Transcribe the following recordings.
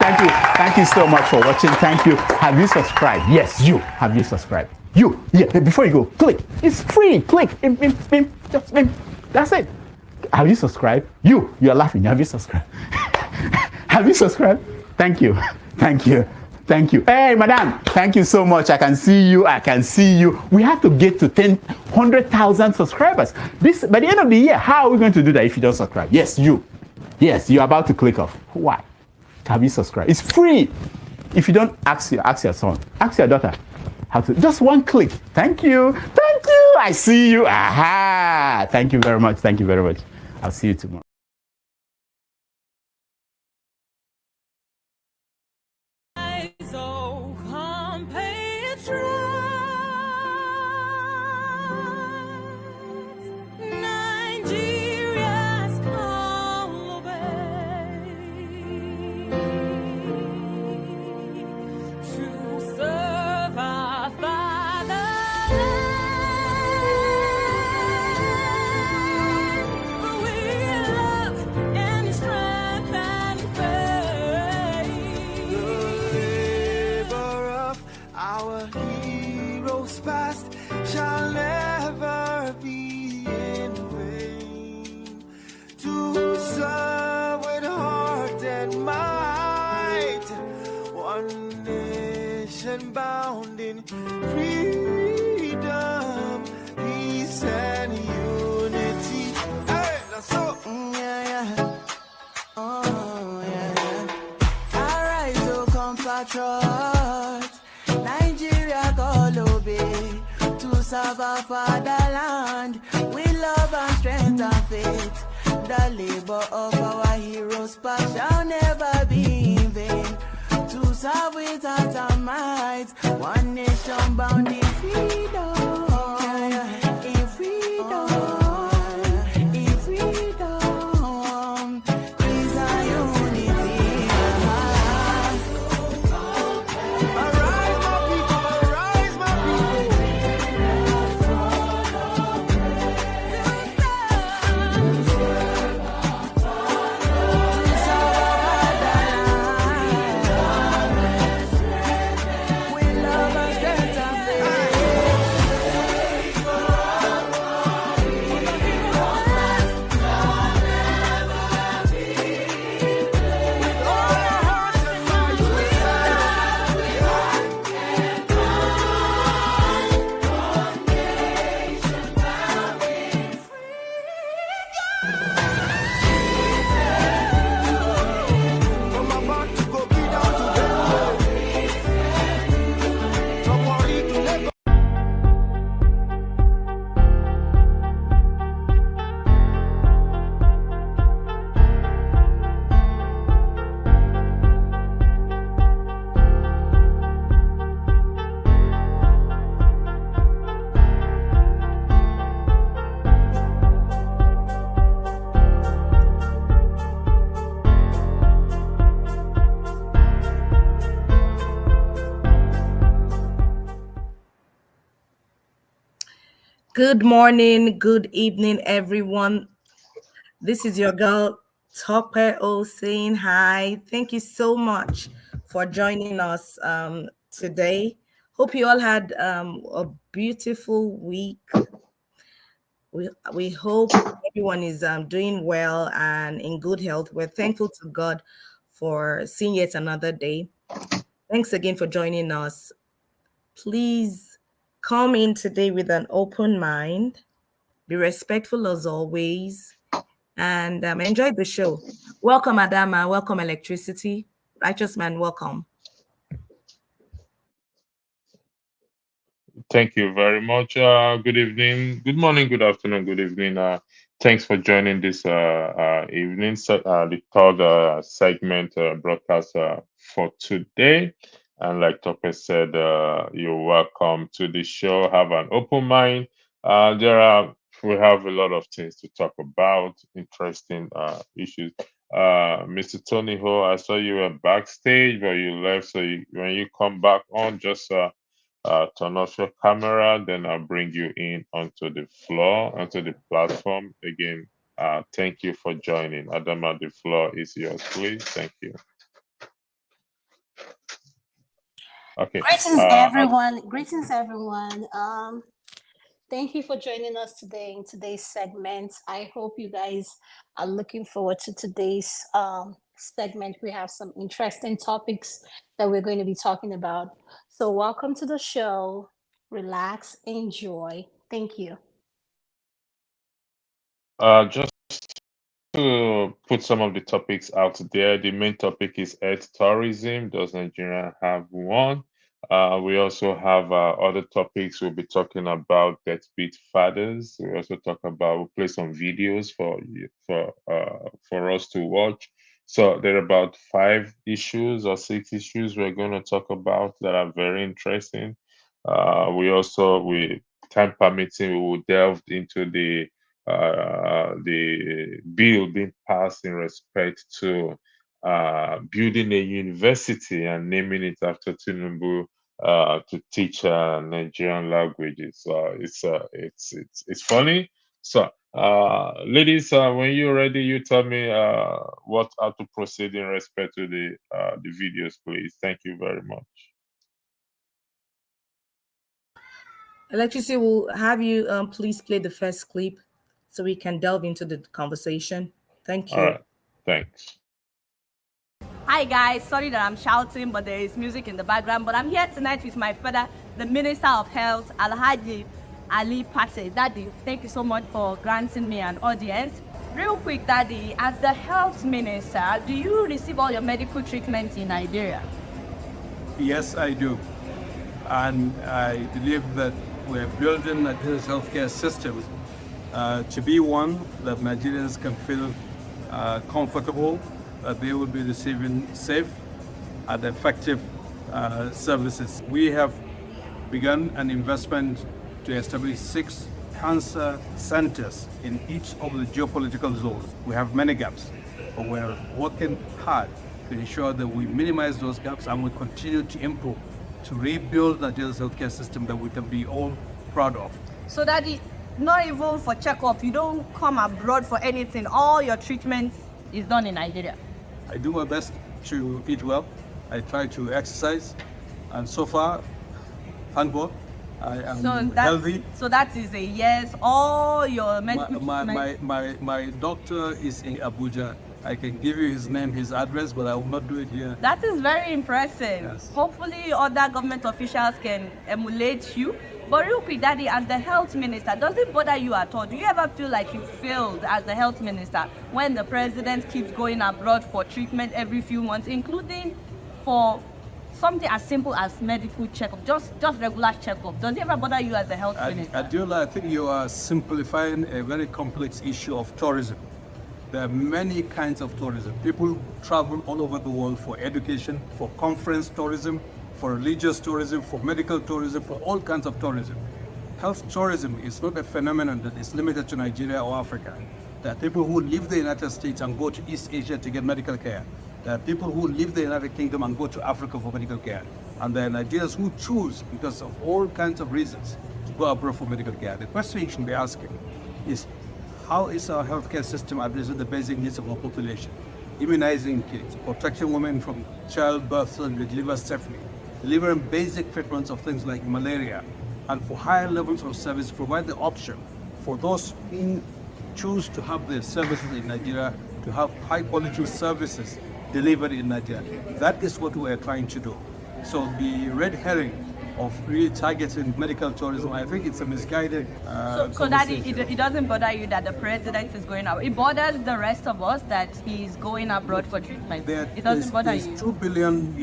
Thank you so much for watching. Thank you. Have you subscribed? Yes, you. Have you subscribed? You. Yeah, before you go, click. It's free. Click. Just that's it. Have you subscribed? You're laughing. Have you subscribed? Have you subscribed? Thank you. Thank you. Thank you. Hey, madam, thank you so much. I can see you. We have to get to 100,000 subscribers. By the end of the year, how are we going to do that if you don't subscribe? Yes, you. Yes, you're about to click off. Why? Have you subscribed? It's free. If you don't, ask your son, ask your daughter how to. Just one click. Thank you. Thank you. I see you. Aha. Thank you very much. Thank you very much. I'll see you tomorrow. Bound in freedom, peace, and unity. Hey, that's so. Oh, yeah. Alright, so compatriots, Nigeria call obey to serve our fatherland with love and strength and faith. The labor of our heroes past shall never be in vain. To serve without our might, one nation bound in freedom, in freedom, in freedom, peace and unity. Arise, my people, arise, my Good morning, good evening, everyone. This is your girl, Tope O, saying hi. Thank you so much for joining us today. Hope you all had a beautiful week. We hope everyone is doing well and in good health. We're thankful to God for seeing yet another day. Thanks again for joining us. Please come in today with an open mind. Be respectful as always, and enjoy the show. Welcome, Adama. Welcome, Electricity. Righteous Man, welcome. Thank you very much. Good evening, good morning, good afternoon, good evening. Thanks for joining this evening, the third segment broadcast for today. And like Tope said, you're welcome to the show. Have an open mind. We have a lot of things to talk about, interesting issues. Mr. Tony Ho, I saw you were backstage, but you left. So when you come back on, just turn off your camera, then I'll bring you in onto the floor, onto the platform. Again, thank you for joining. Adama, the floor is yours, please. Thank you. Okay. Greetings, everyone. Greetings, everyone. Thank you for joining us today in today's segment. I hope you guys are looking forward to today's segment. We have some interesting topics that we're going to be talking about. So welcome to the show. Relax, enjoy. Thank you. Just to put some of the topics out there, the main topic is earth tourism. Does Nigeria have one? We also have other topics. We'll be talking about deadbeat fathers. We also talk about, we'll play some videos for us to watch. So there are about 5 issues or 6 issues we're going to talk about that are very interesting. We time permitting, we will delve into the bill being passed in respect to building a university and naming it after Tinubu to teach Nigerian languages. It's funny. So, ladies, when you're ready, you tell me how to proceed in respect to the videos, please. Thank you very much. Electricity will have you please play the first clip so we can delve into the conversation. Thank you. All right. Thanks. Hi guys, sorry that I'm shouting, but there is music in the background. But I'm here tonight with my father, the Minister of Health, Alhaji Ali Pate. Daddy, thank you so much for granting me an audience. Real quick, Daddy, as the Health Minister, do you receive all your medical treatments in Nigeria? Yes, I do. And I believe that we're building Nigeria's healthcare system to be one that Nigerians can feel comfortable, that they will be receiving safe and effective services. We have begun an investment to establish 6 cancer centers in each of the geopolitical zones. We have many gaps, but we're working hard to ensure that we minimize those gaps and we continue to improve, to rebuild Nigeria's healthcare system that we can be all proud of. So Daddy, not even for checkup, you don't come abroad for anything, all your treatment is done in Nigeria? I do my best to eat well. I try to exercise, and so far, thank God, I am healthy. So that is a yes. All your medical treatment. My doctor is in Abuja. I can give you his name, his address, but I will not do it here. That is very impressive. Yes. Hopefully other government officials can emulate you. But real quick, Daddy, as the Health Minister, does it bother you at all? Do you ever feel like you failed as the Health Minister when the President keeps going abroad for treatment every few months, including for something as simple as medical checkup, just regular checkup? Does it ever bother you as the Health Minister? Adiola, I think you are simplifying a very complex issue of tourism. There are many kinds of tourism. People travel all over the world for education, for conference tourism, for religious tourism, for medical tourism, for all kinds of tourism. Health tourism is not a phenomenon that is limited to Nigeria or Africa. There are people who leave the United States and go to East Asia to get medical care. There are people who leave the United Kingdom and go to Africa for medical care. And there are Nigerians who choose, because of all kinds of reasons, to go abroad for medical care. The question you should be asking is, how is our healthcare system addressing the basic needs of our population? Immunizing kids, protecting women from childbirth so they deliver safely, delivering basic treatments of things like malaria, and for higher levels of service, provide the option for those who choose to have their services in Nigeria to have high quality services delivered in Nigeria. That is what we are trying to do. So the red herring of really targeting medical tourism, I think it's a misguided So Daddy, it doesn't bother you that the President is going out. It bothers the rest of us that he's going abroad for treatment. It doesn't bother you. There's $2 billion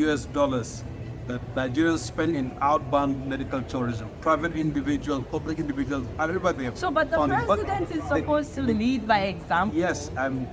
that Nigerians spend in outbound medical tourism. Private individual, public individual, everybody. So, but the President is supposed to lead by example. Yes, I'm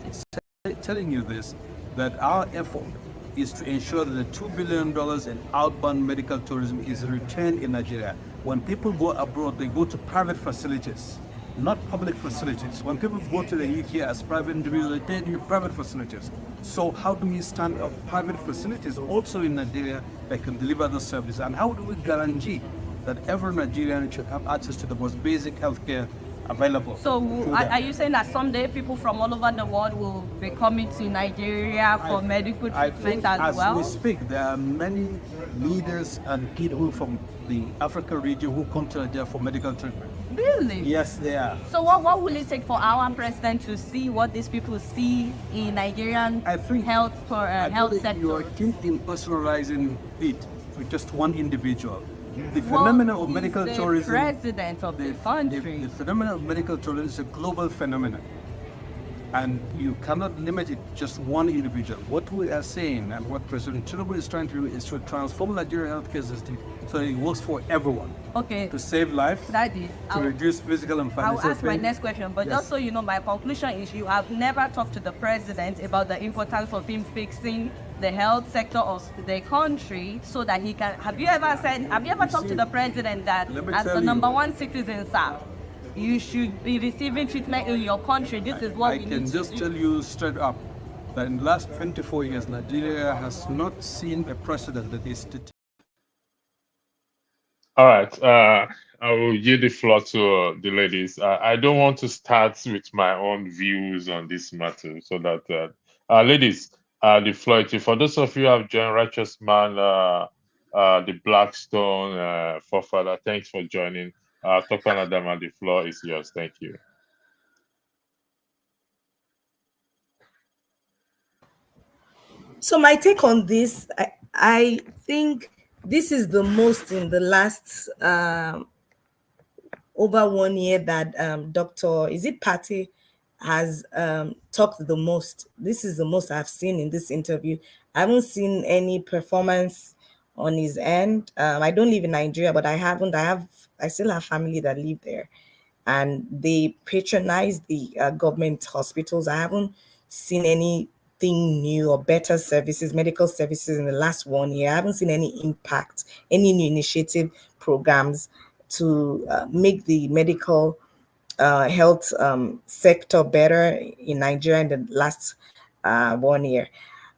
telling you this, that our effort is to ensure that the $2 billion in outbound medical tourism is retained in Nigeria. When people go abroad, they go to private facilities, not public facilities. When people go to the UK as private individuals, they take private facilities. So how do we stand up private facilities also in Nigeria that can deliver the service? And how do we guarantee that every Nigerian should have access to the most basic healthcare available. So are you saying that someday people from all over the world will be coming to Nigeria for medical treatment as well? As we speak, there are many leaders and people from the Africa region who come to Nigeria for medical treatment. Really? Yes, they are. So what will it take for our president to see what these people see in Nigerian health sector? You are too impersonalizing it with just one individual. The phenomenon of medical tourism, president of the country. The phenomenon of medical tourism is a global phenomenon, and you cannot limit it just one individual. What we are saying and what President Tinubu is trying to do is to transform Nigerian healthcare system so it works for everyone. Okay. To save lives, to reduce physical and financial I'll ask pain. my next question, but just so you know, my conclusion is you have never talked to the president about the importance of him fixing the health sector of the country so that he can. Have you ever talked to the president that as the #1 citizen, sir, you should be receiving treatment in your country? This is what we need to do. I can just tell you straight up that in the last 24 years, Nigeria has not seen a precedent that is. All right. I will yield the floor to the ladies. I don't want to start with my own views on this matter, so that ladies, the floor is yours. For those of you who have joined Righteous Man, the Blackstone forefather, thanks for joining. Topan Adama, the floor is yours. Thank you. So my take on this, I think this is the most in the last over 1 year that Dr. Pate has talked the most. This is the most I've seen in this interview. I haven't seen any performance on his end. I don't live in Nigeria, but I still have family that live there, and they patronize the government hospitals. I haven't seen anything new or better services, medical services in the last 1 year. I haven't seen any impact, any new initiative programs to make the medical health sector better in Nigeria in the last 1 year.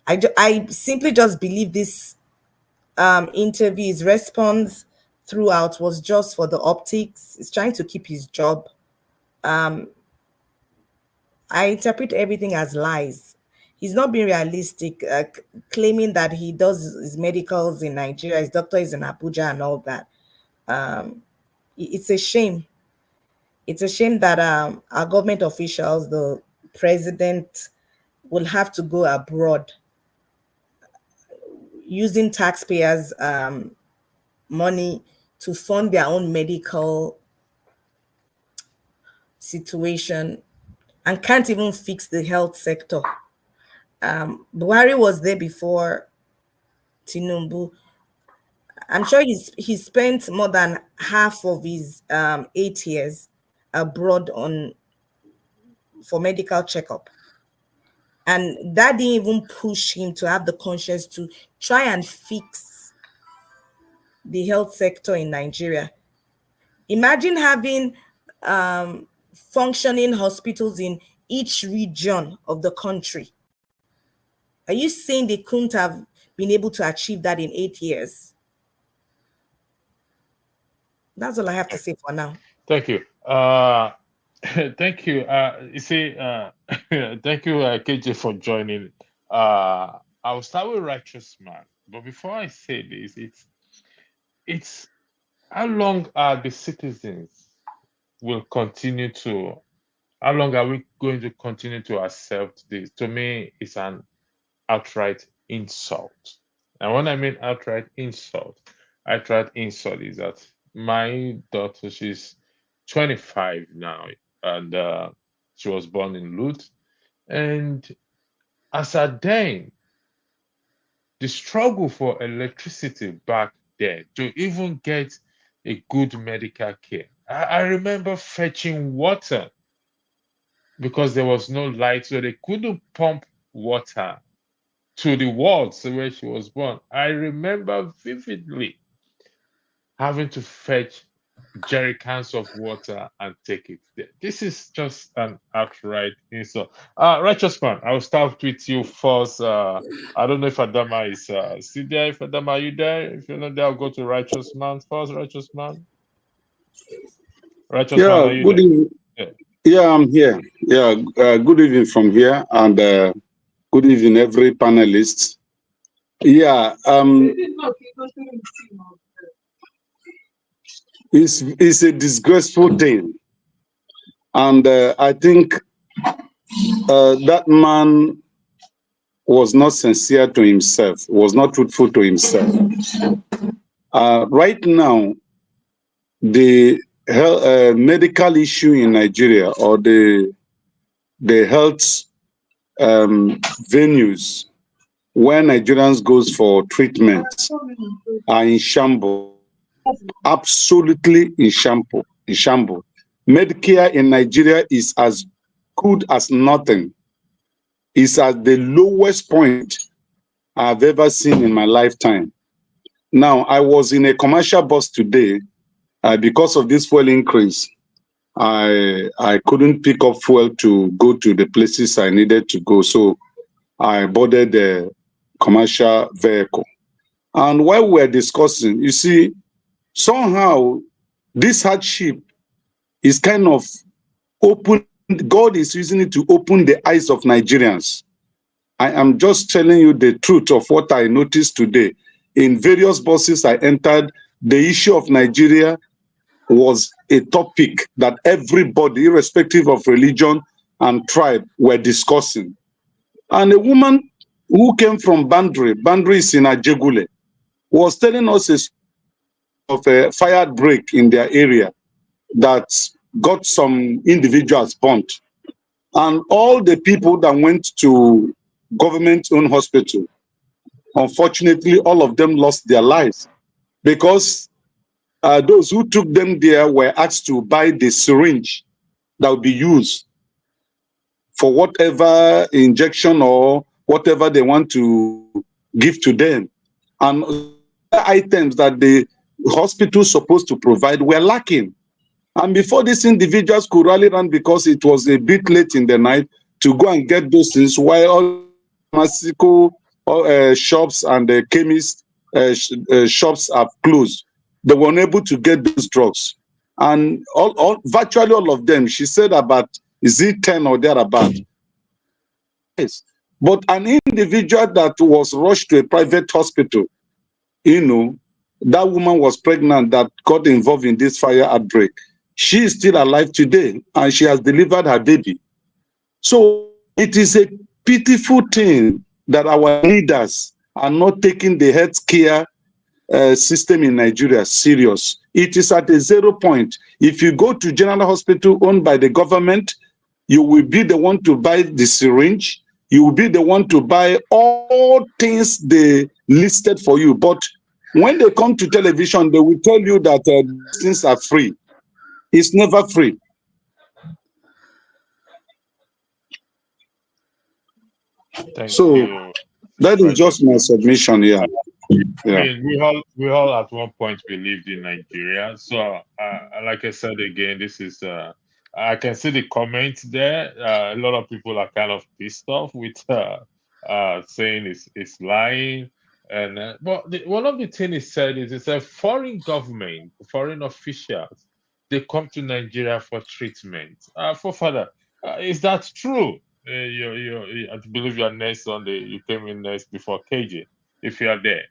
I simply just believe this interview, his response throughout was just for the optics. He's trying to keep his job. I interpret everything as lies. He's not being realistic, claiming that he does his medicals in Nigeria, his doctor is in Abuja and all that. It's a shame. It's a shame that our government officials, the president, will have to go abroad using taxpayers' money to fund their own medical situation and can't even fix the health sector. Buhari was there before Tinubu. I'm sure he spent more than half of his 8 years abroad for medical checkup. And that didn't even push him to have the conscience to try and fix the health sector in Nigeria. Imagine having functioning hospitals in each region of the country. Are you saying they couldn't have been able to achieve that in 8 years? That's all I have to say for now. Thank you. Thank you. You see, thank you, KJ, for joining. I'll start with Righteous Man, but before I say this, it's how long are the citizens will continue to? How long are we going to continue to accept this? To me, it's an outright insult. And when I mean outright insult is that my daughter, she's 25 now, and she was born in Lut. And as a then, the struggle for electricity back then to even get a good medical care. I remember fetching water because there was no light, so they couldn't pump water to the wards where she was born. I remember vividly having to fetch jerry cans of water and take it there. This is just an outright insult. Righteous Man, I'll start with you first. I don't know if Adama is still there. If Adama, are you there? If you're not there, I'll go to Righteous Man first. Righteous Man. Righteous Man, are you good there? evening. Yeah. Yeah, I'm here. Yeah, good evening from here, and good evening, every panelist. Yeah, it's a disgraceful thing, and I think that man was not sincere to himself, was not truthful to himself. Right now, the medical issue in Nigeria, or the health venues where Nigerians goes for treatment, are in shambles, absolutely in shambles. Medicare in Nigeria is as good as nothing. It's at the lowest point I've ever seen in my lifetime. Now, I was in a commercial bus today. Because of this fuel increase, I couldn't pick up fuel to go to the places I needed to go. So I boarded the commercial vehicle. And while we're discussing, you see, somehow this hardship is kind of open. God is using it to open the eyes of Nigerians. I am just telling you the truth of what I noticed today. In various buses I entered, the issue of Nigeria was a topic that everybody, irrespective of religion and tribe, were discussing. And a woman who came from Bandri is in Ajegule, was telling us of a fire break in their area that got some individuals burnt. And all the people that went to government-owned hospital, unfortunately, all of them lost their lives because those who took them there were asked to buy the syringe that would be used for whatever injection or whatever they want to give to them. And items that the hospital is supposed to provide were lacking. And before these individuals could rally around, because it was a bit late in the night to go and get those things, while all pharmaceutical shops and the chemist shops have closed, they were unable to get those drugs. And virtually all of them, she said about, is it 10 or thereabout? Yes. But an individual that was rushed to a private hospital, that woman was pregnant that got involved in this fire outbreak. She is still alive today, and she has delivered her baby. So it is a pitiful thing that our leaders are not taking the healthcare system in Nigeria serious. It is at a 0 point. If you go to general hospital owned by the government, you will be the one to buy the syringe. You will be the one to buy all things they listed for you. But when they come to television, they will tell you that things are free. It's never free. Thank So you. that is just my submission here. I mean, we all at one point believed in Nigeria. So, like I said again, this is I can see the comments there. A lot of people are kind of pissed off with saying it's lying. And but one of the things he said is it's a foreign government, foreign officials. They come to Nigeria for treatment. For further, is that true? I believe you are next on the. You came in next before KJ. If you are there.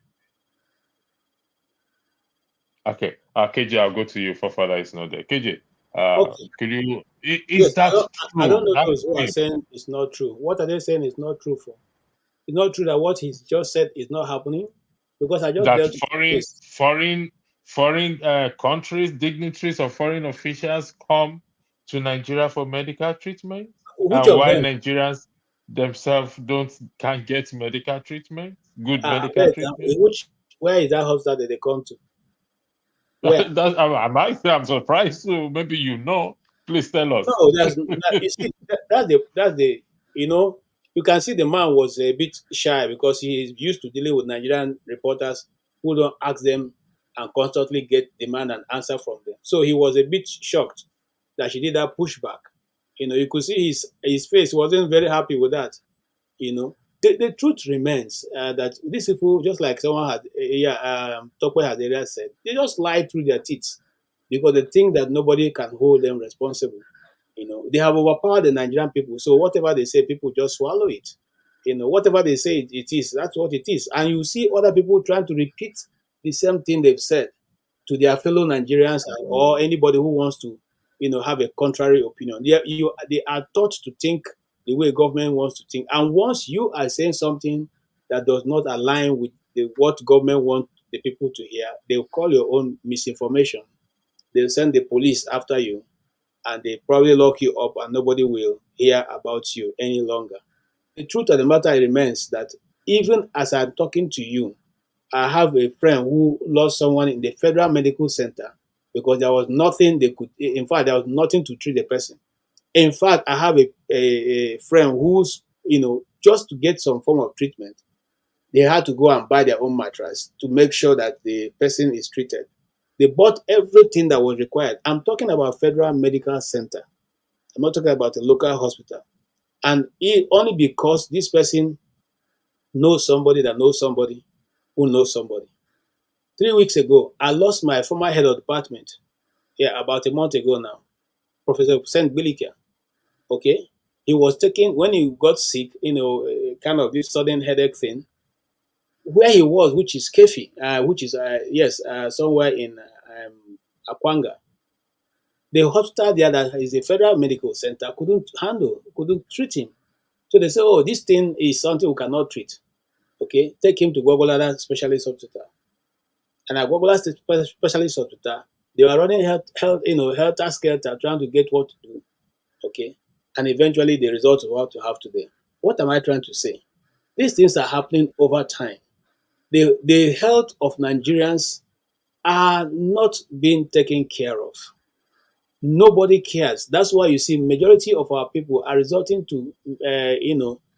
Okay. KJ, I'll go to you for further. It's not there. KJ, Okay. could you, Yes, is that I don't true? know That those who are claim saying it's not true. What are they saying is not true for? It's not true that what he's just said is not happening, because I just that dealt with this. foreign countries, dignitaries or foreign officials come to Nigeria for medical treatment, Which and of why them? Nigerians themselves can't get medical treatment, good I medical beg, treatment? where is that hospital that they come to? Where? I'm surprised. So maybe Please tell us. No, you see, that's the you know, you can see the man was a bit shy because he is used to dealing with Nigerian reporters who don't ask them and constantly get demand an answer from them. So he was a bit shocked that she did that pushback. You could see his face. He wasn't very happy with that. The truth remains that these people, just like someone had, Tokwe had earlier said, they just lie through their teeth because they think that nobody can hold them responsible. They have overpowered the Nigerian people. So whatever they say, people just swallow it. Whatever they say it is, that's what it is. And you see other people trying to repeat the same thing they've said to their fellow Nigerians or anybody who wants to, have a contrary opinion. They are taught to think the way government wants to think. And once you are saying something that does not align with what government wants the people to hear, they'll call your own misinformation. They'll send the police after you, and they probably lock you up, and nobody will hear about you any longer. The truth of the matter remains that even as I'm talking to you, I have a friend who lost someone in the Federal Medical Center because there was nothing they could, in fact, there was nothing to treat the person. In fact, I have a friend who's, just to get some form of treatment, they had to go and buy their own mattress to make sure that the person is treated. They bought everything that was required. I'm talking about Federal Medical Center. I'm not talking about a local hospital. And only because this person knows somebody that knows somebody who knows somebody. 3 weeks ago, I lost my former head of department. Yeah, about a month ago now. Professor Saint Bilikia. Okay? He was taking, when he got sick, kind of this sudden headache thing, where he was, which is Kefi, which is, somewhere in Akwanga. The hospital there that is a federal medical center couldn't treat him. So they say, oh, this thing is something we cannot treat. Okay, take him to Gwagwalada Specialist Hospital. And at Gwagwalada Specialist Hospital, they were running helter skelter, trying to get what to do. Okay, and eventually the result of what you have today. What am I trying to say? These things are happening over time. The health of Nigerians are not being taken care of. Nobody cares. That's why you see majority of our people are resorting to,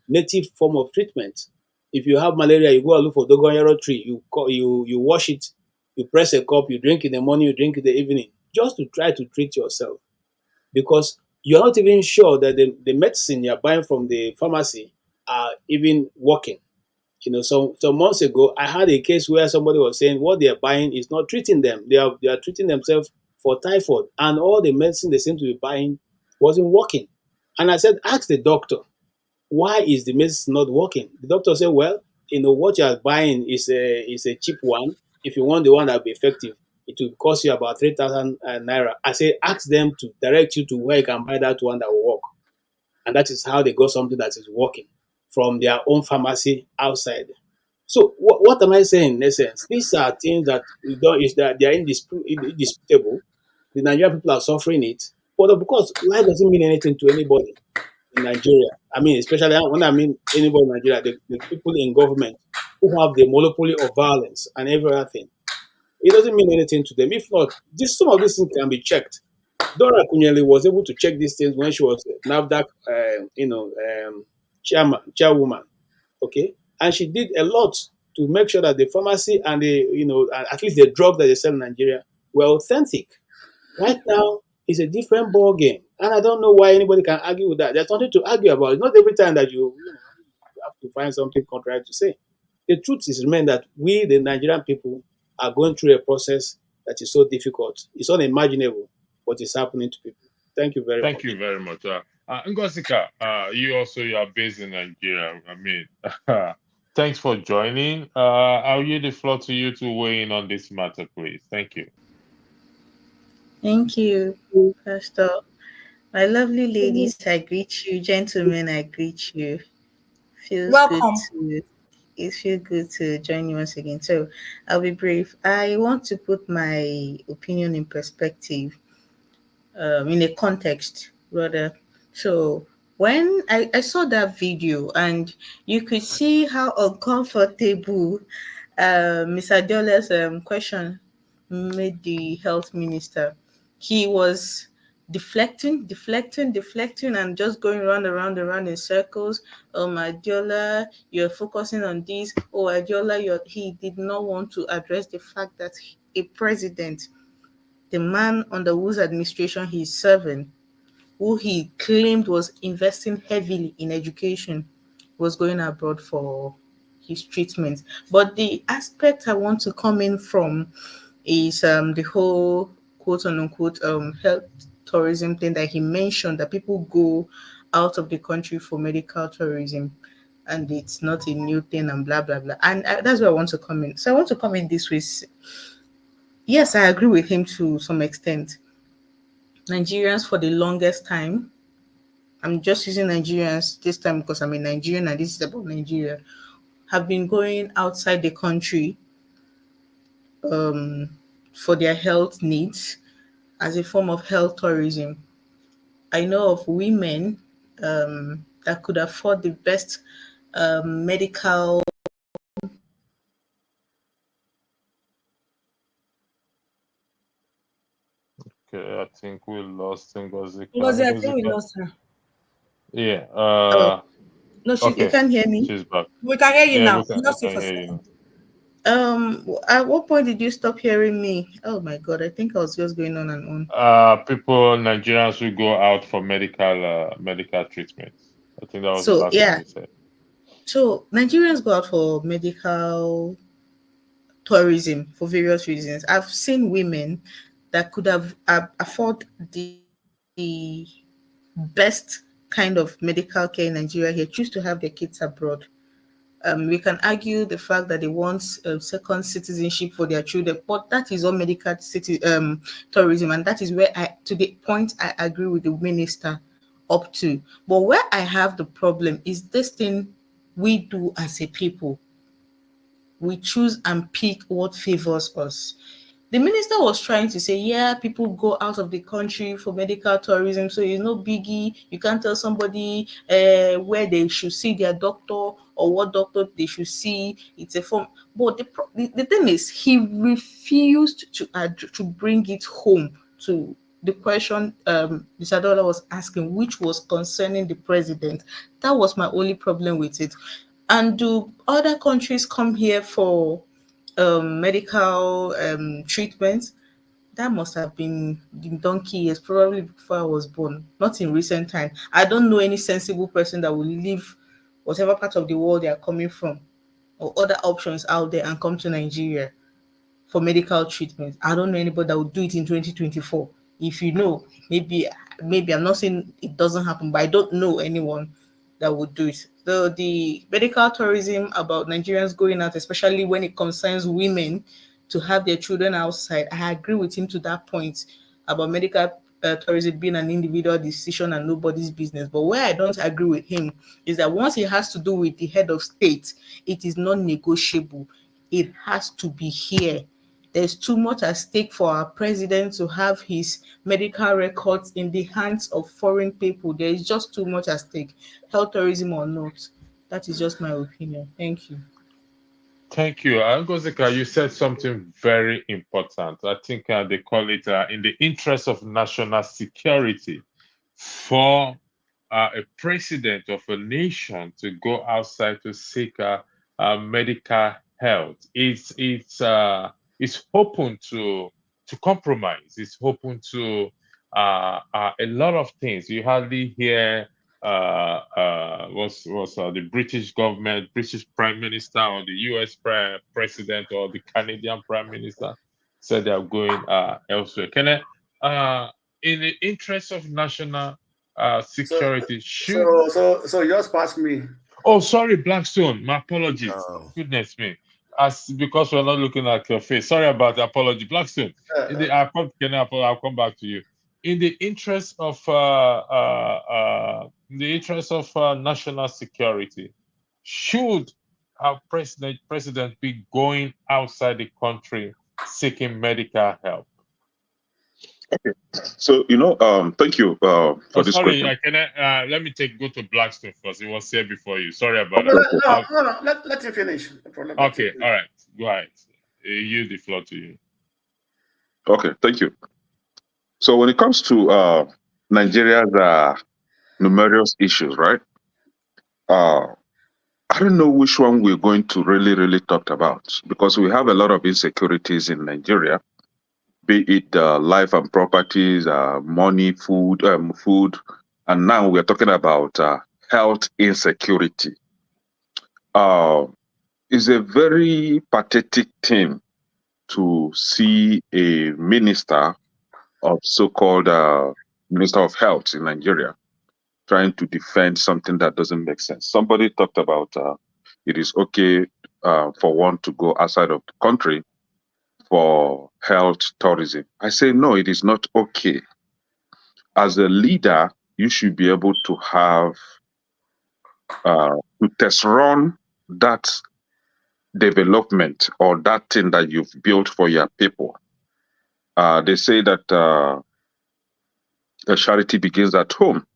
native form of treatment. If you have malaria, you go and look for dogoyaro tree. You wash it, you press a cup, you drink in the morning, you drink in the evening, just to try to treat yourself. Because you're not even sure that the medicine you're buying from the pharmacy are even working. Some months ago, I had a case where somebody was saying what they are buying is not treating them. They are treating themselves for typhoid, and all the medicine they seem to be buying wasn't working. And I said, ask the doctor, why is the medicine not working? The doctor said, well, what you are buying is a cheap one. If you want the one that will be effective, it will cost you about 3,000 naira. I said, ask them to direct you to where you can buy that one that will work. And that is how they got something that is working from their own pharmacy outside. So what am I saying in essence? These are things that they are indisputable. The Nigerian people are suffering it. But of course, life doesn't mean anything to anybody in Nigeria. I mean, especially when I mean anybody in Nigeria, the people in government who have the monopoly of violence and everything. It doesn't mean anything to them. If not, some of these things can be checked. Dora Kunyele was able to check these things when she was NAFDAC, chairwoman. Okay, and she did a lot to make sure that the pharmacy and at least the drug that they sell in Nigeria were authentic. Right now, it's a different ball game, and I don't know why anybody can argue with that. There's nothing to argue about. It's not every time that you have to find something contrary to say. The truth is, remain that we, the Nigerian people, are going through a process that is so difficult. It's unimaginable what is happening to people. Thank you very much. Thank you very much. Ngosika, you are based in Nigeria. I mean, thanks for joining. I'll yield the floor to you to weigh in on this matter, please. Thank you. Thank you, Pastor. My lovely ladies, I greet you. Gentlemen, I greet you. Welcome. It feels good to join you once again. So I'll be brief. I want to put my opinion in perspective, in a context rather. So when I saw that video, and you could see how uncomfortable Mr. Adola's question made the health minister. He was deflecting, and just going around in circles. Adiola, you're focusing on this. Oh, Adiola, he did not want to address the fact that a president, the man under whose administration he's serving, who he claimed was investing heavily in education, was going abroad for his treatment. But the aspect I want to come in from is the whole quote unquote health tourism thing that he mentioned, that people go out of the country for medical tourism and it's not a new thing and blah blah blah. And that's where I want to come in. So I want to come in this way. Yes, I agree with him to some extent. Nigerians for the longest time, I'm just using Nigerians this time because I'm a Nigerian and this is about Nigeria, have been going outside the country for their health needs as a form of health tourism. I know of women that could afford the best medical. Okay, I think we lost Ngozi. Ngozi, I think we Ngozi, lost her. yeah. No, you Okay, can't hear me. she's back. We can hear you Yeah, now. we Lost you can for hear a you now. At what point did you stop hearing me? Oh my god, I think I was just going on and on. People, Nigerians who go out for medical treatments. I think that was the So last thing yeah, you said. so Nigerians go out for medical tourism for various reasons. I've seen women that could have afford the best kind of medical care in Nigeria here choose to have their kids abroad. We can argue the fact that they want second citizenship for their children, but that is all medical tourism, and that is where to the point, I agree with the minister up to. But where I have the problem is this thing we do as a people. We choose and pick what favors us. The minister was trying to say, yeah, people go out of the country for medical tourism, so it's no biggie. You can't tell somebody where they should see their doctor or what doctor they should see. It's a form. But the thing is, he refused to bring it home to the question Mr. Dollar was asking, which was concerning the president. That was my only problem with it. And do other countries come here for medical treatment? That must have been in donkey years, probably before I was born, not in recent time. I don't know any sensible person that will leave whatever part of the world they are coming from or other options out there and come to Nigeria for medical treatment. I don't know anybody that would do it in 2024. If you know, maybe I'm not saying it doesn't happen, but I don't know anyone that would do it. The medical tourism about Nigerians going out, especially when it concerns women to have their children outside, I agree with him to that point about medical tourism being an individual decision and nobody's business. But where I don't agree with him is that once it has to do with the head of state, it is not negotiable. It has to be here. There's too much at stake for our president to have his medical records in the hands of foreign people. There is just too much at stake, health tourism or not. That is just my opinion. Thank you. Thank you. Ngozika, you said something very important. I think they call it in the interest of national security for a president of a nation to go outside to seek medical health. It's open to compromise. It's open to a lot of things. You hardly hear was the British government, British Prime Minister, or the US President, or the Canadian Prime Minister said they are going elsewhere. Can I, in the interest of national security, should... So you just pass me. Oh, sorry, Blackstone. My apologies. Goodness me. Because we're not looking at your face. Sorry about the apology, Blackstone. I'll come back to you. In the interest of national security, should our president be going outside the country seeking medical help? Okay, so thank you for this question. Let me go to Blackstone first. It was here before you. Sorry about that. No, let him finish. Okay, all right, go ahead. Yield the floor to you. Okay, thank you. So when it comes to Nigeria's numerous issues, right? I don't know which one we're going to really talk about, because we have a lot of insecurities in Nigeria, be it life and properties, money, food, and now we're talking about health insecurity. It's a very pathetic thing to see a minister of so-called Minister of Health in Nigeria, trying to defend something that doesn't make sense. Somebody talked about it is okay for one to go outside of the country for health tourism. I say, no, it is not okay. As a leader, you should be able to have, to test run that development or that thing that you've built for your people. They say that a charity begins at home.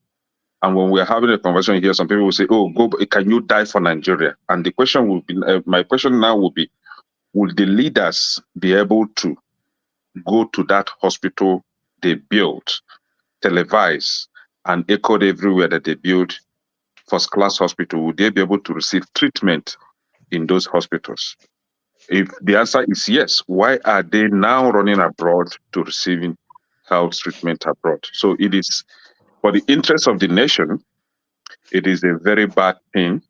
And when we're having a conversation here, some people will say, oh, can you die for Nigeria? And the question will be, my question now will be, will the leaders be able to go to that hospital they built, televise, and echoed everywhere that they built first-class hospital? Would they be able to receive treatment in those hospitals? If the answer is yes, why are they now running abroad to receiving health treatment abroad? So it is, for the interest of the nation, it is a very bad thing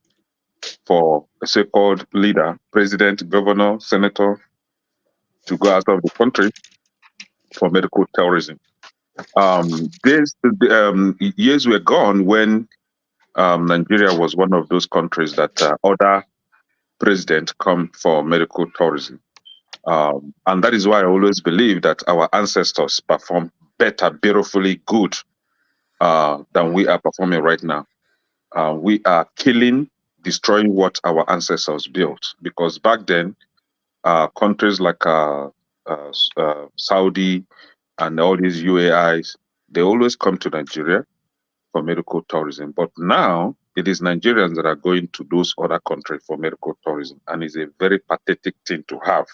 for a so-called leader, president, governor, senator, to go out of the country for medical tourism. Years were gone when Nigeria was one of those countries that other presidents come for medical tourism. And that is why I always believe that our ancestors perform better, beautifully good than we are performing right now. We are killing, destroying what our ancestors built. Because back then, countries like Saudi and all these UAIs, they always come to Nigeria for medical tourism. But now it is Nigerians that are going to those other countries for medical tourism, and it's a very pathetic thing to have.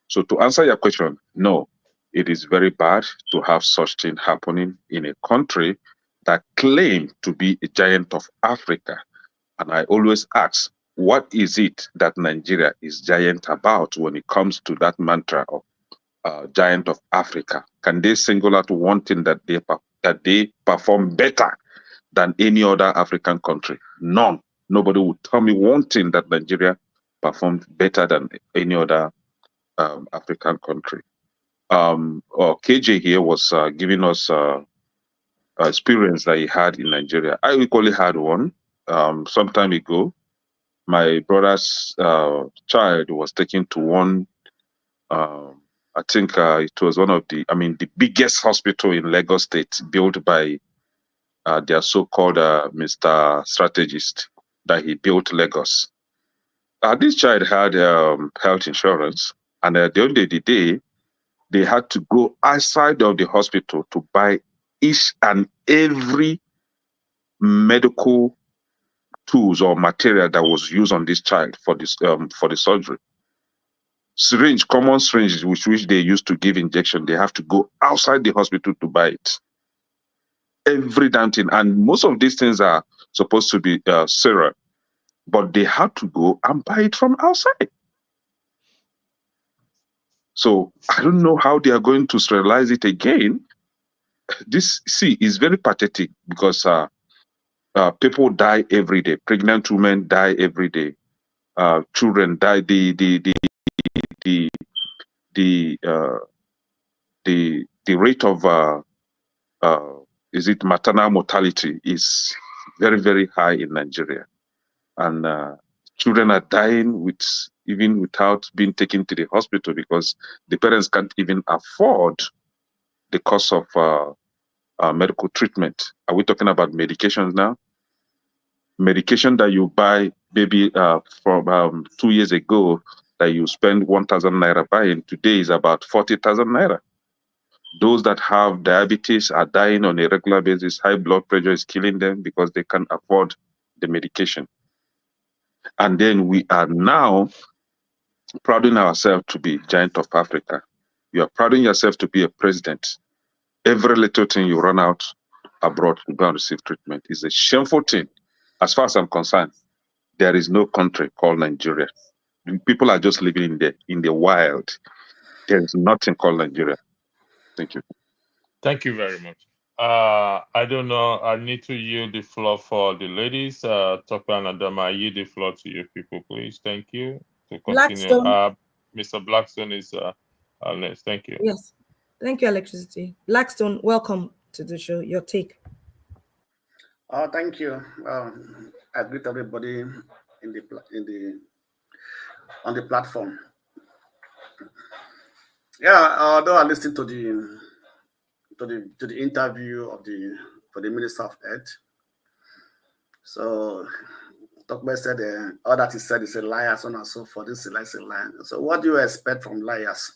So to answer your question, no, it is very bad to have such thing happening in a country that claim to be a giant of Africa. And I always ask, what is it that Nigeria is giant about when it comes to that mantra of giant of Africa? Can they single out one thing that they perform better than any other African country? None. Nobody would tell me one thing that Nigeria performed better than any other African country. KJ here was giving us experience that he had in Nigeria. I equally had one some time ago. My brother's child was taken to one, I think it was one of the biggest hospital in Lagos State, built by their so-called Mr. Strategist that he built Lagos. This child had health insurance, and at the end of the day, they had to go outside of the hospital to buy each and every medical tools or material that was used on this child for this for the surgery. Syringe, common syringes which they used to give injection, they have to go outside the hospital to buy it. Every damn thing, and most of these things are supposed to be sterile, but they had to go and buy it from outside. So I don't know how they are going to sterilize it again. This, is very pathetic, because people die every day. Pregnant women die every day. Children die. The rate of maternal mortality is very, very high in Nigeria, and children are dying even without being taken to the hospital, because the parents can't even afford the cost of medical treatment. Are we talking about medications now? Medication that you buy maybe from 2 years ago that you spend 1,000 naira buying, today is about 40,000 naira. Those that have diabetes are dying on a regular basis. High blood pressure is killing them because they can't afford the medication. And then we are now prouding ourselves to be giant of Africa. You are prouding yourself to be a president. Every little thing you run out abroad to go and receive treatment is a shameful thing. As far as I'm concerned, there is no country called Nigeria. People are just living in the wild. There is nothing called Nigeria. Thank you. Thank you very much. I don't know. I need to yield the floor for the ladies. Topa and Adama, I yield the floor to you people, please. Thank you. To continue. Blackstone. Mr. Blackstone is next. Thank you. Yes. Thank you, Electricity. Blackstone, welcome. to the show. Your take. Thank you. I greet everybody on the platform. Yeah, although I listened to the interview for the Minister of Health, so Tokbe said all that he said is a liar, so on and so forth. This is a lie. So what do you expect from liars?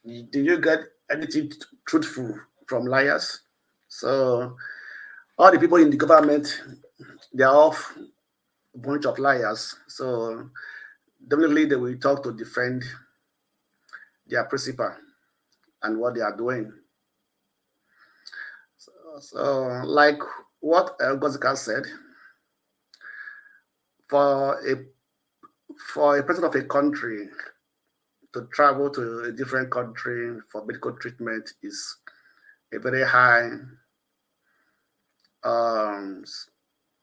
Do you get anything truthful from liars? So all the people in the government, they are all a bunch of liars. So definitely they will talk to defend their principle and what they are doing. So like what Godzika said, for a president of a country to travel to a different country for medical treatment is a very high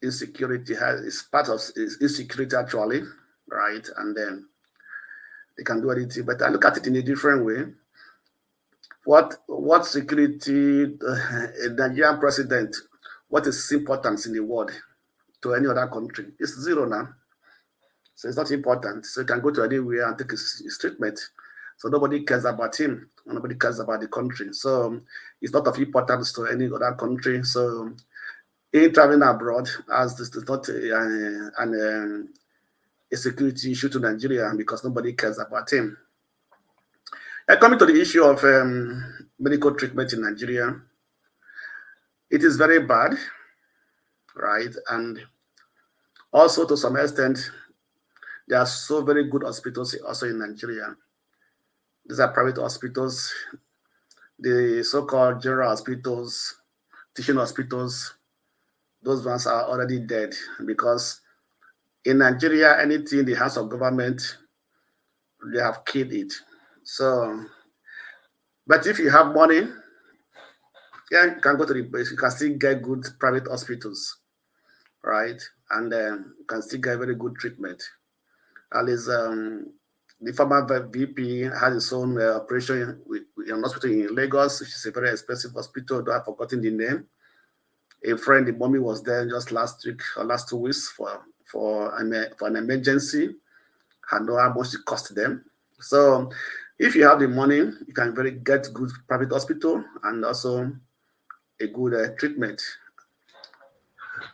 insecurity. It's part of insecurity actually, right? And then they can do anything, but I look at it in a different way. What security a Nigerian president, what is importance in the world to any other country? It's zero now. So it's not important. So he can go to anywhere and take his treatment. So nobody cares about him. Nobody cares about the country. So it's not of importance to any other country. So in traveling abroad, as this is not a security issue to Nigeria because nobody cares about him. Coming to the issue of medical treatment in Nigeria, it is very bad, right? And also to some extent, there are so very good hospitals also in Nigeria. These are private hospitals, the so-called general hospitals, teaching hospitals. Those ones are already dead because in Nigeria, anything in the hands of government, they have killed it. So, but if you have money, yeah, you can go to the place, you can still get good private hospitals, right? And you can still get very good treatment. At least the former VP had his own operation in an hospital in Lagos, which is a very expensive hospital, though I've forgotten the name. A friend, the mommy was there just last week or last 2 weeks for an emergency. I know how much it cost them. So if you have the money, you can get good private hospital and also a good treatment.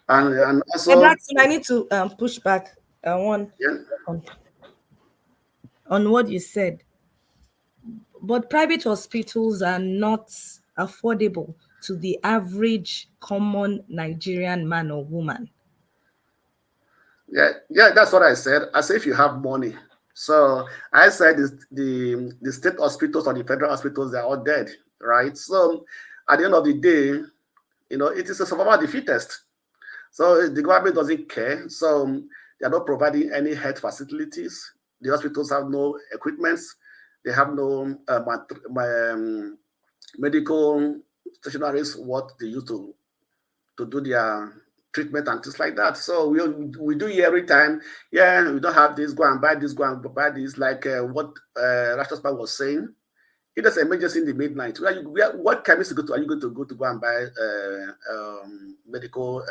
And also, I need to push back on what you said. But private hospitals are not affordable to the average common Nigerian man or woman. Yeah, that's what I said. I said if you have money. So I said the state hospitals or the federal hospitals, they're all dead, right? So at the end of the day, it is a survival of the fittest. So the government doesn't care. So they are not providing any health facilities. The hospitals have no equipment. They have no medical stationaries, what they used to do their treatment and things like that. So we do here every time. Yeah, we don't have this. Go and buy this. Go and buy this. Like what Rashtaspan was saying. If there's an emergency in the midnight, what chemist are you going to go and buy medical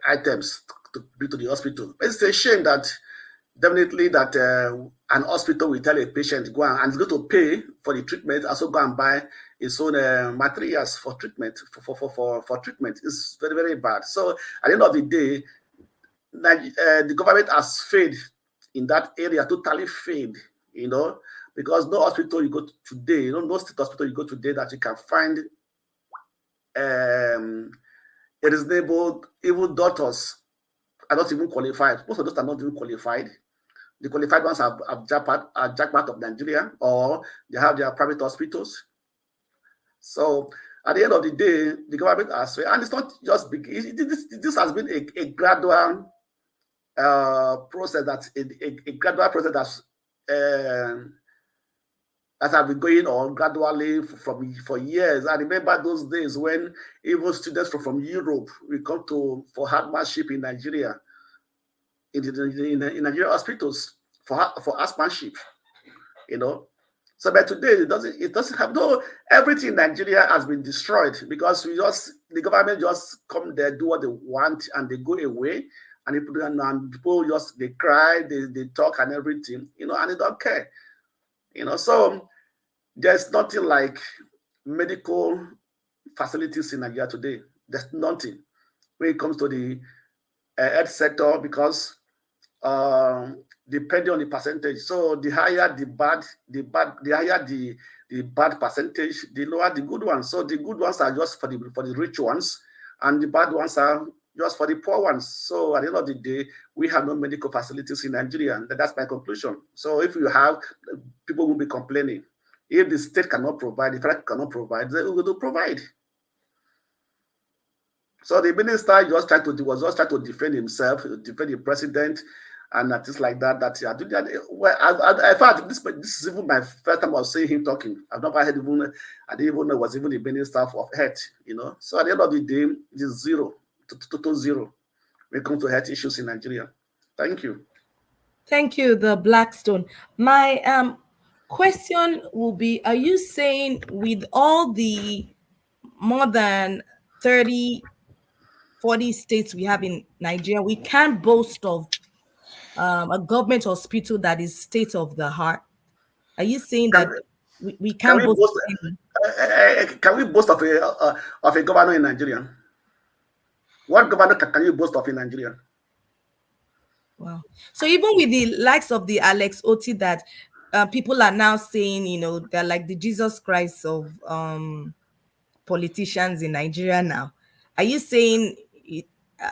items to bring to the hospital? It's a shame that definitely that an hospital will tell a patient go and is going to pay for the treatment, also go and buy his own materials for treatment for treatment. It's very, very bad. So at the end of the day, the government has failed in that area, totally failed, because no hospital you go to today, no state hospital you go today that you can find a reasonable, even doctors are not even qualified. Most of those are not even qualified. The qualified ones are jackpot of Nigeria, or they have their private hospitals. So at the end of the day, the government has, and it's not just big. This has been a gradual process. That's a gradual process that have been going on gradually for years. I remember those days when even students from Europe will come for hardmanship in Nigeria, in Nigerian hospitals for housemanship, So, but today it doesn't have no. Everything in Nigeria has been destroyed because the government just come there, do what they want, and they go away. And people just they cry, they talk and everything, and they don't care, So there's nothing like medical facilities in Nigeria today. There's nothing when it comes to the health sector because depending on the percentage. So the higher the higher the bad percentage, the lower the good ones. So the good ones are just for the rich ones, and the bad ones are just for the poor ones. So at the end of the day, we have no medical facilities in Nigeria. And that's my conclusion. So if you have, people will be complaining. If the state cannot provide, the federal cannot provide, they will provide. So the minister was just trying to defend himself, defend the president, and things like that. In fact, this is even my first time I was seeing him talking. I've never heard I didn't even know it was even the minister of health. So at the end of the day, it is zero. Total zero when it comes to health issues in Nigeria. Thank you. Thank you, the Blackstone. My question will be, are you saying with all the more than 30, 40 states we have in Nigeria, we can't boast of a government hospital that is state of the art? Are you saying that we can't boast? Can we boast of a governor in Nigeria? What governor can you boast of in Nigeria? Wow. So even with the likes of the Alex Oti that people are now saying, they're like the Jesus Christ of politicians in Nigeria now. Are you saying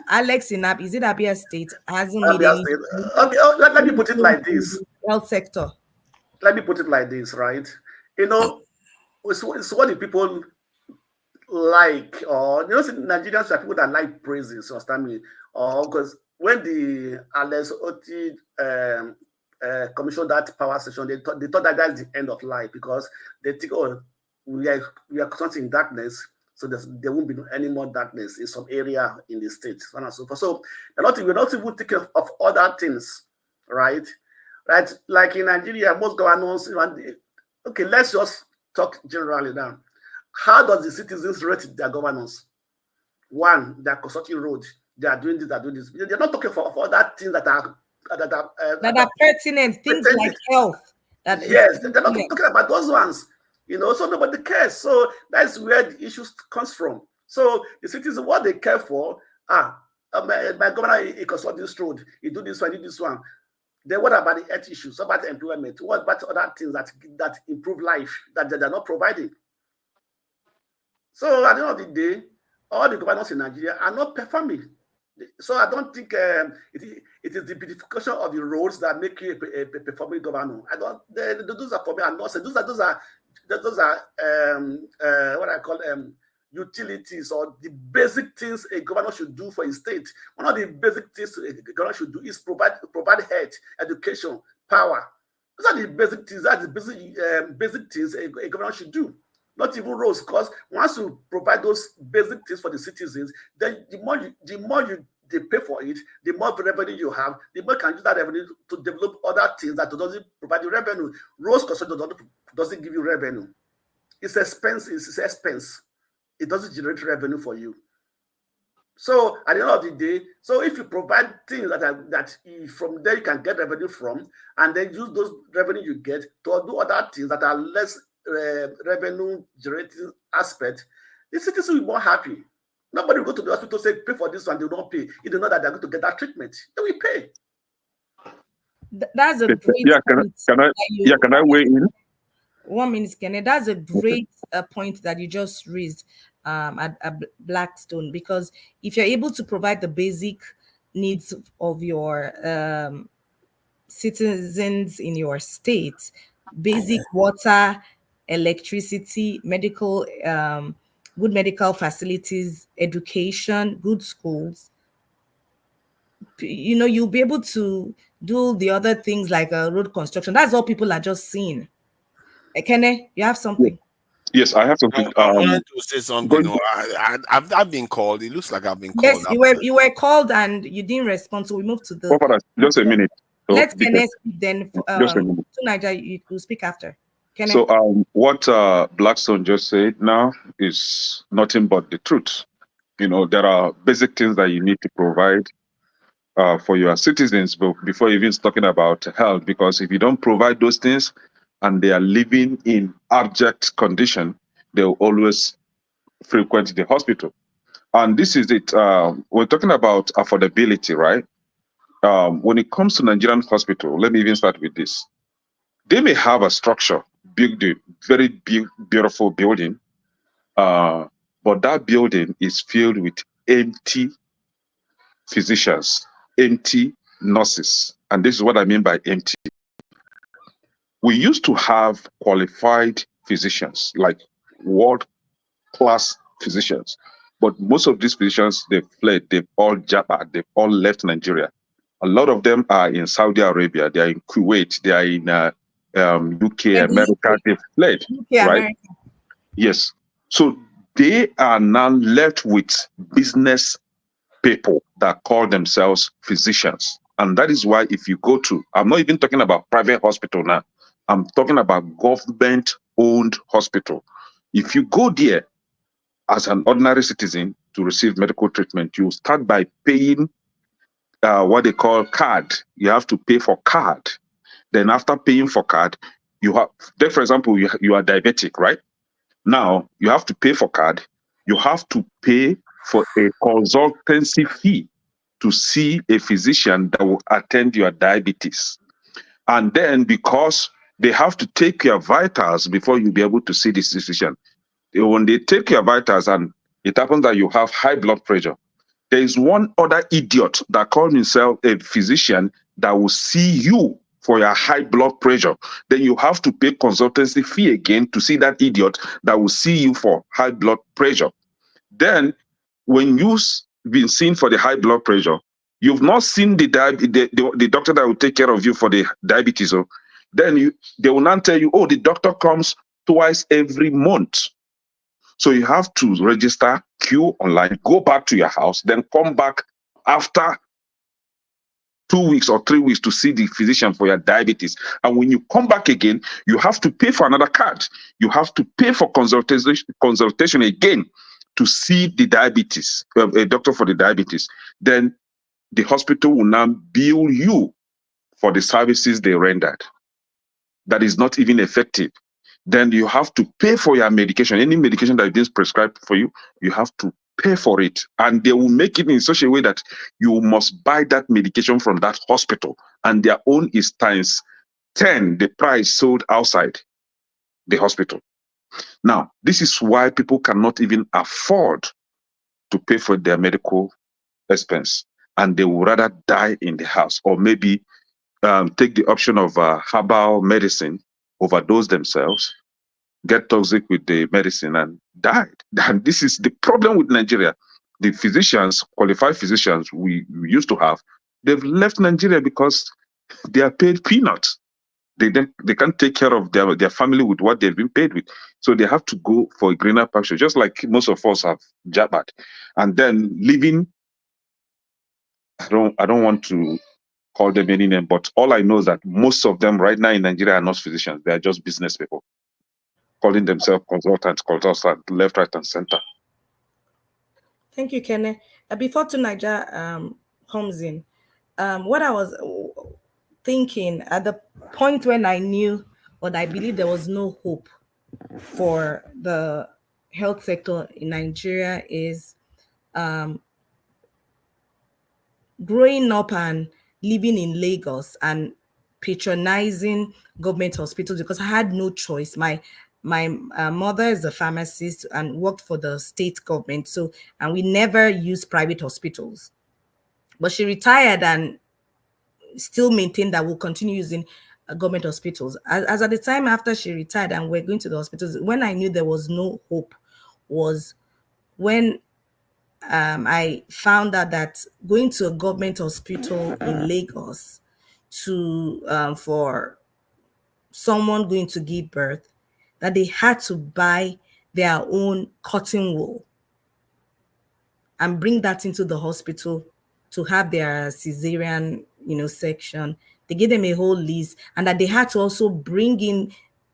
Alex in is it Abia State hasn't made any? Okay, let me put it like this. Health sector. Let me put it like this, right? It's what the people like, or Nigerians are people that like praises, understand me? Or because when the Alex Oti commissioned that power station, they thought that that's the end of life because they think, we are constantly in darkness, so there won't be any more darkness in some area in the state, so on and so forth. So we're not even thinking of other things, right? Right? Like in Nigeria, most governors, okay, let's just talk generally now. How does the citizens rate their governors? One, they are constructing roads. They are doing this. They are doing this. They're not talking for other things that are pertinent. Things like health. Yes, they're not talking about those ones. So nobody cares. So that's where the issue comes from. So the citizens, what they care for, my governor, he construct this road. He do this one. He do this one. Then what about the health issues? What about employment? What about other things that improve life that they're not providing? So at the end of the day, all the governors in Nigeria are not performing. So I don't think it is the beautification of the roads that make you a performing governor. Those are for me are nonsense. Those are what I call utilities or the basic things a governor should do for his state. One of the basic things a governor should do is provide health, education, power. Those are the basic things. That's the basic things a governor should do. Not even roads, because once you provide those basic things for the citizens, then the more they pay for it, the more revenue you have, the more you can use that revenue to develop other things that doesn't provide you revenue. Roads construction doesn't give you revenue. It's expense. It's expense. It doesn't generate revenue for you. So at the end of the day, so if you provide things that from there you can get revenue from, and then use those revenue you get to do other things that are less revenue generating aspect, the citizens will be more happy. Nobody will go to the hospital say pay for this one, they don't pay. You don't know that they're going to get that treatment. They will pay. That's a great can I weigh in? 1 minute, Kenneth. That's a great point that you just raised at Blackstone, because if you're able to provide the basic needs of your citizens in your state, basic water, electricity, medical, good medical facilities, education, good schools, you'll be able to do the other things like road construction. That's all people are just seeing. Kene, you have something? Yes, I have something. I wanted to say something. I've been called. It looks like I've been called. Yes, you were called and you didn't respond, so we moved to the. Just a minute. Let's Kene speak then. Just a minute. To Nigeria, you could speak after. So what Blackstone just said now is nothing but the truth. You know, there are basic things that you need to provide for your citizens before even talking about health, because if you don't provide those things and they are living in abject condition, they'll always frequent the hospital. And this is it. We're talking about affordability, right? When it comes to Nigerian hospital, let me even start with this. They may have a structure, build a very big, beautiful building, but that building is filled with empty physicians, empty nurses. And this is what I mean by empty. We used to have qualified physicians, like world-class physicians, but most of these physicians, they've fled, they've all jabbered, they've all left Nigeria. A lot of them are in Saudi Arabia, they are in Kuwait, they are in UK, America, they've fled, right? America. Yes. So they are now left with business people that call themselves physicians. And that is why if you go to, I'm not even talking about private hospital now, I'm talking about government-owned hospital. If you go there as an ordinary citizen to receive medical treatment, you start by paying what they call card. You have to pay for card. Then after paying for card, you have, then for example, you are diabetic, right? Now you have to pay for card. You have to pay for a consultancy fee to see a physician that will attend your diabetes. And then because they have to take your vitals before you'll be able to see this physician. When they take your vitals and it happens that you have high blood pressure, there is one other idiot that calls himself a physician that will see you for your high blood pressure. Then you have to pay consultancy fee again to see that idiot that will see you for high blood pressure. Then when you've been seen for the high blood pressure, you've not seen the doctor that will take care of you for the diabetes. So then they will not tell you, oh, the doctor comes twice every month. So you have to register, queue online, go back to your house, then come back after 2 weeks or 3 weeks to see the physician for your diabetes. And when you come back again, you have to pay for another card. You have to pay for consultation again to see the diabetes, a doctor for the diabetes. Then the hospital will now bill you for the services they rendered. That is not even effective. Then you have to pay for your medication. Any medication that is prescribed for you, you have to pay for it. And they will make it in such a way that you must buy that medication from that hospital. And their own is times 10 the price sold outside the hospital. Now, this is why people cannot even afford to pay for their medical expense. And they would rather die in the house, or maybe take the option of herbal medicine, overdose themselves, get toxic with the medicine and died. And this is the problem with Nigeria. The physicians, qualified physicians we used to have, they've left Nigeria because they are paid peanuts. They can't take care of their family with what they've been paid with. So they have to go for a greener pasture, just like most of us have jabbered. And then living, I don't want to call them any name, but all I know is that most of them right now in Nigeria are not physicians. They are just business people, calling themselves consultants, left, right, and center. Thank you, Kenneth. Before Tunaja comes in, what I was thinking at the point when I knew, or I believe there was no hope for the health sector in Nigeria is growing up and living in Lagos and patronizing government hospitals because I had no choice. My mother is a pharmacist and worked for the state government, and we never used private hospitals. But she retired and still maintained that we'll continue using government hospitals. As at the time after she retired and we're going to the hospitals, when I knew there was no hope was when I found out that going to a government hospital in Lagos for someone going to give birth, that they had to buy their own cotton wool and bring that into the hospital to have their cesarean, section. They gave them a whole list, and that they had to also bring in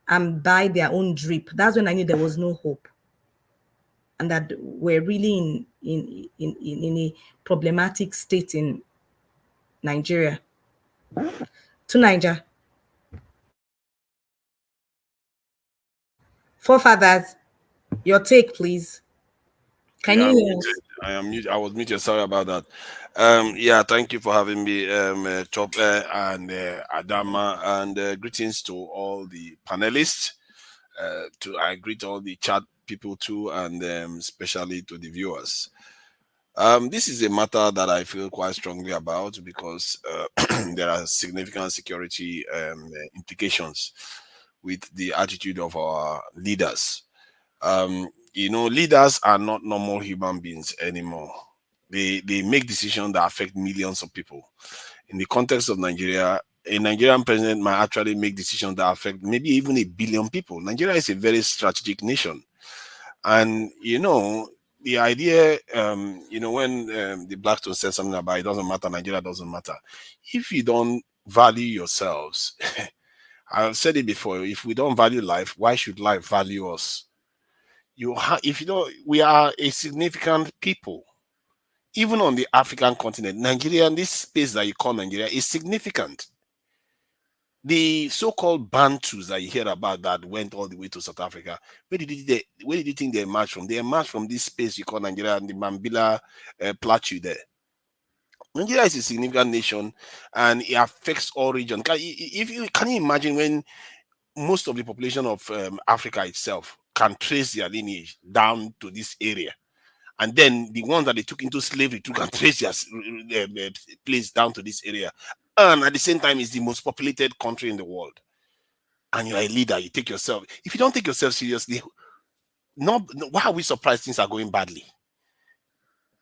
and buy their own drip. That's when I knew there was no hope, and that we're really in a problematic state in Nigeria. To Niger. Forefathers, your take, please. Can you hear us? I am muted. I was muted. Sorry about that. Yeah, thank you for having me, Chop and Adama, and greetings to all the panelists. I greet all the chat people too, and especially to the viewers. This is a matter that I feel quite strongly about because there are significant security implications with the attitude of our leaders. Leaders are not normal human beings anymore. They make decisions that affect millions of people. In the context of Nigeria, a Nigerian president might actually make decisions that affect maybe even 1 billion people. Nigeria is a very strategic nation. And, the idea, when the Blackstone said something about it doesn't matter, Nigeria doesn't matter. If you don't value yourselves, I've said it before, if we don't value life, why should life value us? We are a significant people. Even on the African continent, Nigeria, this space that you call Nigeria, is significant. The so-called Bantus that you hear about that went all the way to South Africa, where did you think they emerged from? They emerged from this space you call Nigeria and the Mambila Plateau there. Nigeria is a significant nation and it affects all regions. Can you imagine when most of the population of Africa itself can trace their lineage down to this area, and then the ones that they took into slavery too can trace their place down to this area, and at the same time it's the most populated country in the world, and you're a leader, you take yourself, if you don't take yourself seriously, why are we surprised things are going badly?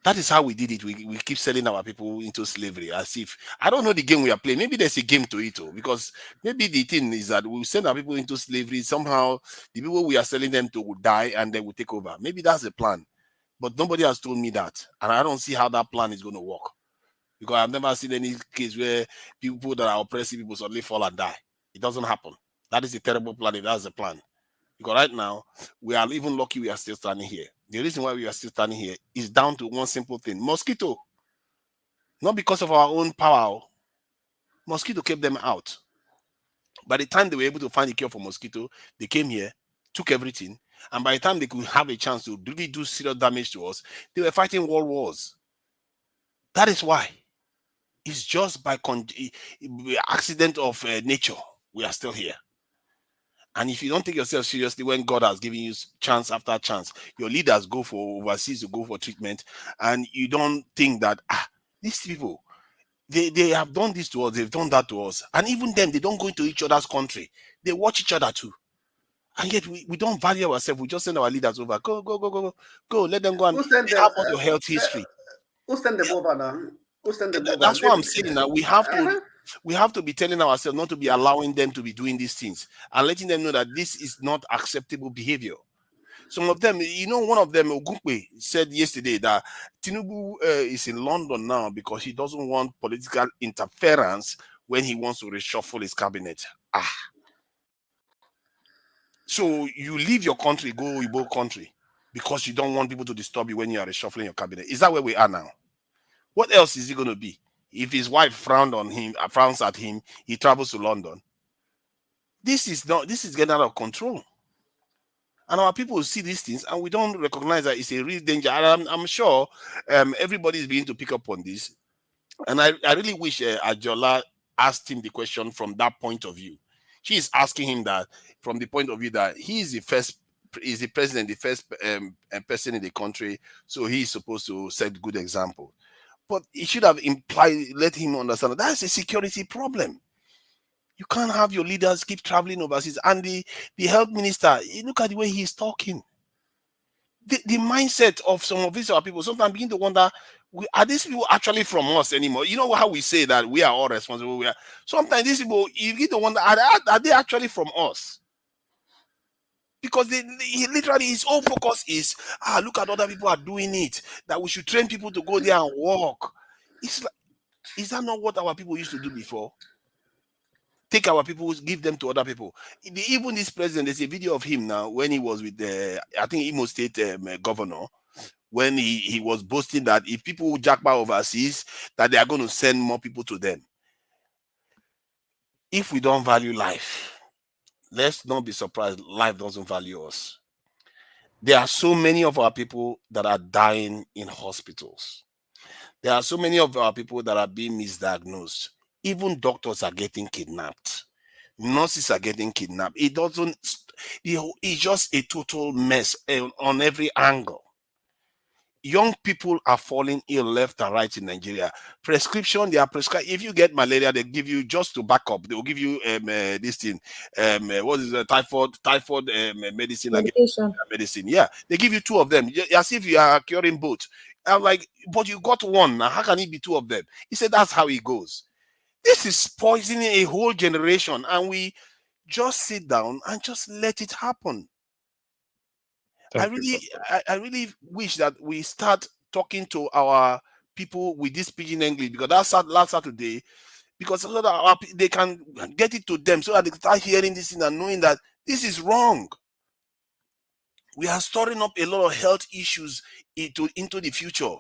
That is how we did it. We keep selling our people into slavery as if, I don't know the game we are playing. Maybe there's a game to it, because maybe the thing is that we send our people into slavery. Somehow the people we are selling them to will die and they will take over. Maybe that's the plan. But nobody has told me that. And I don't see how that plan is going to work. Because I've never seen any case where people that are oppressing people suddenly fall and die. It doesn't happen. That is a terrible plan if that's the plan. Because right now, we are even lucky we are still standing here. The reason why we are still standing here is down to one simple thing. Mosquito. Not because of our own power. Mosquito kept them out. By the time they were able to find a cure for mosquito, they came here, took everything, and by the time they could have a chance to really do serious damage to us, they were fighting world wars. That is why. It's just by accident of nature we are still here. And if you don't take yourself seriously when God has given you chance after chance, your leaders go for overseas to go for treatment, and you don't think that, these people, they have done this to us, they've done that to us. And even then, they don't go into each other's country. They watch each other too. And yet we don't value ourselves. We just send our leaders over. Go. Let them go and have all your health history. Who send them over now? Who send them over? That's what I'm saying now. We have to be telling ourselves not to be allowing them to be doing these things and letting them know that this is not acceptable behavior. Some of them, one of them, Ogukwe, said yesterday that Tinubu is in London now because he doesn't want political interference when he wants to reshuffle his cabinet. So you leave your country, go Igbo country, because you don't want people to disturb you when you are reshuffling your cabinet. Is that where we are now? What else is he going to be? If his wife frowns at him, he travels to London. This is getting out of control. And our people see these things and we don't recognize that it's a real danger. And I'm sure everybody is beginning to pick up on this. And I really wish Ajola asked him the question from that point of view. She is asking him that from the point of view that he is the president, the first person in the country, so he is supposed to set good example. But it should have let him understand that that's a security problem. You can't have your leaders keep traveling overseas. And the health minister, look at the way he's talking. The mindset of some of these people, sometimes begin to wonder, are these people actually from us anymore? You know how we say that we are all responsible? Sometimes these people, you begin to wonder, are they actually from us? Because literally his whole focus is, look at other people are doing it, that we should train people to go there and work. It's like, is that not what our people used to do before? take our people, give them to other people. Even this president, there's a video of him now when he was with the, I think, Imo State governor, when he was boasting that if people jackpot overseas, that they are going to send more people to them. If we don't value life, let's not be surprised life doesn't value us. There are so many of our people that are dying in hospitals. There are so many of our people that are being misdiagnosed. Even doctors are getting kidnapped. Nurses are getting kidnapped. It's just a total mess on every angle. Young people are falling ill left and right in Nigeria. Prescription, they are prescribed. If you get malaria, they give you, just to back up, they will give you this thing. What is the typhoid medicine? Medicine. Yeah, they give you 2 of them, as if you are curing both. I'm like, but you got 1. Now, how can it be 2 of them? He said that's how it goes. This is poisoning a whole generation, and we just sit down and just let it happen. I really wish that we start talking to our people with this pidgin English, because that's last Saturday, because so that they can get it to them, so that they start hearing this thing and knowing that this is wrong. We are storing up a lot of health issues into the future.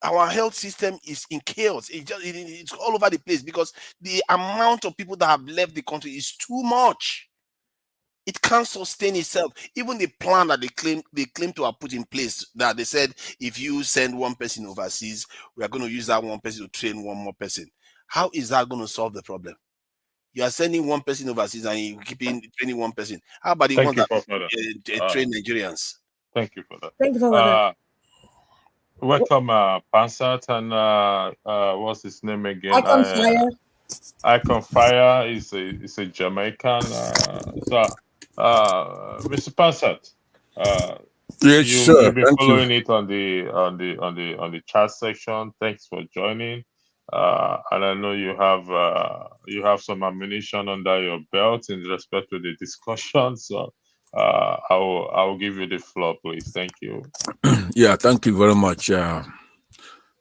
Our health system is in chaos. It's all over the place because the amount of people that have left the country is too much. It can't sustain itself. Even the plan that they claim to have put in place, that they said if you send 1 person overseas, we are going to use that 1 person to train 1 more person. How is that going to solve the problem? You are sending 1 person overseas and you keeping training 1 person. How about the ones that train Nigerians? Thank you for that. Thank you for that. Welcome, Pansat, and what's his name again? Icon Fire. Icon Fire is a Jamaican. Mr. Pansat, you'll be following it on the chat section. Thanks for joining. And I know you have some ammunition under your belt in respect to the discussion. So I will give you the floor, please. Thank you. Yeah, thank you very much to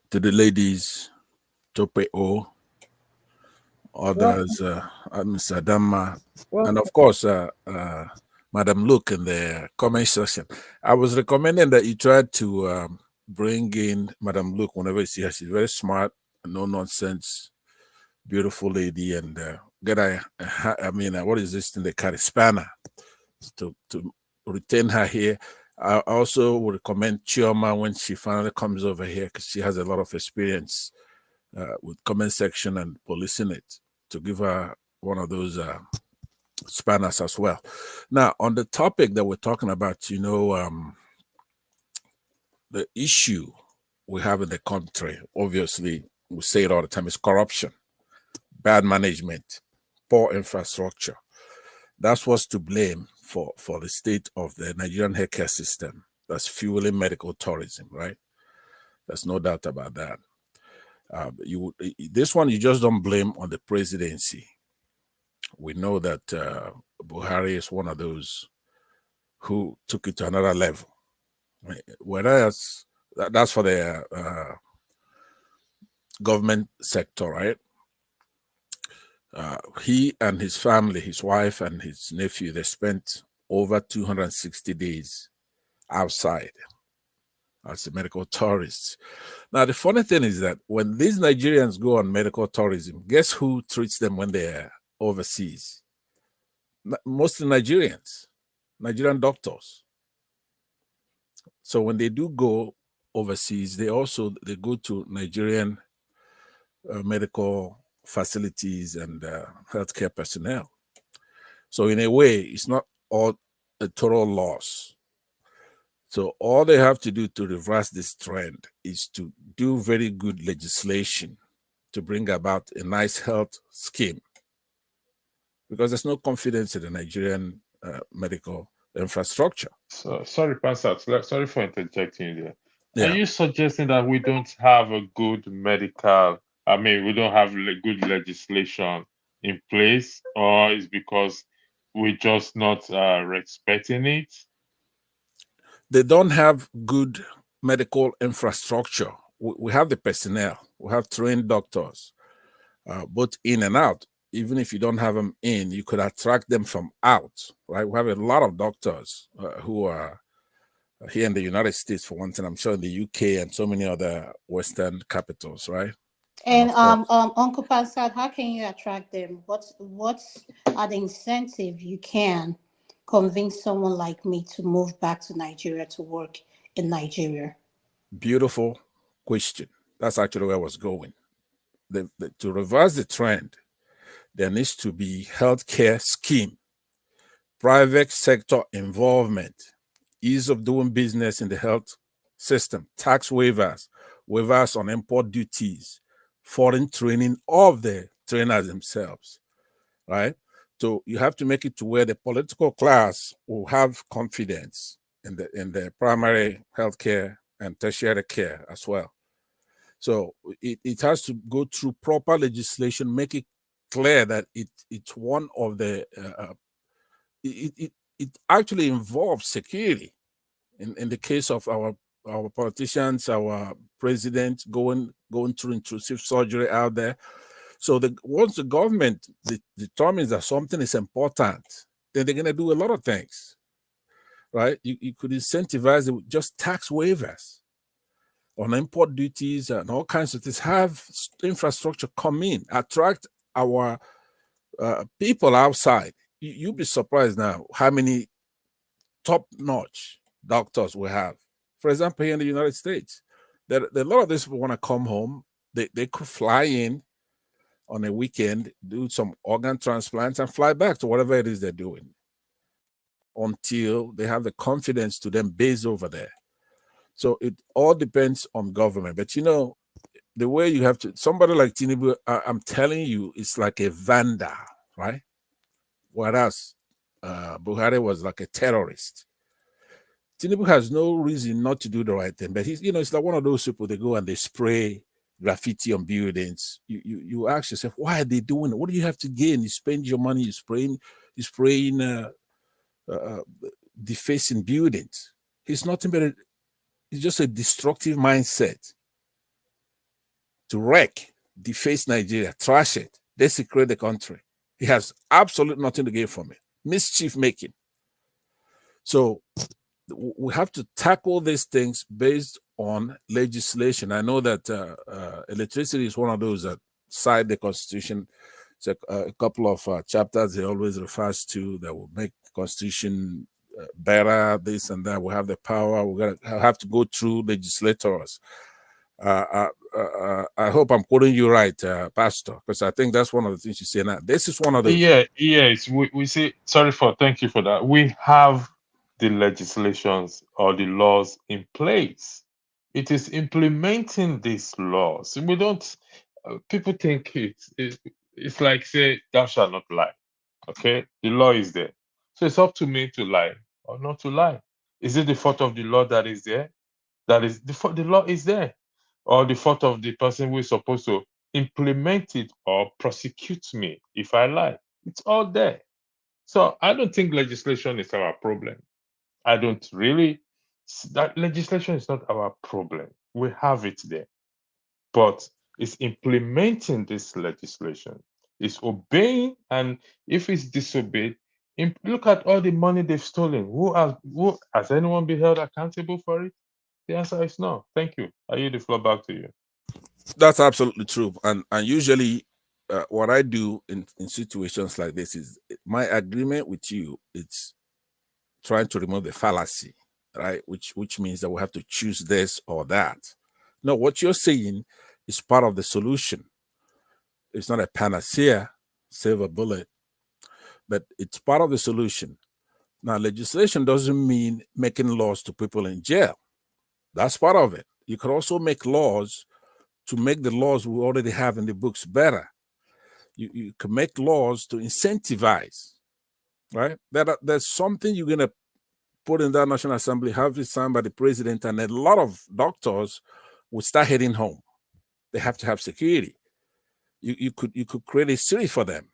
the ladies, Tope O, others, Mr. Adama, and of course, Madam Luke in the comment section. I was recommending that you try to bring in Madam Luke whenever you see her. She's very smart, no nonsense, beautiful lady, and what is this thing they carry? Spanner to retain her here. I also would recommend Chioma when she finally comes over here, because she has a lot of experience with comment section and policing it, to give her one of those spanners as well. Now, on the topic that we're talking about, the issue we have in the country, obviously, we say it all the time, is corruption, bad management, poor infrastructure. That's what's to blame for the state of the Nigerian healthcare system that's fueling medical tourism, right? There's no doubt about that. This one you just don't blame on the presidency. We know that Buhari is one of those who took it to another level. Whereas that's for the government sector, right? He and his family, his wife and his nephew, they spent over 260 days outside as medical tourists. Now, the funny thing is that when these Nigerians go on medical tourism, guess who treats them when they're overseas? Mostly Nigerians, Nigerian doctors. So when they do go overseas, they go to Nigerian medical facilities and healthcare personnel. So in a way, it's not all a total loss. So all they have to do to reverse this trend is to do very good legislation to bring about a nice health scheme, because there's no confidence in the Nigerian medical infrastructure. So, sorry, Pansat, sorry for interjecting you there. Yeah. Are you suggesting that we don't have a good we don't have good legislation in place, or is because we're just not respecting it? They don't have good medical infrastructure. We have the personnel, we have trained doctors, both in and out. even if you don't have them in, you could attract them from out, right? We have a lot of doctors who are here in the United States, for one thing. I'm sure in the UK and so many other Western capitals, right? And Uncle Pascal, how can you attract them? What are the incentive you can convince someone like me to move back to Nigeria to work in Nigeria? Beautiful question. That's actually where I was going. To reverse the trend, there needs to be healthcare scheme, private sector involvement, ease of doing business in the health system, tax waivers, waivers on import duties, foreign training of the trainers themselves, right? So you have to make it to where the political class will have confidence in the primary healthcare and tertiary care as well. So it has to go through proper legislation, make it clear that it's one of the it actually involves security. In the case of our politicians, our president going through intrusive surgery out there. So once the government determines that something is important, then they're going to do a lot of things, right? You could incentivize it with just tax waivers on import duties and all kinds of things. Have infrastructure come in, attract our people outside. You'll be surprised now how many top-notch doctors we have. For example, here in the United States, there a lot of these people want to come home. They could fly in on a weekend, do some organ transplants, and fly back to whatever it is they're doing until they have the confidence to then base over there. So it all depends on government. But you know, the way you have to, somebody like Tinubu, I'm telling you, it's like a vandal, right? Whereas Buhari was like a terrorist. Tinubu has no reason not to do the right thing, but he's, you know, it's like one of those people, they go and they spray graffiti on buildings. You ask yourself, why are they doing it? What do you have to gain? You spend your money, you're spraying defacing buildings. He's nothing but it's just a destructive mindset to wreck, deface Nigeria, trash it, desecrate the country. He has absolutely nothing to gain from it. Mischief making. So we have to tackle these things based on legislation. I know that electricity is one of those that cite the Constitution. It's a couple of chapters he always refers to that will make the Constitution better, this and that. We have the power. We're gonna have to go through legislators. I hope I'm quoting you right, Pastor, because I think that's one of the things you say now. This is one of those. Yes. We say, thank you for that. We have the legislations or the laws in place. It is implementing these laws. We don't, people think it's like, say, thou shalt not lie. Okay? The law is there. So it's up to me to lie or not to lie. Is it the fault of the law that is there? That is the law is there, or the fault of the person who is supposed to implement it or prosecute me if I lie? It's all there. So I don't think legislation is our problem. I don't really. That legislation is not our problem. We have it there, but it's implementing this legislation. It's obeying, and if it's disobeyed, look at all the money they've stolen. Who has anyone been held accountable for it? The answer is no. Thank you. I yield the floor back to you. That's absolutely true. And usually what I do in situations like this is my agreement with you, it's trying to remove the fallacy, right? Which means that we have to choose this or that. No, what you're saying is part of the solution. It's not a panacea, silver bullet, but it's part of the solution. Now, legislation doesn't mean making laws to people in jail. That's part of it. You can also make laws to make the laws we already have in the books better. You can make laws to incentivize, right? There's something you're going to put in that National Assembly, have it signed by the president, and a lot of doctors will start heading home. They have to have security. You could create a city for them.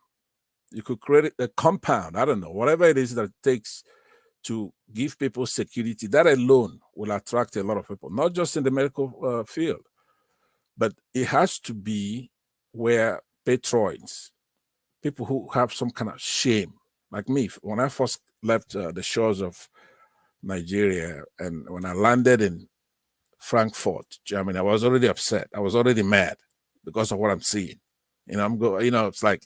You could create a compound. I don't know, whatever it is that it takes to give people security. That alone will attract a lot of people, not just in the medical field, but it has to be where patrons, people who have some kind of shame, like me. When I first left the shores of Nigeria, and when I landed in Frankfurt, Germany, I was already upset. I was already mad because of what I'm seeing. It's like,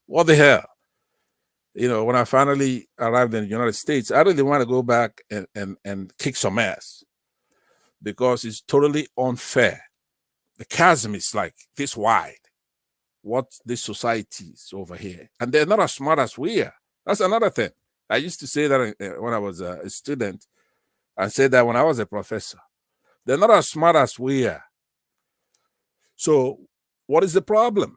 what the hell? When I finally arrived in the United States, I really want to go back and kick some ass because it's totally unfair. The chasm is like this wide. What this society is over here, and they're not as smart as we are. That's another thing. I used to say that when I was a student. I said that when I was a professor. They're not as smart as we are. So, what is the problem?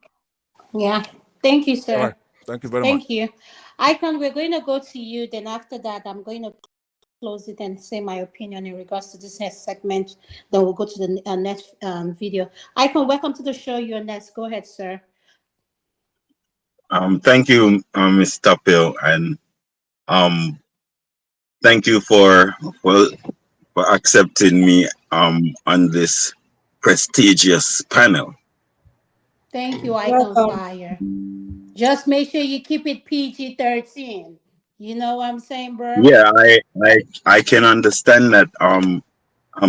Yeah. Thank you, sir. All right. Thank you very much. Thank you. Icon, we're going to go to you. Then after that, I'm going to close it and say my opinion in regards to this next segment. Then we'll go to the next video. Icon, welcome to the show. You're next. Go ahead, sir. Thank you, Mr. Pill, and thank you for accepting me on this prestigious panel. Thank you, Icon Fire. Just make sure you keep it PG-13. You know what I'm saying, bro? Yeah, I can understand that. I'm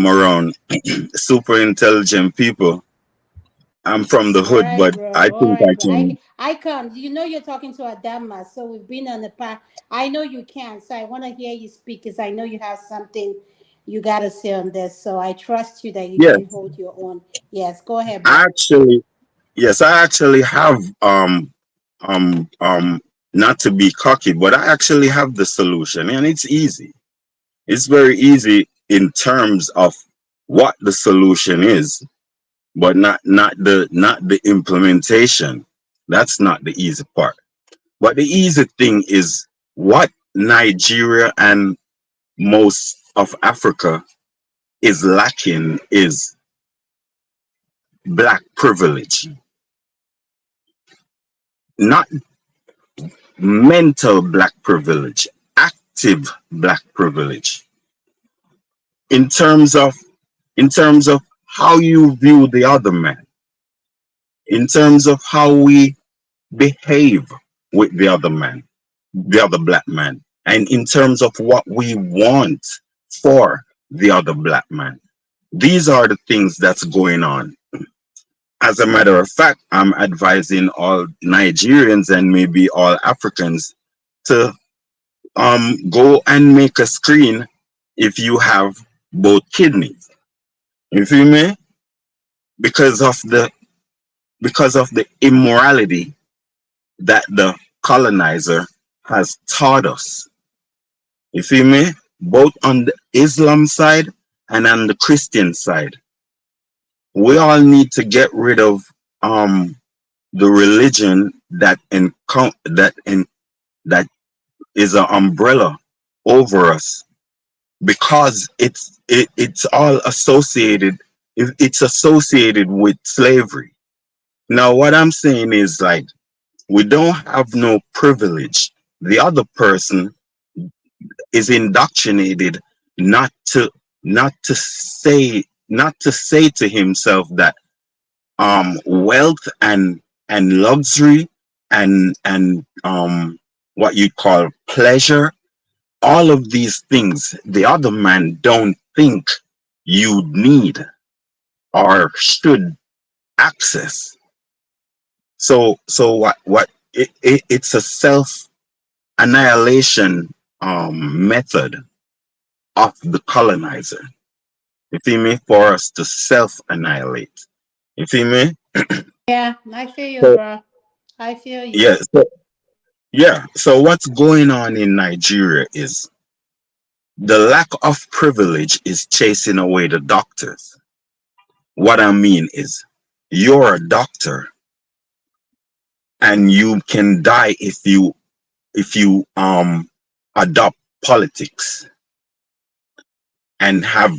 around super intelligent people. I'm from the hood, Right, but bro. I think I can. Icon, you know you're talking to Adama, so we've been on the path. I know you can, so I want to hear you speak because I know you have something you got to say on this. So I trust you that you can hold your own. Yes, go ahead, bro. I actually have not to be cocky, but I actually have the solution, and it's easy. It's very easy in terms of what the solution is, but not the implementation. That's not the easy part. But the easy thing is what Nigeria and most of Africa is lacking is black privilege. Not mental black privilege, active black privilege. In terms of how you view the other man, in terms of how we behave with the other man, the other black man, and in terms of what we want for the other black man. These are the things that's going on. As a matter of fact, I'm advising all Nigerians and maybe all Africans to go and make a screen if you have both kidneys. You feel me? Because of the immorality that the colonizer has taught us. You feel me? Both on the Islam side and on the Christian side. We all need to get rid of the religion that is an umbrella over us, because it's all associated. It's associated with slavery. Now, what I'm saying is, like, we don't have no privilege. The other person is indoctrinated not to say to himself that wealth and luxury and what you call pleasure, all of these things the other man don't think you need or should access. So it's a self annihilation method of the colonizer. You feel me? For us to self annihilate. You feel me? Yeah, I feel you, bro. I feel you. Yeah. So what's going on in Nigeria is the lack of privilege is chasing away the doctors. What I mean is, you're a doctor and you can die if you adopt politics and have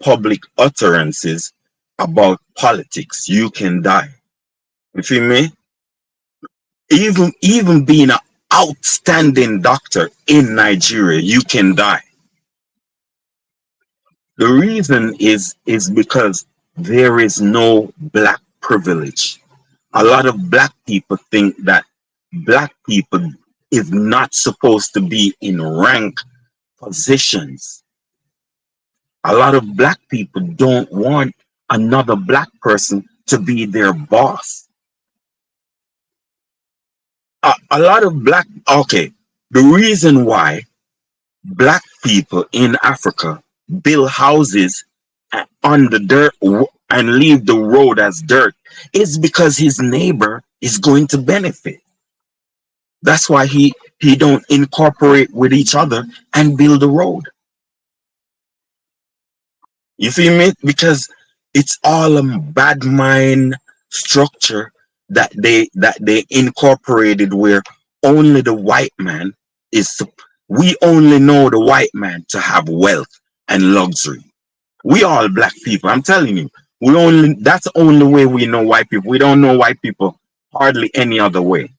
public utterances about politics. You can die. You feel me? Even being an outstanding doctor in Nigeria, you can die. The reason is because there is no black privilege. a lot of black people think that black people is not supposed to be in rank positions. A lot of black people don't want another black person to be their boss. A lot of black, okay, the reason why black people in Africa build houses on the dirt and leave the road as dirt is because his neighbor is going to benefit. That's why he don't incorporate with each other and build a road. You feel me? Because it's all a bad mind structure that they incorporated, where only the white man is. We only know the white man to have wealth and luxury. We all black people. I'm telling you, that's the only way we know white people. We don't know white people hardly any other way.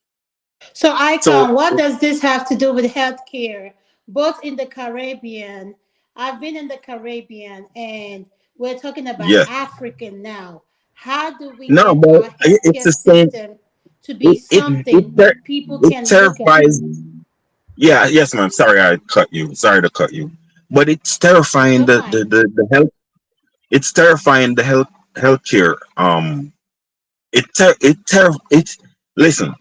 So, Icon, So what does this have to do with healthcare? Both in the Caribbean, I've been in the Caribbean, and we're talking about yeah, African now. How do we no, get but our it's healthcare the same. system to be something people It can look at? terrifies. Yeah, yes, ma'am. Sorry, I cut you. Sorry to cut you. But it's terrifying You're fine. the health. It's terrifying the healthcare. It's listen.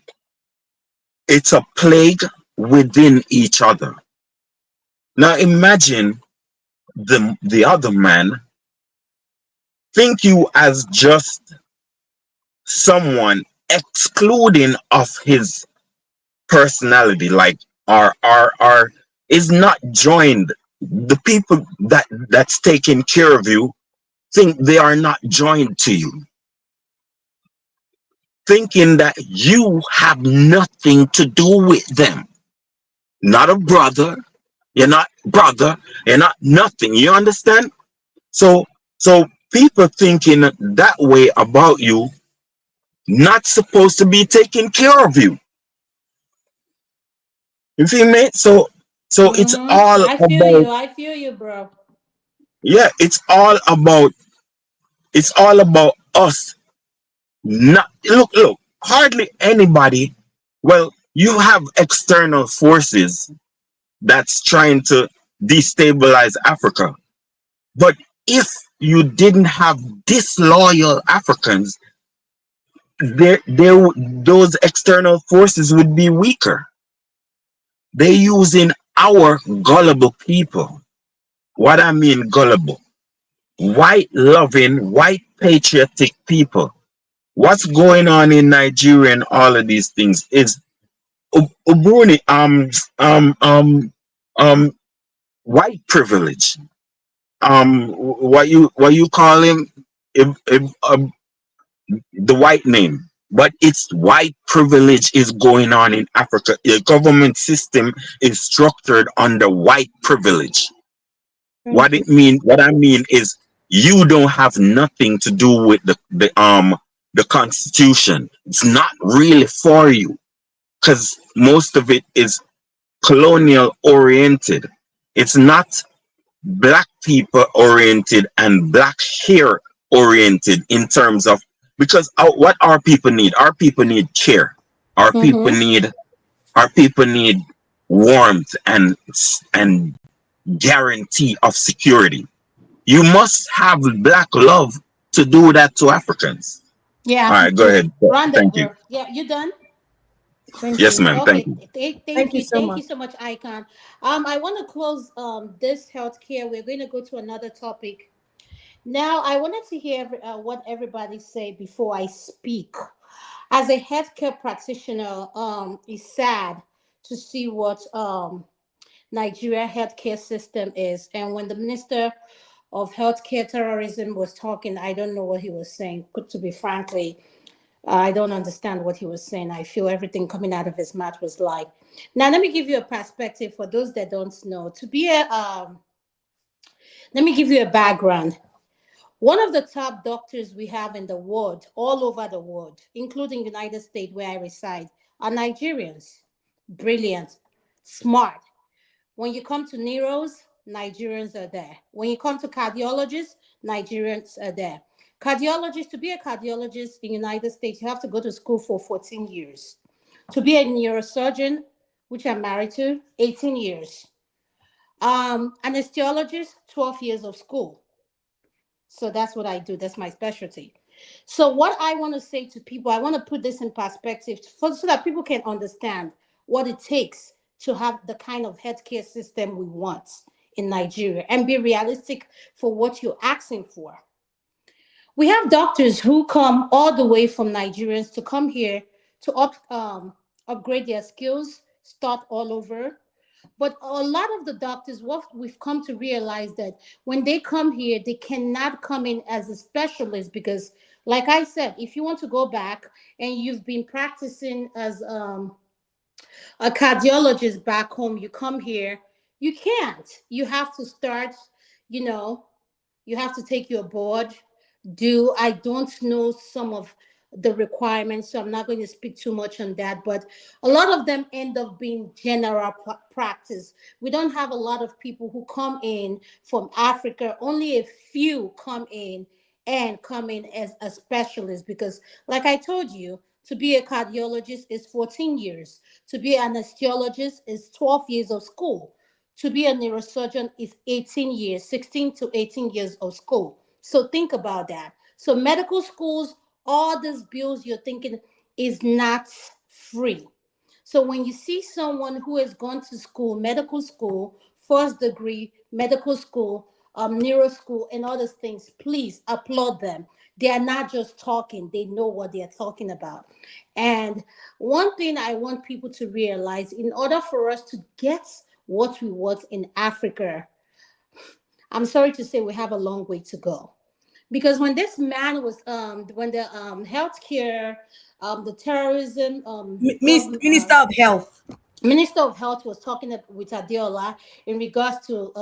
It's a plague within each other. Now imagine the other man think you as just someone excluding of his personality, like are is not joined. The people that's taking care of you think they are not joined to you, thinking that you have nothing to do with them. Not a brother, you're not brother, you're not nothing. You understand? So people thinking that way about you, not supposed to be taking care of you. You feel me? So it's all I feel about, you. I feel you, bro. yeah, it's all about us. Not look, hardly anybody. Well, you have external forces that's trying to destabilize Africa. But if you didn't have disloyal Africans, those external forces would be weaker. They're using our gullible people. What I mean gullible, white loving, white patriotic people. What's going on in Nigeria and all of these things is Bruni, white privilege. What you call him? If, the white name, but it's white privilege is going on in Africa. The government system is structured under white privilege. What I mean is, you don't have nothing to do with the Constitution. It's not really for you, because most of it is colonial oriented. It's not black people oriented and black hair oriented in terms of, because what our people need care. Our people Mm-hmm. need our people need warmth and guarantee of security. You must have black love to do that to Africans. Yeah, All right, go ahead. round up, Thank you. bro. Yeah, you done? Thank Yes, you. ma'am. Thank Okay, you. thank you. Thank you so much, Icon. I want to close this healthcare. We're going to go to another topic. Now, I wanted to hear what everybody say before I speak. As a healthcare practitioner, it's sad to see what Nigeria healthcare system is. And when the Minister of Healthcare Terrorism was talking, I don't know what he was saying. To be frankly, I don't understand what he was saying. I feel everything coming out of his mouth was like. Now, let me give you a perspective for those that don't know. Let me give you a background. One of the top doctors we have in the world, all over the world, including United States where I reside, are Nigerians. Brilliant, smart. When you come to neuros, Nigerians are there. When you come to cardiologists, Nigerians are there. Cardiologist, to be a cardiologist in the United States, you have to go to school for 14 years. To be a neurosurgeon, which I'm married to, 18 years. Anesthesiologist, 12 years of school. So that's what I do. That's my specialty. So what I want to say to people, I want to put this in perspective so that people can understand what it takes to have the kind of healthcare system we want in Nigeria and be realistic for what you're asking for. We have doctors who come all the way from Nigerians to come here to upgrade their skills, start all over. But a lot of the doctors, what we've come to realize that when they come here, they cannot come in as a specialist because, like I said, if you want to go back and you've been practicing as a cardiologist back home, you come here, you can't. You have to start, you know, you have to take your board. I don't know some of the requirements, so I'm not going to speak too much on that, but a lot of them end up being general practice. We don't have a lot of people who come in from Africa. Only a few come in as a specialist because, like I told you, to be a cardiologist is 14 years. To be an anesthesiologist is 12 years of school. To be a neurosurgeon is 18 years, 16 to 18 years of school. So think about that. So medical schools, all these bills you're thinking is not free. So when you see someone who has gone to school, medical school, first degree, medical school, neuro school, and all those things, please applaud them. They are not just talking, they know what they're talking about. And one thing I want people to realize, in order for us to get what we want in Africa, I'm sorry to say we have a long way to go. Because when this man was, when the healthcare, the terrorism, Minister of Health. Minister of Health was talking with Adeola in regards to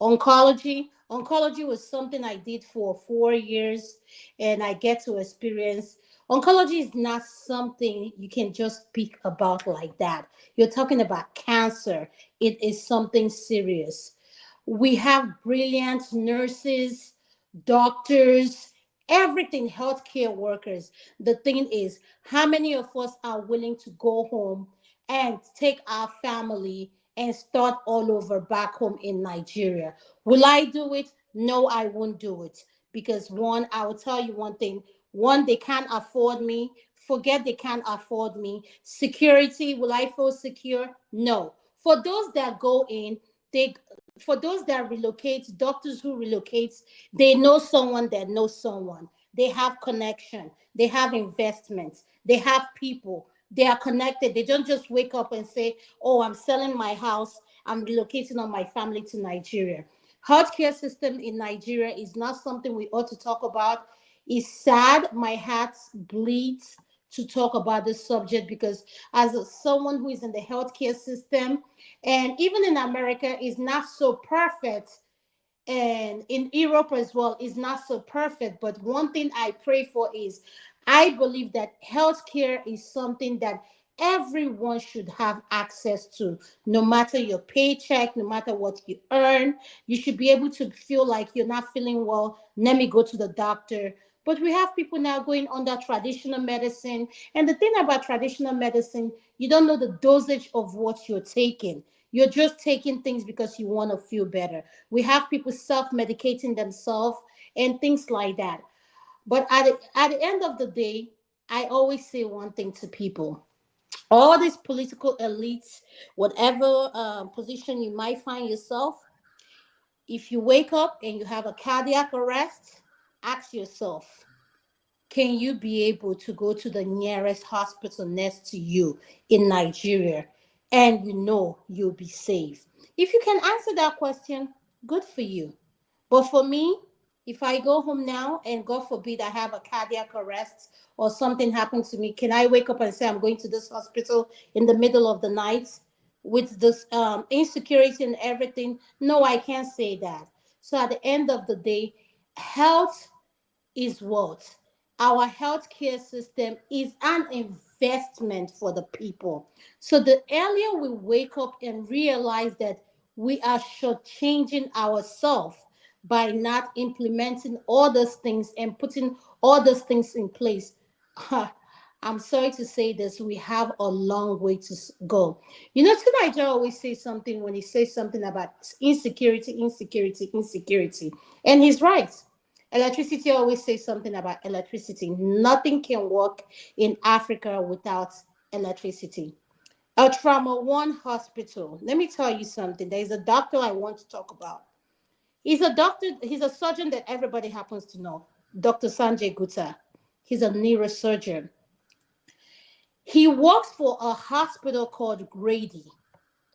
oncology. Oncology was something I did for 4 years and I get to experience. Oncology is not something you can just speak about like that. You're talking about cancer. It is something serious. We have brilliant nurses, doctors, everything, healthcare workers. The thing is, how many of us are willing to go home and take our family and start all over back home in Nigeria? Will I do it? No, I won't do it. Because one, I will tell you one thing. One, they can't afford me. Forget they can't afford me. Security, will I feel secure? No. For those that go in, for those that relocate, doctors who relocate, they know someone that knows someone. They have connection. They have investments. They have people. They are connected. They don't just wake up and say, oh, I'm selling my house. I'm relocating on my family to Nigeria. Healthcare system in Nigeria is not something we ought to talk about. It's sad. My heart bleeds to talk about this subject because as someone who is in the healthcare system, and even in America is not so perfect, and in Europe as well is not so perfect. But one thing I pray for is I believe that healthcare is something that everyone should have access to, no matter your paycheck, no matter what you earn. You should be able to feel like you're not feeling well. Let me go to the doctor. But we have people now going under traditional medicine. And the thing about traditional medicine, you don't know the dosage of what you're taking. You're just taking things because you want to feel better. We have people self-medicating themselves and things like that. But at the end of the day, I always say one thing to people. All these political elites, whatever position you might find yourself, if you wake up and you have a cardiac arrest, ask yourself, can you be able to go to the nearest hospital next to you in Nigeria and you know you'll be safe? If you can answer that question, good for you. But for me, if I go home now and God forbid I have a cardiac arrest or something happens to me, can I wake up and say I'm going to this hospital in the middle of the night with this insecurity and everything? No, I can't say that. So at the end of the day, health is what? Our healthcare system is an investment for the people. So the earlier we wake up and realize that we are shortchanging ourselves by not implementing all those things and putting all those things in place. I'm sorry to say this, we have a long way to go. You know, Tonight always says something when he says something about insecurity, insecurity, insecurity. And he's right. Electricity always says something about electricity. Nothing can work in Africa without electricity. A Trauma One hospital. Let me tell you something. There's a doctor I want to talk about. He's a doctor, he's a surgeon that everybody happens to know. Dr. Sanjay Gupta. He's a neurosurgeon. He works for a hospital called Grady.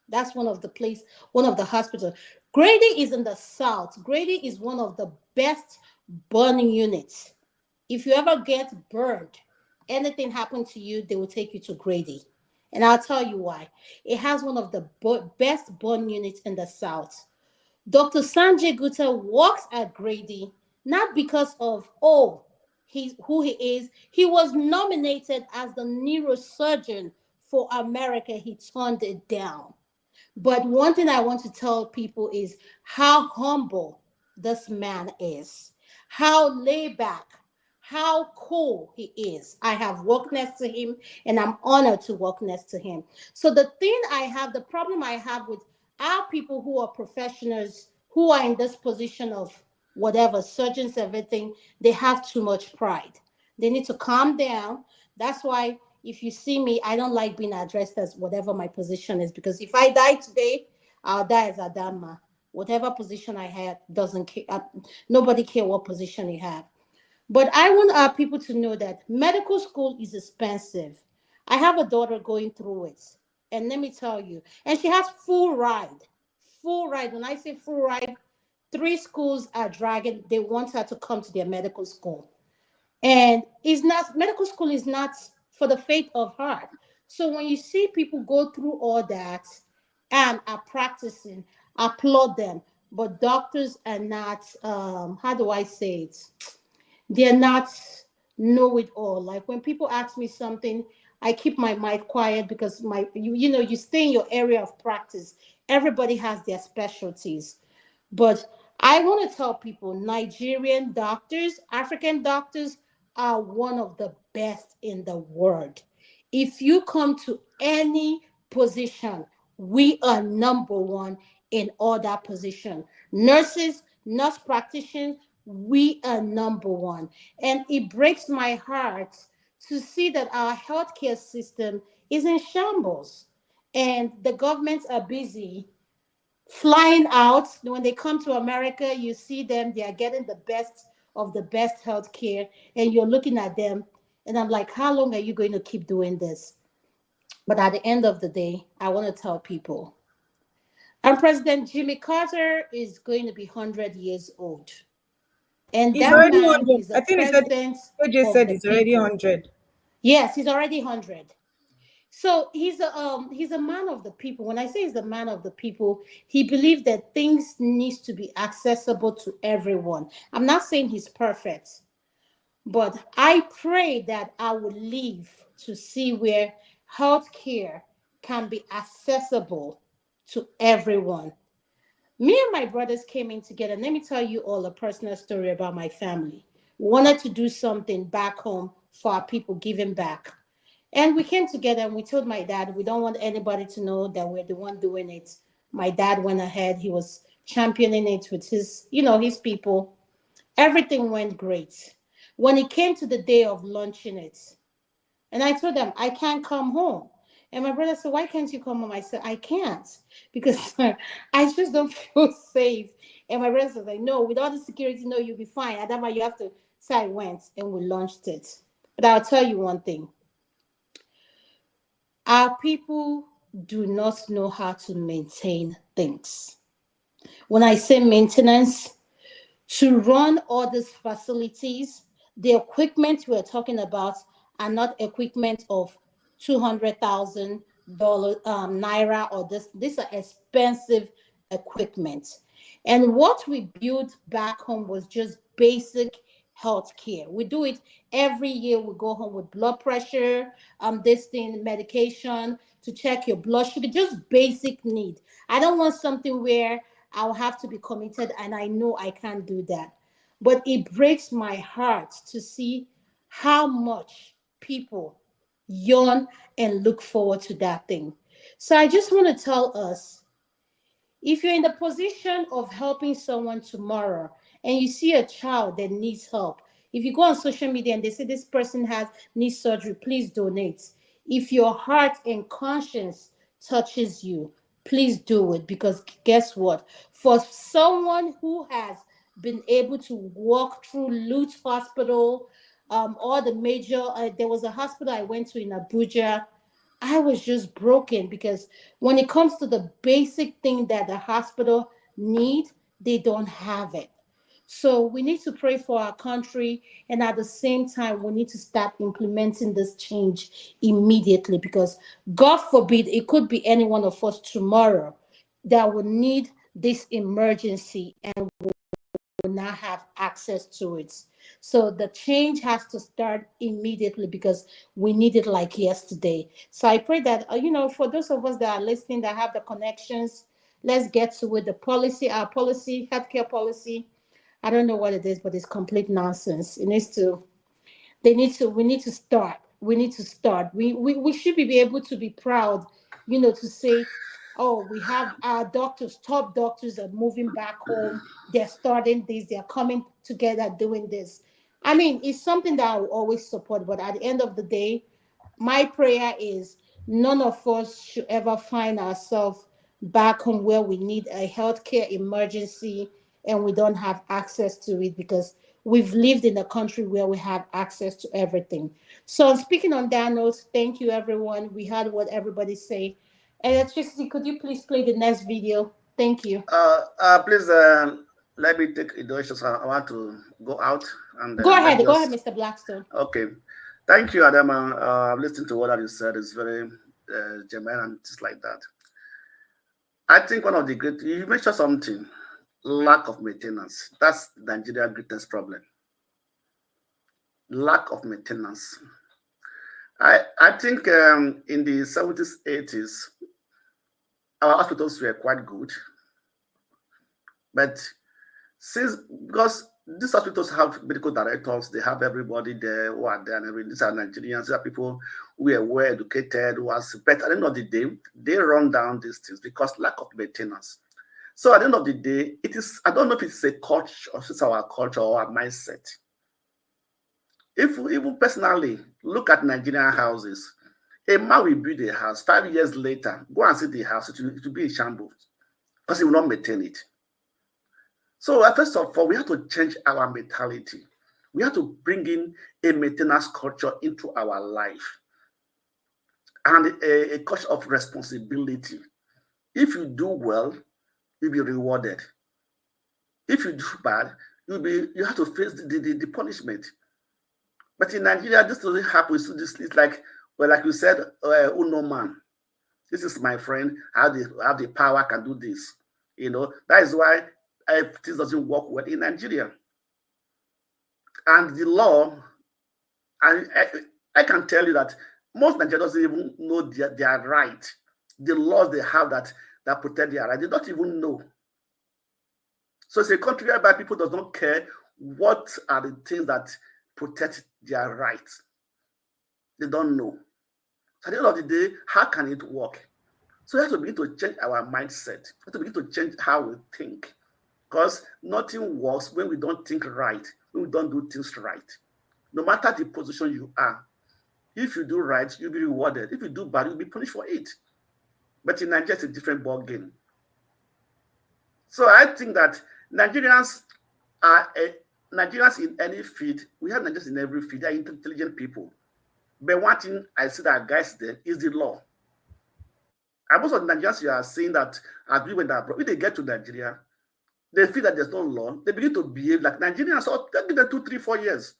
That's one of the hospitals. Grady is in the south. Grady is one of the best burning units. If you ever get burned, anything happened to you, they will take you to Grady. And I'll tell you why. It has one of the best burn units in the south. Dr. Sanjay Gupta works at Grady, not because of, he's who he is. He was nominated as the neurosurgeon for America. He turned it down. But one thing I want to tell people is how humble this man is, how laid back, how cool he is. I have worked next to him, and I'm honored to work next to him. So the problem I have with our people who are professionals, who are in this position of whatever, surgeons, everything, they have too much pride. They need to calm down. That's why if you see me, I don't like being addressed as whatever my position is, because if I die today, I'll die as Adama. Whatever position I have doesn't care. Nobody care what position you have. But I want our people to know that medical school is expensive. I have a daughter going through it. And let me tell you, and she has full ride. Full ride. When I say full ride, 3 schools are dragging. They want her to come to their medical school. And medical school is not for the faint of heart. So when you see people go through all that and are practicing, applaud them. But doctors are not, how do I say it? They're not know-it-all. Like when people ask me something, I keep my mic quiet because you stay in your area of practice. Everybody has their specialties. But I want to tell people, Nigerian doctors, African doctors are one of the best in the world. If you come to any position, we are number one in all that position. Nurses, nurse practitioners, we are number one. And it breaks my heart to see that our healthcare system is in shambles. And the governments are busy flying out. When they come to America, you see them, they are getting the best of the best healthcare, and you're looking at them, and I'm like, how long are you going to keep doing this? But at the end of the day, I want to tell people, and President Jimmy Carter is going to be 100 years old. And He's that already man 100. is the I think president OJ of said the he's already people. 100. Yes, he's already 100. So he's a man of the people. When I say he's a man of the people, he believes that things needs to be accessible to everyone. I'm not saying he's perfect, but I pray that I will live to see where healthcare can be accessible to everyone. Me and my brothers came in together. Let me tell you all a personal story about my family. We wanted to do something back home for our people, giving back. And we came together and we told my dad, we don't want anybody to know that we're the one doing it. My dad went ahead. He was championing it with his people. Everything went great. When it came to the day of launching it, and I told them, I can't come home. And my brother said, why can't you come home? I said, I can't because I just don't feel safe. And my brother said, no, with all the security, no, you'll be fine. Adama, you have to. So I went and we launched it. But I'll tell you one thing. Our people do not know how to maintain things. When I say maintenance, to run all these facilities, the equipment we're talking about are not equipment of $200,000 naira or this. These are expensive equipment. And what we built back home was just basic health care. We do it every year. We go home with blood pressure, medication to check your blood sugar, just basic need. I don't want something where I'll have to be committed, and I know I can't do that. But it breaks my heart to see how much people yearn and look forward to that thing. So I just want to tell us, if you're in the position of helping someone tomorrow and you see a child that needs help, if you go on social media and they say this person needs surgery, please donate. If your heart and conscience touches you, please do it, because guess what? For someone who has been able to walk through Lutz Hospital, all the major, there was a hospital I went to in Abuja. I was just broken because when it comes to the basic thing that the hospital need, they don't have it. So we need to pray for our country, and at the same time, we need to start implementing this change immediately, because God forbid it could be any one of us tomorrow that will need this emergency and will not have access to it. So the change has to start immediately because we need it like yesterday. So I pray that, for those of us that are listening, that have the connections, let's get to it. The policy, our policy, healthcare policy, I don't know what it is, but it's complete nonsense. We need to start. We need to start. We should be able to be proud, to say, oh, we have our doctors, top doctors are moving back home. They're starting this, they're coming together doing this. I mean, it's something that I will always support, but at the end of the day, my prayer is none of us should ever find ourselves back home where we need a healthcare emergency and we don't have access to it, because we've lived in a country where we have access to everything. So speaking on that note, thank you everyone. We heard what everybody say. Electricity, could you please play the next video? Thank you. Please let me take introduction. So I want to go out and go ahead, Mr. Blackstone. Okay, thank you, Adama. Listening to what you said is very germane and just like that. I think one of the great, you mentioned something, lack of maintenance. That's Nigeria's greatest problem. Lack of maintenance. I think in the 70s, 80s, our hospitals were quite good. But because these hospitals have medical directors, they have everybody there who are there, and everything. These are Nigerians, these are people who are well educated, who are better. At the end of the day, they run down these things because lack of maintenance. So at the end of the day, it is, I don't know if it's a culture or if it's our culture or our mindset. If we even personally look at Nigerian houses, a man will build a house, 5 years later, go and see the house, it will be in shambles because he will not maintain it. So first of all, we have to change our mentality. We have to bring in a maintenance culture into our life and a culture of responsibility. If you do well, you'll be rewarded. If you do bad, you have to face the punishment. But in Nigeria, this doesn't happen. So it's like, well, like you said, uno man. This is my friend. I have the power, I can do this. That is why this doesn't work well in Nigeria. And the law, I can tell you that most Nigerians don't even know their right. The laws they have that protect their right, they don't even know. So it's a country whereby people does not care what are the things that protect their rights. They don't know. So at the end of the day, how can it work? So we have to begin to change our mindset. We have to begin to change how we think. Because nothing works when we don't think right, when we don't do things right. No matter the position you are, if you do right, you'll be rewarded. If you do bad, you'll be punished for it. But in Nigeria, it's a different ball game. So I think that Nigerians in any field, we have Nigerians in every field, they are intelligent people. But one thing I see that guides them is the law. And most of the Nigerians you are saying that as we went abroad, when they get to Nigeria, they feel that there's no law. They begin to behave like Nigerians. So they give them 2, 3, 4 years.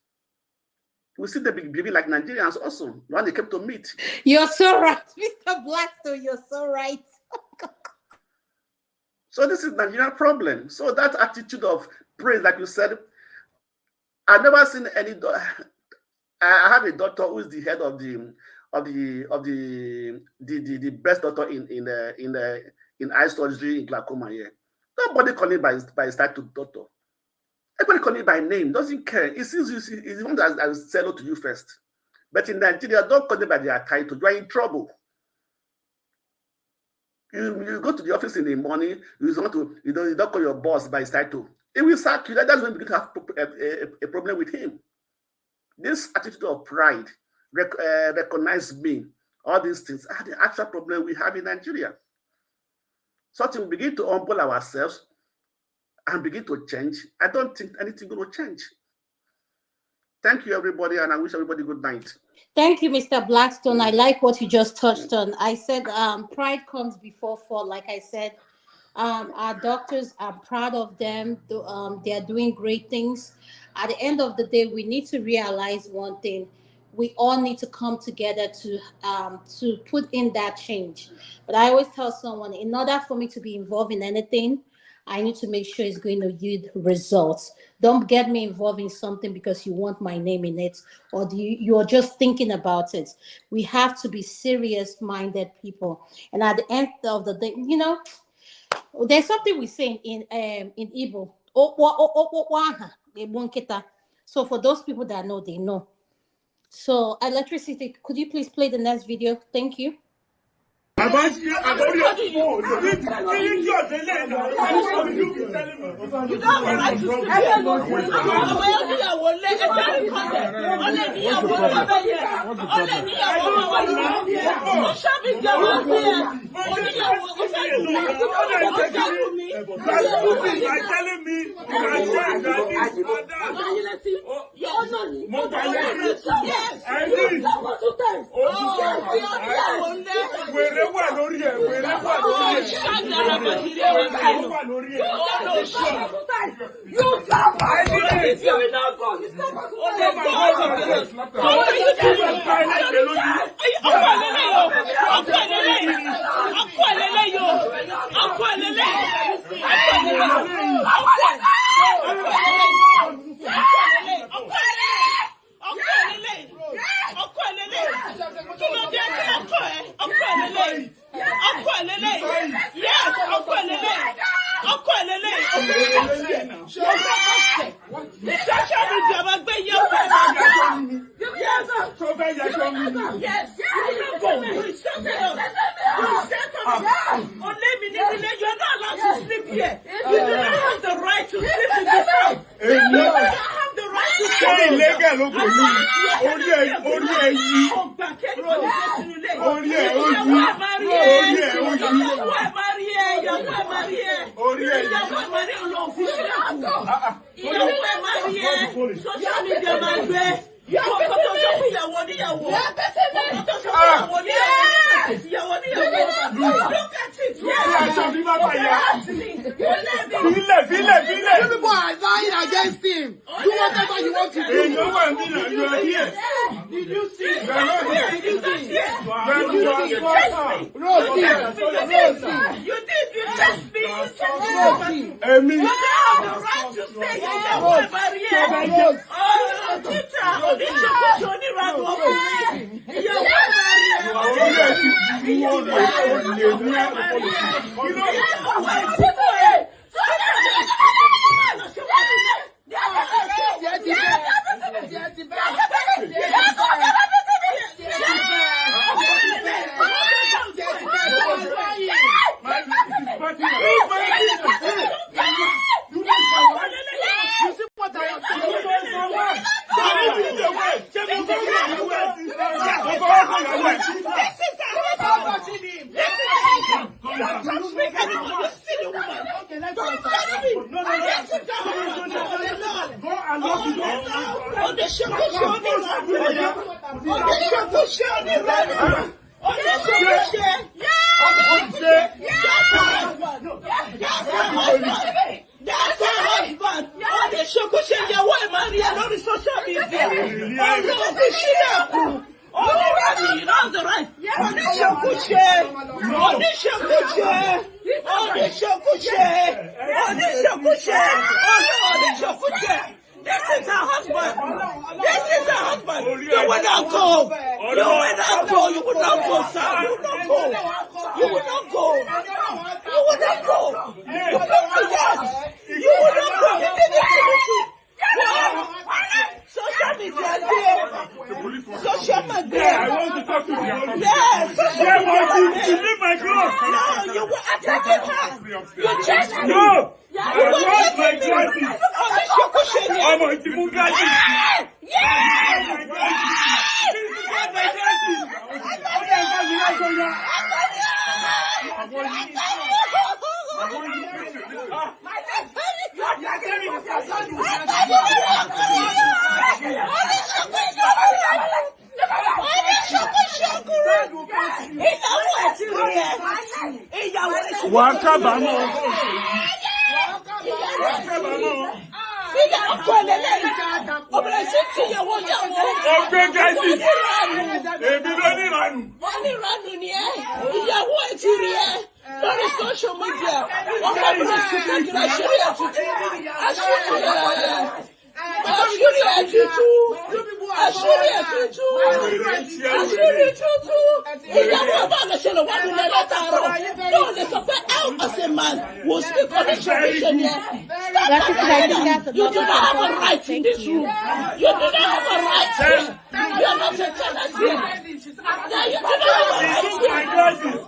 We see them behaving like Nigerians also when they came to meet. You're so right, Mr. Blackstone. You're so right. So this is Nigerian problem. So that attitude of praise, like you said, I've never seen any. I have a doctor who is the head of the best doctor in eye surgery in glaucoma here. Nobody call him by his title, doctor. Everybody call him by name, doesn't care. He's the one that will sell to you first. But in Nigeria, don't call them by their title. You are in trouble. You go to the office in the morning, you don't call your boss by his title. He will sack you. That's when you have a problem with him. This attitude of pride, recognize me, all these things are the actual problem we have in Nigeria. So to begin to humble ourselves and begin to change, I don't think anything will change. Thank you, everybody, and I wish everybody good night. Thank you, Mr. Blackstone. I like what you just touched on. I said pride comes before fall. Like I said, our doctors are proud of them. They are doing great things. At the end of the day, we need to realize one thing. We all need to come together to put in that change. But I always tell someone, in order for me to be involved in anything, I need to make sure it's going to yield results. Don't get me involved in something because you want my name in it, or you're just thinking about it. We have to be serious-minded people. And at the end of the day, there's something we say in Igbo. So for those people that know, they know. So Electricity, could you please play the next video? Thank you. You don't have right to Social media. You do not have a right in this room. You do not have a right. You are not a tenant here. You do not have a right here.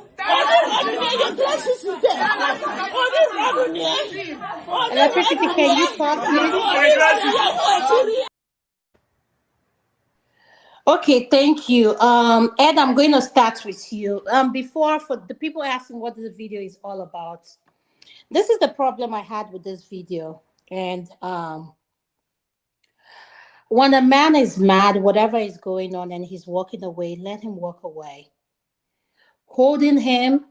Your glasses is there. Electricity, can you pause, please? Okay, thank you. Ed, I'm going to start with you. Before, for the people asking what the video is all about, this is the problem I had with this video. And when a man is mad, whatever is going on, and he's walking away, let him walk away. Holding him,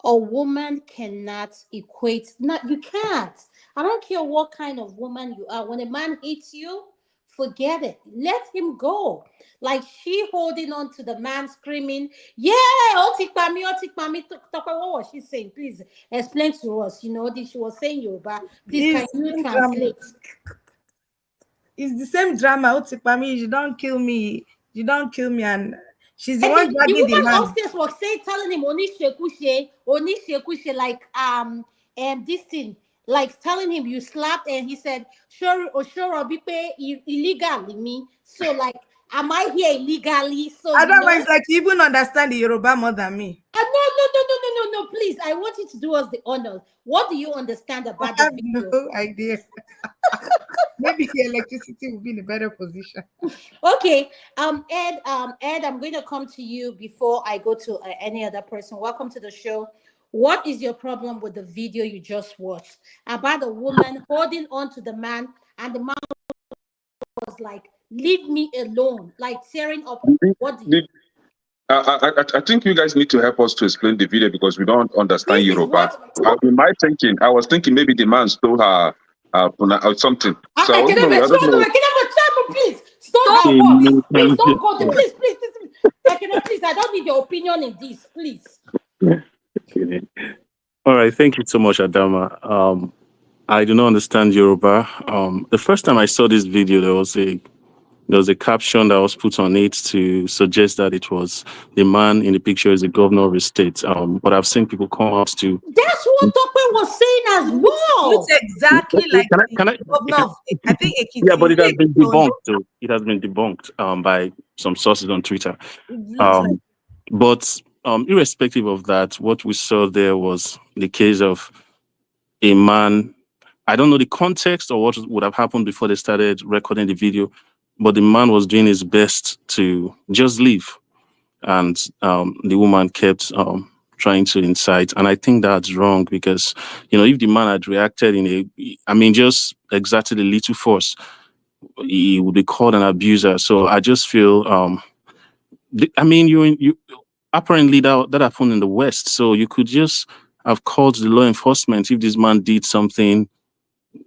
a woman cannot equate. No, you can't. I don't care what kind of woman you are. When a man hits you, forget it. Let him go. Like she holding on to the man, screaming, "Yeah, Otikpami, Otikpami." What was she saying? Please explain to us. You know, she was saying Yoruba. Please, can you translate? It's the same drama. Otikpami, you don't kill me. You don't kill me. And she's the one dragging the man. Upstairs was saying, telling him, Onishekushe, like this thing. Like telling him you slapped, and he said, "Sure, Bipe illegally me." So like, am I here illegally? So otherwise, like you even understand the Yoruba more than me. No, please. I want you to do us the honor. What do you understand about the video? No idea. Maybe the electricity will be in a better position. Okay. Ed, I'm going to come to you before I go to any other person. Welcome to the show. What is your problem with the video you just watched about a woman holding on to the man, and the man was like, "Leave me alone," like tearing up? I think you guys need to help us to explain the video because we don't understand Yoruba. In my thinking, I was thinking maybe the man stole her or something. So I don't know. Please stop. Please don't go there. Please. Please, I don't need your opinion in this, please. Okay. All right, thank you so much, Adama. I do not understand Yoruba. The first time I saw this video, there was a caption that was put on it to suggest that it was the man in the picture is the governor of the state. But I've seen people come out to. That's what Tokwe was saying as well. It's exactly like the governor of the, I think. Yeah, but it has been debunked. Too. It has been debunked by some sources on Twitter. But irrespective of that, what we saw there was the case of a man. I don't know the context or what would have happened before they started recording the video, but the man was doing his best to just leave. And the woman kept trying to incite. And I think that's wrong because, if the man had reacted just exerted a little force, he would be called an abuser. So I just feel, apparently that happened in the West. So you could just have called the law enforcement if this man did something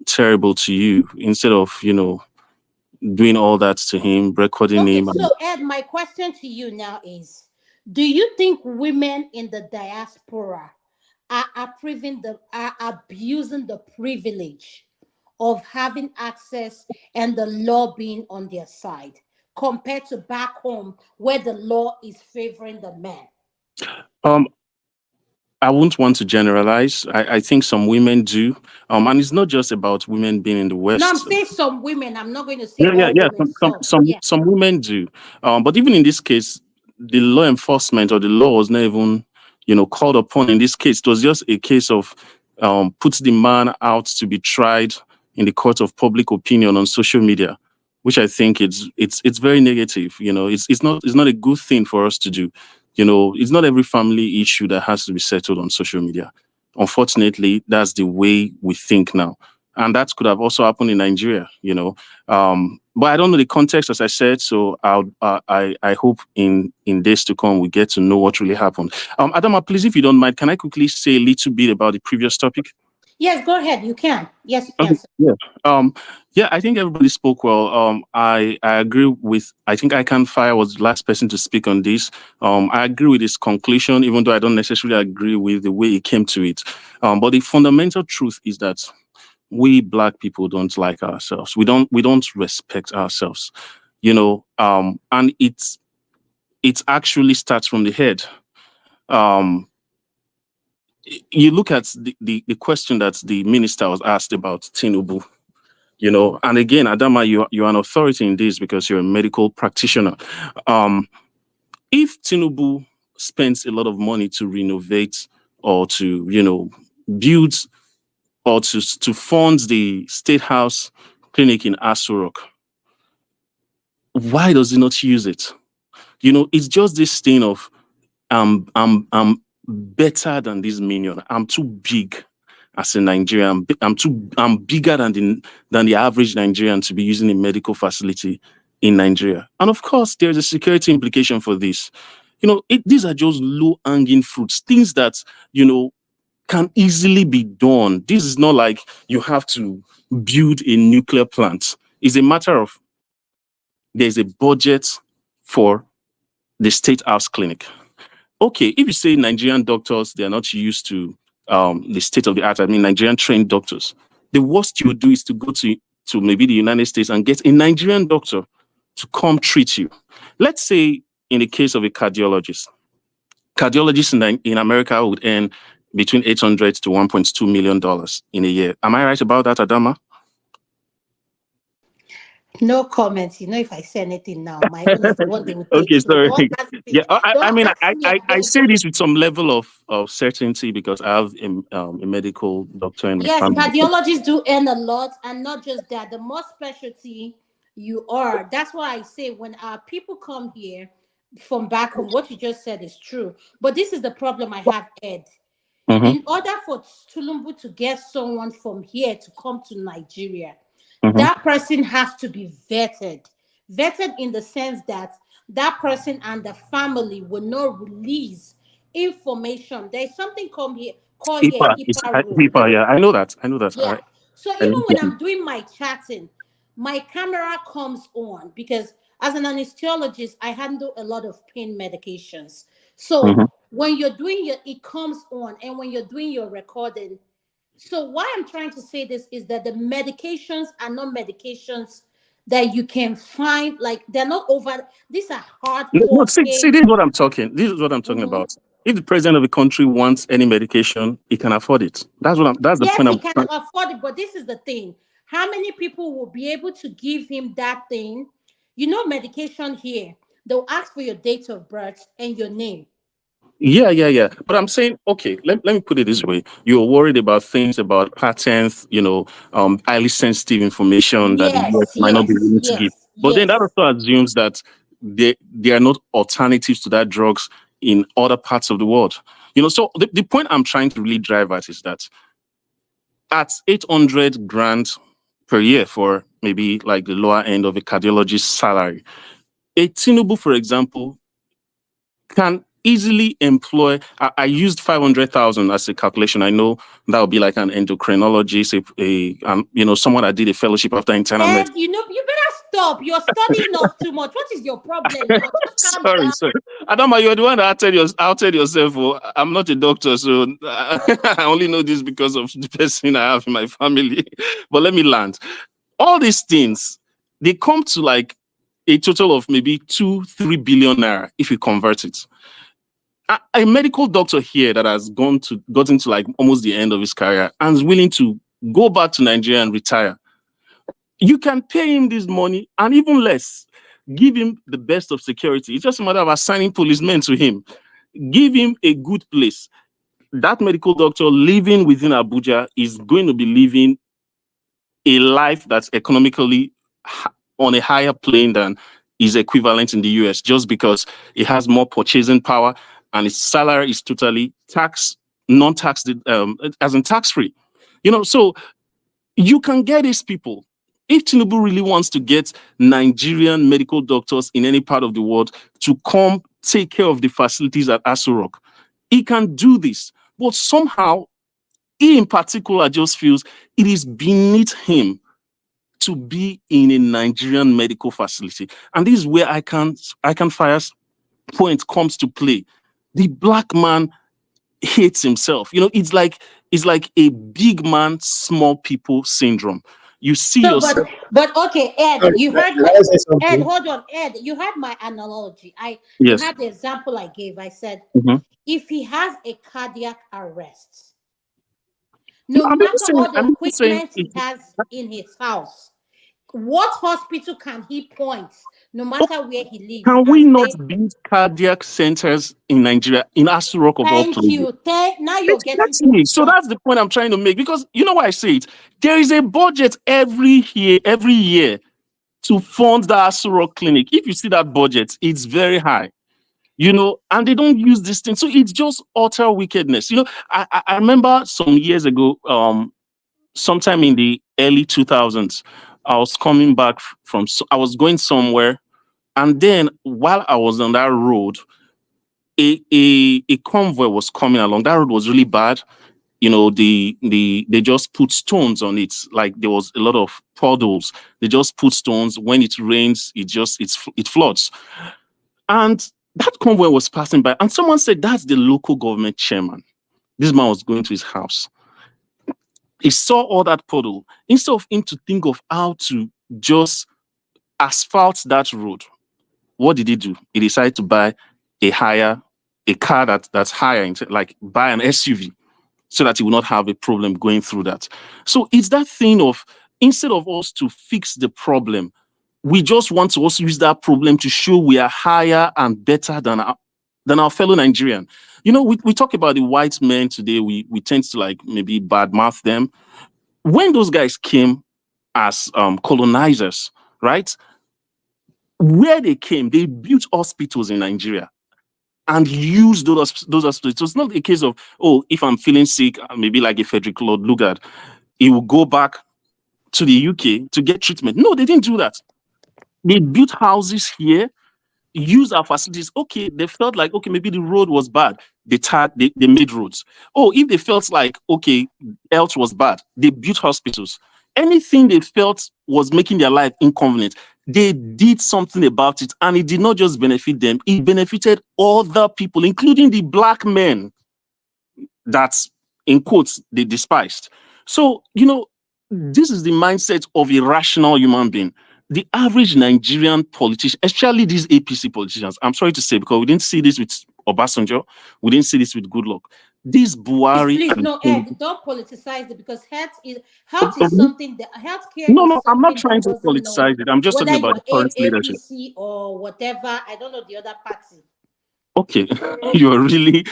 terrible to you instead of, doing all that to him, recording him. So Ed, my question to you now is, do you think women in the diaspora are abusing the privilege of having access and the law being on their side compared to back home where the law is favoring the men? I wouldn't want to generalize. I think some women do. And it's not just about women being in the West. No, I'm saying some women. I'm not going to say Some women do. But even in this case, the law enforcement or the law was not even, called upon in this case. It was just a case of put the man out to be tried in the court of public opinion on social media, which I think it's very negative. You know, it's not a good thing for us to do. You know, it's not every family issue that has to be settled on social media. Unfortunately, that's the way we think now. And that could have also happened in Nigeria, you know. But I don't know the context, as I said. So I hope in days to come we get to know what really happened. Adama, please, if you don't mind, can I quickly say a little bit about the previous topic? Yes, go ahead. You can. Yes, you Okay, can. yeah. Yeah, I think everybody spoke well. I agree with. I think I Can Fire was the last person to speak on this. I agree with his conclusion, even though I don't necessarily agree with the way he came to it. But the fundamental truth is that we Black people don't like ourselves. We don't respect ourselves. You know, and it actually starts from the head. You look at the question that the minister was asked about Tinubu. You know, and again, Adama, you're an authority in this because you're a medical practitioner. If Tinubu spends a lot of money to renovate or to, you know, build or to fund the State House clinic in Aso Rock, why does he not use it? You know, it's just this thing of I'm better than this minion. I'm too big as a Nigerian. I'm bigger than the average Nigerian to be using a medical facility in Nigeria. And of course, there's a security implication for this. You know, these are just low-hanging fruits, things that, you know, can easily be done. This is not like you have to build a nuclear plant. It's a matter of there's a budget for the State House clinic. Okay, if you say Nigerian doctors, they're not used to the state of the art. I mean, Nigerian trained doctors. The worst you would do is to go to maybe the United States and get a Nigerian doctor to come treat you. Let's say in the case of a cardiologist, cardiologists in America would earn between $800 to $1.2 million in a year. Am I right about that, Adama? No comments. You know, if I say anything now, my own is the one they would take. Okay, So sorry. don't ask me. Yeah, I mean, I say beg. this with some level of certainty because I have a medical doctor in my Yes, family. cardiologists do earn a lot, and not just that. The more specialty you are, that's why I say when our people come here from back home, what you just said is true. But this is the problem I have, Ed. In order for Tulumbu to get someone from here to come to Nigeria, that person has to be vetted. Vetted in the sense that that person and the family will not release information. There's something called here HIPAA rule. HIPAA, yeah, I know that. Yeah. So even when I'm doing my chatting, my camera comes on because as an anesthesiologist, I handle a lot of pain medications. So when you're doing it comes on, and when you're doing your recording. So why I'm trying to say this is that the medications are not medications that you can find, like they're not over. These are hardcore. No, see, this is what I'm talking. This is what I'm talking about. If the president of the country wants any medication, he can afford it. That's the point. Yes, he can afford it, but this is the thing. How many people will be able to give him that thing? You know, medication here, they'll ask for your date of birth and your name. Yeah. But I'm saying, okay, let me put it this way. You're worried about things about patents, you know, highly sensitive information that the US might not be willing to give. But then that also assumes that there are not alternatives to that drugs in other parts of the world. You know, so the point I'm trying to really drive at is that at 800 grand per year for maybe like the lower end of a cardiologist's salary, a Tinubu, for example, can easily employ. I used 500,000 as a calculation. I know that would be like an endocrinologist, you know, someone that did a fellowship after internal medicine. You know, you better stop. You're studying us too much. What is your problem? Sorry. Adama, you're the one that outed yourself. Oh, I'm not a doctor, so I only know this because of the person I have in my family. But let me land. All these things, they come to like a total of maybe 2-3 billion naira if you convert it. A medical doctor here that has gotten to like almost the end of his career and is willing to go back to Nigeria and retire. You can pay him this money and even less. Give him the best of security. It's just a matter of assigning policemen to him. Give him a good place. That medical doctor living within Abuja is going to be living a life that's economically on a higher plane than is equivalent in the US, just because it has more purchasing power and its salary is totally non-taxed, as in tax-free. So you can get these people. If Tinubu really wants to get Nigerian medical doctors in any part of the world to come take care of the facilities at Aso Rock, he can do this. But somehow, he in particular just feels it is beneath him to be in a Nigerian medical facility. And this is where I can fire's point comes to play. The black man hates himself. It's like a big man, small people syndrome. You see So, yourself. but okay, Ed, Sorry, you heard can my I say something? Ed. Hold on, Ed. You heard my analogy. You Yes. had the example I gave. I said, Mhm. if he has a cardiac arrest, No, no I'm even matter saying, all the equipment he has in his house, what hospital can he point, no matter where he lives, can we and not say, build cardiac centers in Nigeria, in Aso Rock of all "Thank places? you, now you're getting to Exactly. my So point." that's the point I'm trying to make, because you know why I say it. There is a budget every year to fund the Aso Rock clinic. If you see that budget, it's very high. And they don't use this thing. So it's just utter wickedness. I remember some years ago, sometime in the early 2000s, I was coming back I was going somewhere. And then while I was on that road, a convoy was coming along. That road was really bad. They just put stones on it. Like there was a lot of puddles. They just put stones. When it rains, it floods. And that convoy was passing by, and someone said, "That's the local government chairman." This man was going to his house. He saw all that puddle. Instead of him to think of how to just asphalt that road, what did he do? He decided to buy a car that's higher, like buy an SUV, so that he will not have a problem going through that. So it's that thing of, instead of us to fix the problem, we just want to also use that problem to show we are higher and better than our fellow Nigerian. We talk about the white men today. We tend to like maybe badmouth them. When those guys came as colonizers, right? Where they came, they built hospitals in Nigeria and used those hospitals. So it's not a case of, oh, if I'm feeling sick, maybe like a Frederick Lord Lugard, he will go back to the UK to get treatment. No, they didn't do that. They built houses here, used our facilities. Okay, they felt like, okay, maybe the road was bad. They made roads. Oh, if they felt like, okay, health was bad, they built hospitals. Anything they felt was making their life inconvenient, they did something about it. And it did not just benefit them, it benefited other people, including the black men that, in quotes, they despised. So, this is the mindset of a rational human being. The average Nigerian politician, especially these APC politicians, I'm sorry to say, because we didn't see this with Obasanjo, we didn't see this with Goodluck. This Buhari Please, and no, Ed, don't politicize it, because health is something that healthcare is no, I'm not something trying that to doesn't know politicize it. I'm just whether talking about you're the current leadership. APC or whatever. I don't know the other party. Okay, you're really,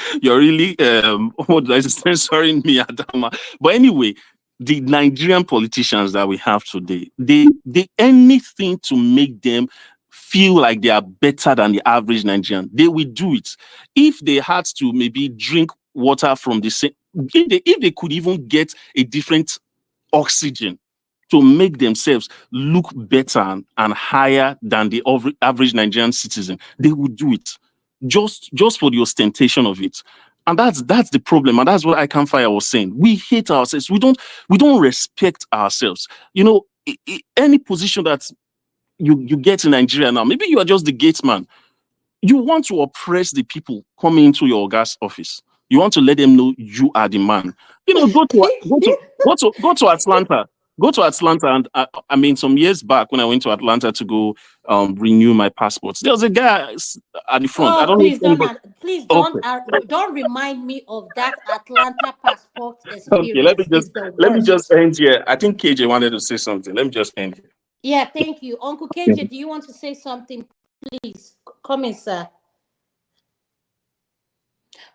what did I say, censoring me, Adama. But anyway, the Nigerian politicians that we have today, they anything to make them feel like they are better than the average Nigerian, they will do it. If they had to maybe drink water from the same, if they could even get a different oxygen to make themselves look better and higher than the average Nigerian citizen, they would do it just for the ostentation of it. And that's the problem. And that's what Fire was saying. We hate ourselves. We don't respect ourselves. Any position that you get in Nigeria now, maybe you are just the gate man. You want to oppress the people coming into your gas office. You want to let them know you are the man. Go to Atlanta. Go to Atlanta, and I mean, some years back when I went to Atlanta to go renew my passport, there was a guy at the front. I Oh, don't know if please anybody. don't remind me of that Atlanta passport Okay, experience. It's the let me just worst. end here. I think KJ wanted to say something. Let me just end here. Yeah, thank you, Uncle KJ. Do you want to say something? Please come in, sir.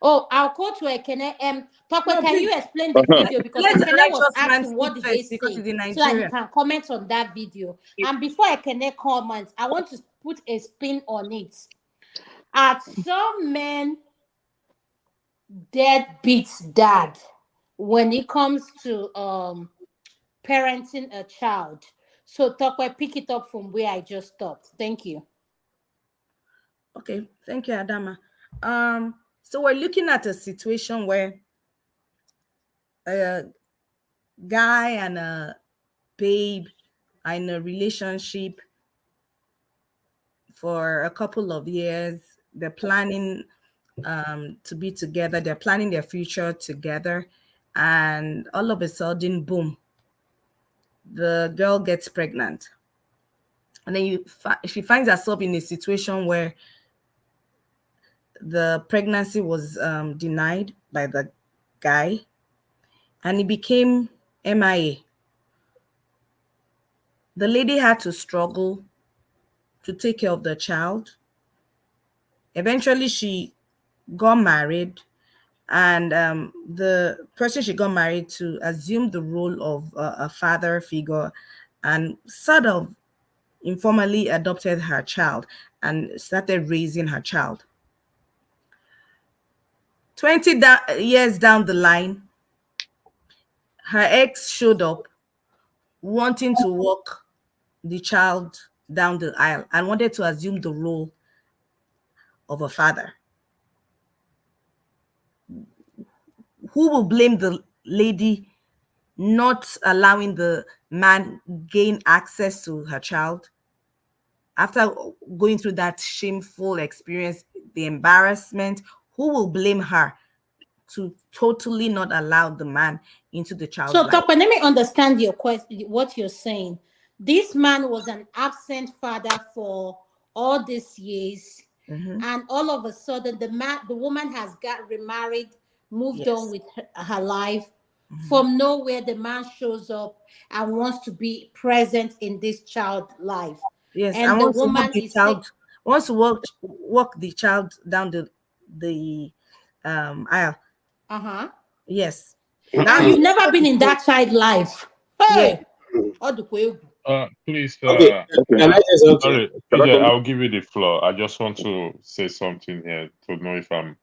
Oh, I'll go to Ekene. Papa, No, can please. you explain the video? Because Let the Ekene was righteous man asking what speak did they first because say, he's in so that he Nigeria. can comment on that video. And before Ekene comments, I want to put a spin on it. Are some men deadbeat dad when it comes to parenting a child? So Tokwe, pick it up from where I just stopped. Thank you. Okay, thank you, Adama. So we're looking at a situation where a guy and a babe are in a relationship for a couple of years. They're planning to be together. They're planning their future together. And all of a sudden, boom, the girl gets pregnant. And then she finds herself in a situation where the pregnancy was denied by the guy, and he became MIA. The lady had to struggle to take care of the child. Eventually, she got married, and the person she got married to assumed the role of a father figure and sort of informally adopted her child and started raising her child. 20 years down the line, her ex showed up wanting to walk the child down the aisle and wanted to assume the role of a father. Who will blame the lady not allowing the man gain access to her child after going through that shameful experience, the embarrassment? Who will blame her to totally not allow the man into the child's So, life? Tokwe, let me understand your question. What you're saying? This man was an absent father for all these years, and all of a sudden, the woman has got remarried, moved on with her life. From nowhere, the man shows up and wants to be present in this child life. Yes, and the wants to walk woman the is child, wants to walk the child down the aisle. Yes. And you've never been in that child life. Hey, Please, Okay, can I say something? sorry, PJ, I'll give you the floor. I just want to say something here to know if I'm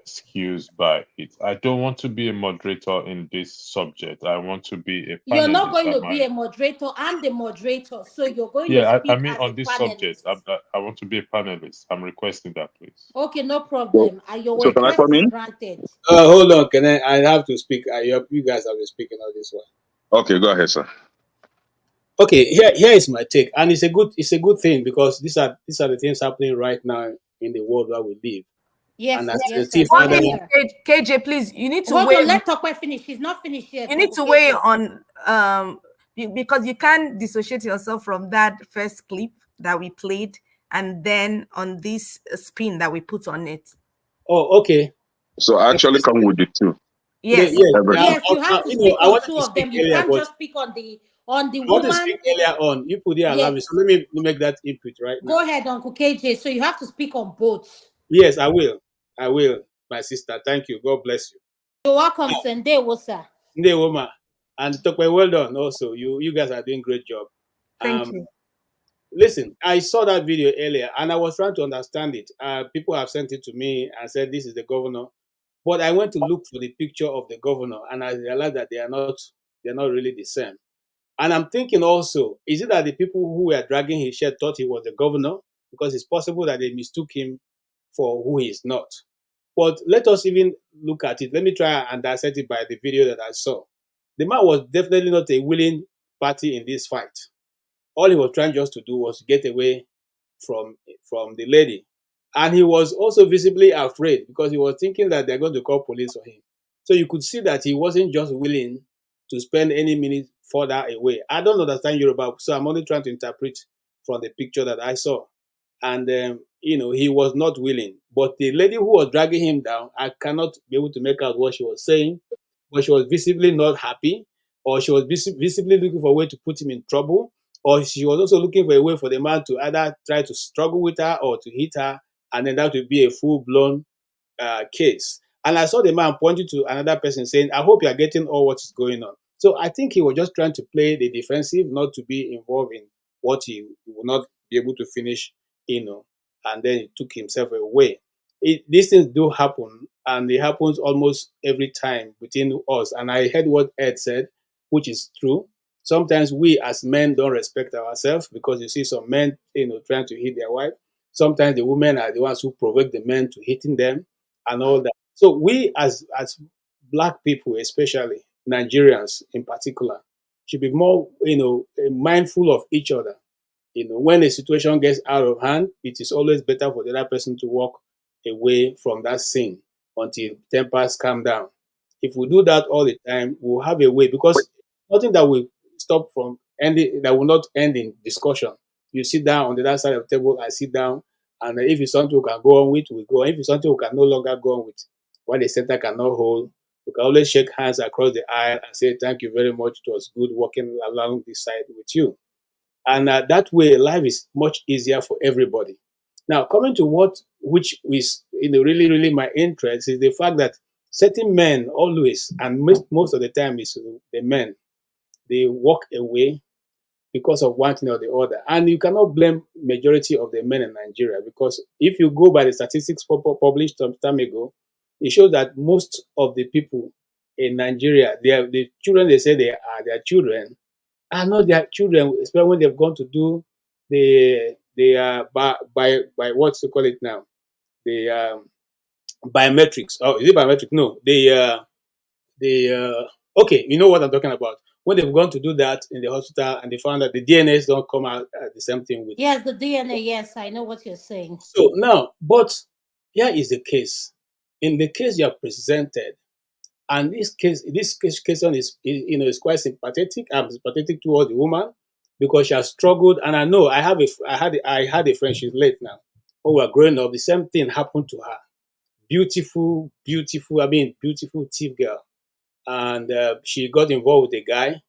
excused by it. I don't want to be a moderator in this subject. I want to be a panelist. You're not going to be a moderator. I'm the moderator, so you're going to speak I mean, as on a this panelist. subject, I want to be a panelist. I'm requesting that, please. Okay, no problem. Your So can I request come is in? granted. Hold on, can I have to speak? You guys have been speaking on this one. Okay, go ahead, sir. Okay, here is my take, and it's a good thing because these are the things happening right now in the world where we live. Yes, and as yes, a still father, KJ, please, you need to hold weigh. on. Let Tokwe finish. She's not finished yet. You need to weigh on because you can't dissociate yourself from that first clip that we played and then on this spin that we put on it. Oh, okay. So I actually come with the two. Yes. Yes, you have to speak on two of them. You can't just speak on the I woman. want to speak earlier on. You put there allow me. So let me make that input right now. Go ahead, Uncle KJ. So you have to speak on both. Yes, I will. I will, my sister. Thank you. God bless you. You're welcome, Sende Wosa. Woman. And Tokwe, well done. Also, you guys are doing great job. Thank you. Listen, I saw that video earlier and I was trying to understand it. People have sent it to me and said this is the governor. But I went to look for the picture of the governor and I realized that they're not really the same. And I'm thinking also, is it that the people who were dragging his shirt thought he was the governor? Because it's possible that they mistook him for who he is not. But let us even look at it. Let me try and dissect it by the video that I saw. The man was definitely not a willing party in this fight. All he was trying just to do was get away from the lady. And he was also visibly afraid because he was thinking that they're going to call police on him. So you could see that he wasn't just willing to spend any minute further away. I don't understand Yoruba, so I'm only trying to interpret from the picture that I saw. And, he was not willing. But the lady who was dragging him down, I cannot be able to make out what she was saying, but she was visibly not happy, or she was visibly looking for a way to put him in trouble, or she was also looking for a way for the man to either try to struggle with her or to hit her, and then that would be a full-blown case. And I saw the man pointing to another person saying, I hope you are getting all what is going on. So I think he was just trying to play the defensive, not to be involved in what he will not be able to finish, and then he took himself away. These things do happen, and it happens almost every time between us. And I heard what Ed said, which is true. Sometimes we as men don't respect ourselves because you see some men, trying to hit their wife. Sometimes the women are the ones who provoke the men to hitting them and all that. So we as black people, especially Nigerians in particular, should be more, mindful of each other. When a situation gets out of hand, it is always better for the other person to walk away from that scene until tempers calm down. If we do that all the time, we'll have a way because nothing that will stop from ending that will not end in discussion. You sit down on the other side of the table, I sit down, and if it's something we can go on with, we go. If it's something we can no longer go on with, what the center cannot hold, we can always shake hands across the aisle and say, thank you very much. It was good working along this side with you. And that way, life is much easier for everybody. Now, coming to which is really, really my interest is the fact that certain men always, and most of the time, is the men, they walk away because of one thing or the other. And you cannot blame majority of the men in Nigeria because if you go by the statistics published some time ago, it shows that most of the people in Nigeria, the children they say they are their children, are not their children, especially when they've gone to do the by what you call it now, the biometrics. Oh, is it biometric? No, okay, you know what I'm talking about. When they've gone to do that in the hospital and they found that the DNAs don't come out the same thing with. Yes, the DNA. Yes, I know what you're saying. So now, but here is the case. In the case you have presented, and this question is quite sympathetic. I'm sympathetic towards the woman because she has struggled. And I know I had a friend. She's late now. When we were growing up, the same thing happened to her. Beautiful, beautiful thief girl, and she got involved with a guy,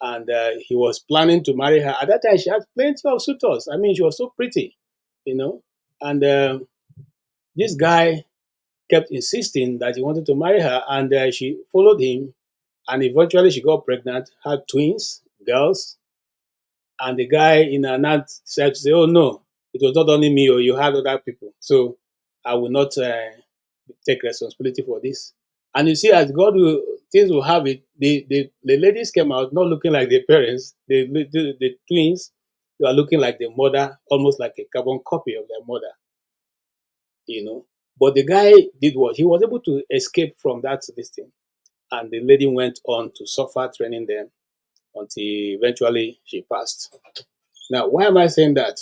and he was planning to marry her. At that time, she had plenty of suitors. I mean, she was so pretty, and this guy kept insisting that he wanted to marry her, and she followed him, and eventually she got pregnant, had twins, girls, and the guy in her now said to say, "Oh no, it was not only me, or you had other people, so I will not take responsibility for this." And you see, as things will have it, the ladies came out not looking like their parents, the twins, they are looking like their mother, almost like a carbon copy of their mother. But the guy did what? He was able to escape from that thing. And the lady went on to suffer training them until eventually she passed. Now, why am I saying that?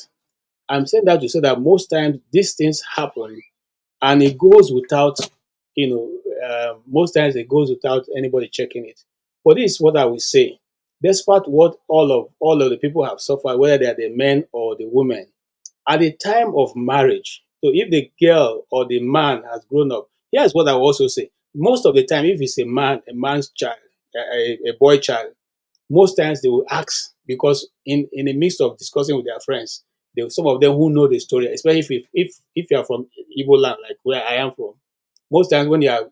I'm saying that to say that most times these things happen and it goes without, most times it goes without anybody checking it. But this is what I will say. Despite what all of the people have suffered, whether they are the men or the women, at the time of marriage, so if the girl or the man has grown up, here's what I will also say. Most of the time, if it's a man's child, a boy child, most times they will ask because in the midst of discussing with their friends, some of them who know the story, especially if you are from Igbo land, like where I am from, most times when you are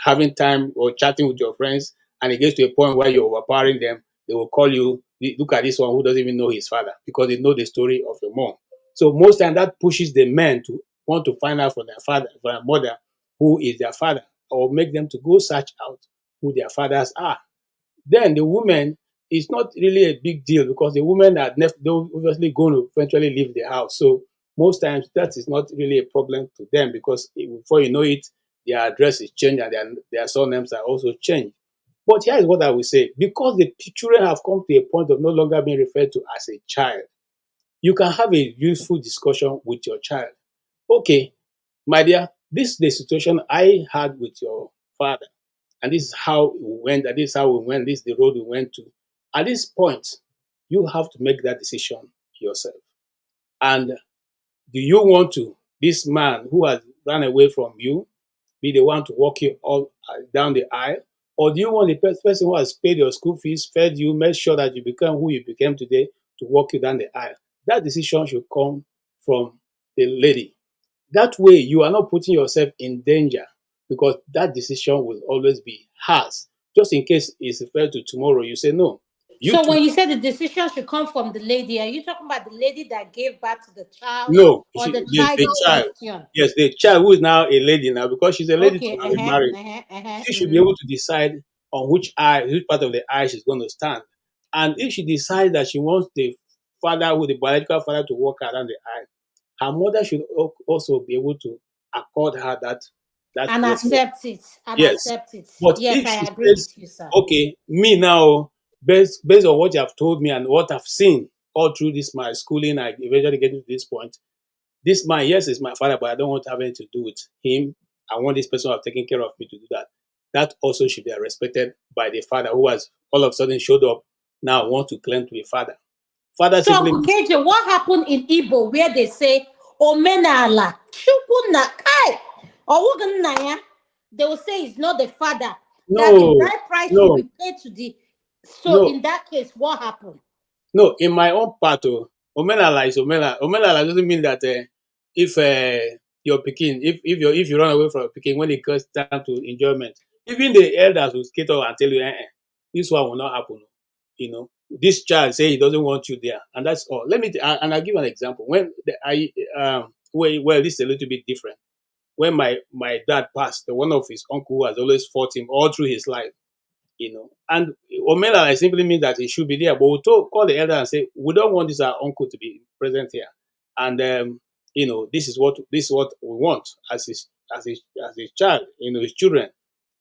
having time or chatting with your friends, and it gets to a point where you're overpowering them, they will call you, look at this one who doesn't even know his father because they know the story of your mom. So most times that pushes the men to want to find out from their father, from their mother, who is their father, or make them to go search out who their fathers are. Then the woman, it's not really a big deal because the women are they're obviously going to eventually leave the house. So most times that is not really a problem to them because before you know it, their address is changed and their surnames are also changed. But here is what I will say. Because the children have come to a point of no longer being referred to as a child, you can have a useful discussion with your child. Okay, my dear, this is the situation I had with your father. And this is how we went, and this is how we went, this is the road we went to. At this point, you have to make that decision yourself. And do you want this man who has run away from you, be the one to walk you all down the aisle? Or do you want the person who has paid your school fees, fed you, made sure that you become who you became today to walk you down the aisle? That decision should come from the lady. That way, you are not putting yourself in danger because that decision will always be hers. Just in case it's referred to tomorrow, you say no. You So too. when you say the decision should come from the lady, are you talking about the lady that gave birth to the child No, or the child the in child. question? Yes, the child who is now a lady now, because she's a lady to Okay, be married. She should be mhm. able to decide on which part of the eye she's going to stand. And if she decides that she wants the father, with the biological father, to walk around the eye, her mother should also be able to accord her that And respect. accept it. And Yes. accept it. But Yes, if I she agree says, with you, sir. okay, me now, based on what you have told me and what I've seen all through this my schooling, I eventually get to this point. This man, yes, is my father, but I don't want to have anything to do with him. I want this person who have taken care of me to do that. That also should be respected by the father who has all of a sudden showed up now want to claim to be father. Father So, simply Uncle KJ, what happened in Igbo where they say, Omenala, Chukuna Kai, or Wuganaya? They will say it's not the father, that the no, bride price will no, be paid to the. So, no, in that case, what happened? no. In my own part, Omenala is Omenala. Omenala doesn't mean that if your Peking, if you run away from Peking when it comes time to enjoyment, even the elders will skate up and tell you, this one will not happen. You know, this child say he doesn't want you there, and that's all. And I'll give an example. Well, this is a little bit different. When my dad passed, one of his uncle has always fought him all through his life. And Omela simply means that he should be there. But we'll call the elder and say, we don't want this our uncle to be present here. And this is what we want as his child, his children.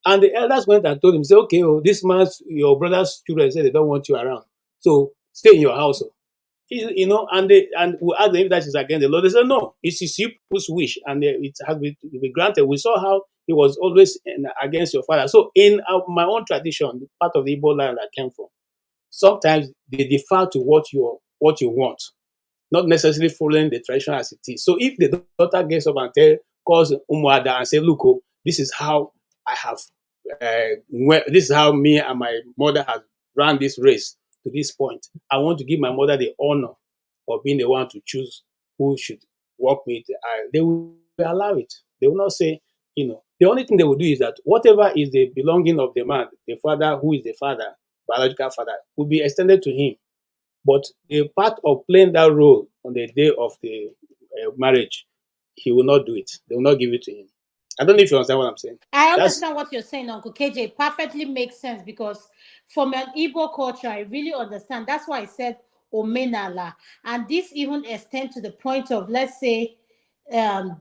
And the elders went and told him, say, okay, this man's your brother's children say they don't want you around. So stay in your house. And we asked them if that is against the law. They said no, it's his people's wish, and it has been to be granted. We saw how he was always against your father. So in my own tradition, part of the Igbo land I came from, sometimes they defer to what you want, not necessarily following the tradition as it is. So if the daughter gets up and calls Umuada and say, look, this is how I have, this is how me and my mother have run this race to this point. I want to give my mother the honor of being the one to choose who should walk me the aisle. They will allow it. They will not say, the only thing they will do is that whatever is the belonging of the man, the father who is the father, biological father, will be extended to him. But the part of playing that role on the day of the marriage, he will not do it. They will not give it to him. I don't know if you understand what I'm saying. I That's understand what you're saying, Uncle KJ. It perfectly makes sense because from an Igbo culture, I really understand. That's why I said Omenala. And this even extends to the point of, let's say,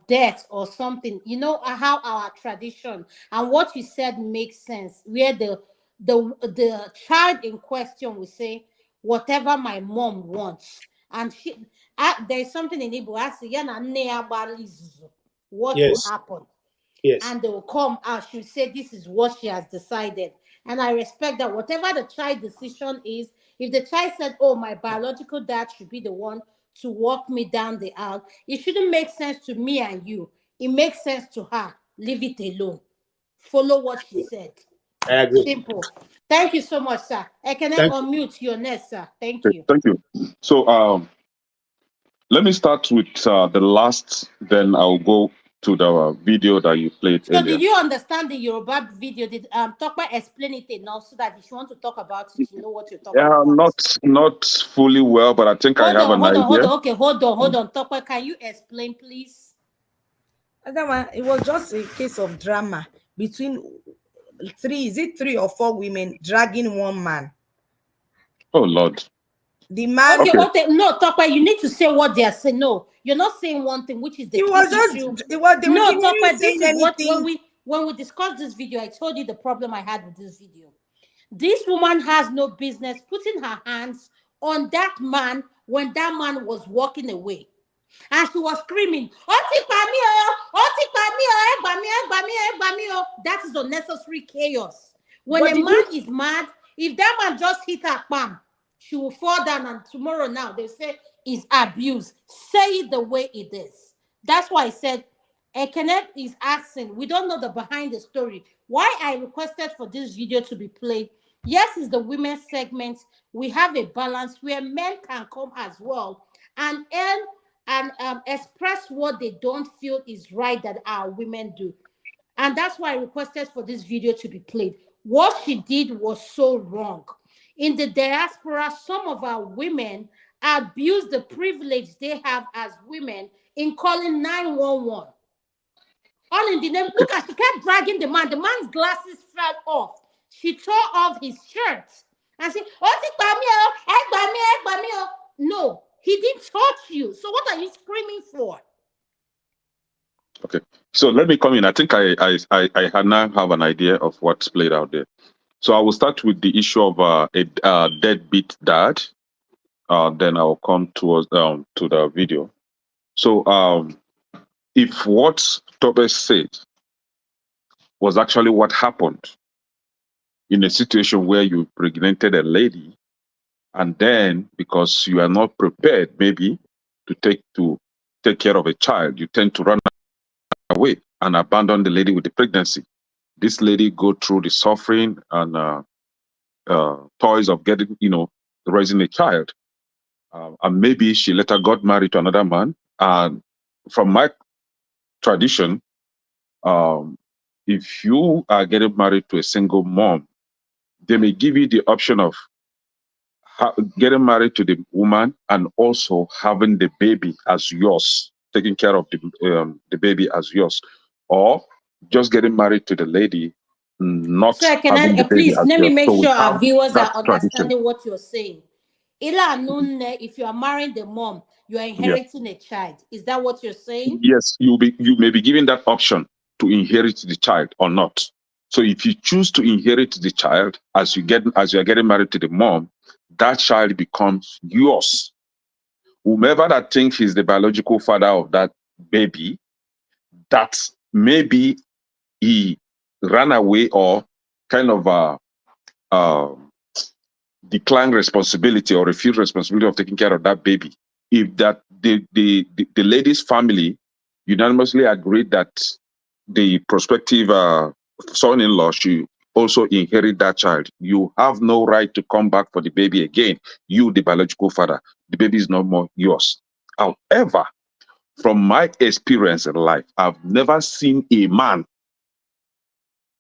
death or something. You know how our tradition and what you said makes sense, where the child in question will say, whatever my mom wants. And there's something in Igbo, I say, what will yes, happen? yes. And they will come out. She'll say, this is what she has decided. And I respect that whatever the child decision is, if the child said, oh, my biological dad should be the one to walk me down the aisle, it shouldn't make sense to me and you. It makes sense to her. Leave it alone. Follow what she said. I agree. Simple. Thank you so much, sir. I can Thank unmute your next, sir. Thank Okay, you. thank you. So let me start with the last, then I'll go to the video that you played So did earlier. you understand the Yoruba video? Did Tokpa explain it enough so that if you want to talk about it, you know what you're talking Yeah, about? not fully well, but I think I have an idea. Okay, hold on. Tokpa, can you explain, please? It was just a case of drama between three or four women dragging one man. Oh Lord. The man. Okay. No, Tokpa, you need to say what they are saying. No, you're not saying one thing, which is the issue. They were Tokpa, this saying is what anything. when we discussed this video, I told you the problem I had with this video. This woman has no business putting her hands on that man when that man was walking away. And she was screaming, that is unnecessary chaos. When a man is mad, if that man just hit her palm, she will fall down, and tomorrow now they say is abuse. Say it the way it is. That's why I said Ekene is asking, we don't know the behind the story. Why I requested for this video to be played. Yes, it's the women's segment. We have a balance where men can come as well and earn and express what they don't feel is right that our women do. And that's why I requested for this video to be played. What she did was so wrong. In the diaspora, some of our women abuse the privilege they have as women in calling 911. All in the name. Look at, she kept dragging the man. The man's glasses fell off. She tore off his shirt and said, "Oh, no, he didn't touch you. So what are you screaming for?" Okay, so let me come in. I think I now have an idea of what's played out there. So I will start with the issue of a deadbeat dad. Then I'll come towards to the video. So if what Tobe said was actually what happened in a situation where you impregnated a lady, and then because you are not prepared maybe to take care of a child, you tend to run away and abandon the lady with the pregnancy. This lady go through the suffering and toils of getting, raising a child. And maybe she later got married to another man. And from my tradition, if you are getting married to a single mom, they may give you the option of getting married to the woman and also having the baby as yours, taking care of the baby as yours, or just getting married to the lady, not Sir, can having the baby please as let me yours. make So we sure our have viewers that are tradition. understanding what you're saying. If you are marrying the mom, you are inheriting a child. Is that what you're saying? Yes, you may be given that option to inherit the child or not. So if you choose to inherit the child as you are getting married to the mom, that child becomes yours. Whomever that thinks he's the biological father of that baby, that maybe he ran away or kind of decline responsibility or refuse responsibility of taking care of that baby. If that the lady's family unanimously agreed that the prospective son-in-law should also inherit that child, you have no right to come back for the baby again. You, the biological father, the baby is no more yours. However, from my experience in life, I've never seen a man,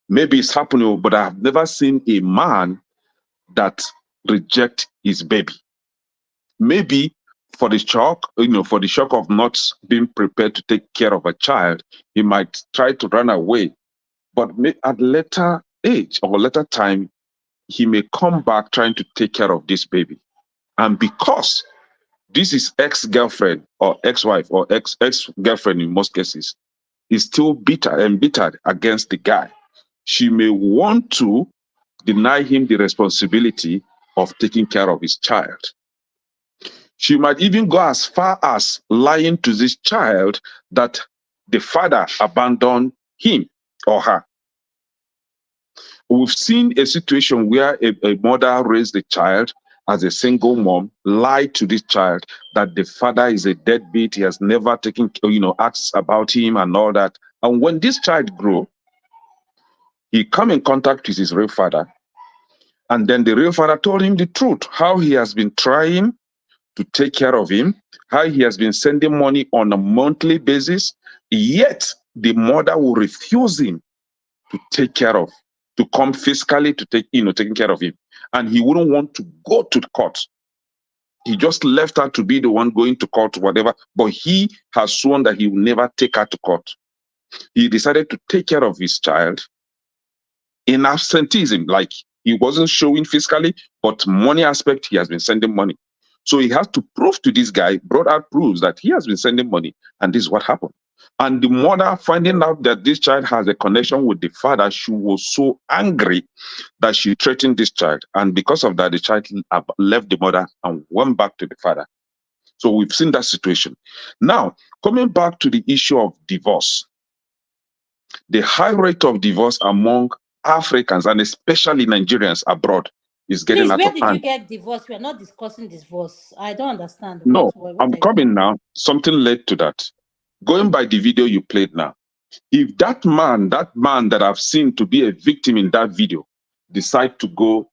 maybe it's happening, but I've never seen a man that reject his baby. Maybe for the shock, for the shock of not being prepared to take care of a child, he might try to run away. But at later age or later time, he may come back trying to take care of this baby. And because this is ex-girlfriend or ex-wife or ex-girlfriend in most cases, is still embittered against the guy, she may want to deny him the responsibility of taking care of his child. She might even go as far as lying to this child that the father abandoned him or her. We've seen a situation where a mother raised the child as a single mom, lied to this child that the father is a deadbeat, he has never taken, asked about him and all that. And when this child grew, he come in contact with his real father. And then the real father told him the truth, how he has been trying to take care of him, how he has been sending money on a monthly basis, yet the mother will refuse him to take care of, to come physically to taking care of him. And he wouldn't want to go to the court. He just left her to be the one going to court, whatever, but he has sworn that he will never take her to court. He decided to take care of his child in absenteeism, like he wasn't showing physically, but money aspect, he has been sending money. So he has to prove to this guy, brought out proofs that he has been sending money, and this is what happened. And the mother, finding out that this child has a connection with the father, she was so angry that she threatened this child. And because of that, the child left the mother and went back to the father. So we've seen that situation. Now, coming back to the issue of divorce, the high rate of divorce among Africans and especially Nigerians abroad is getting Please, out where of did hand. you get divorced? We are not discussing divorce. I don't understand. No, what I'm coming now. Something led to that. Going by the video you played now, if that man that I've seen to be a victim in that video, decide to go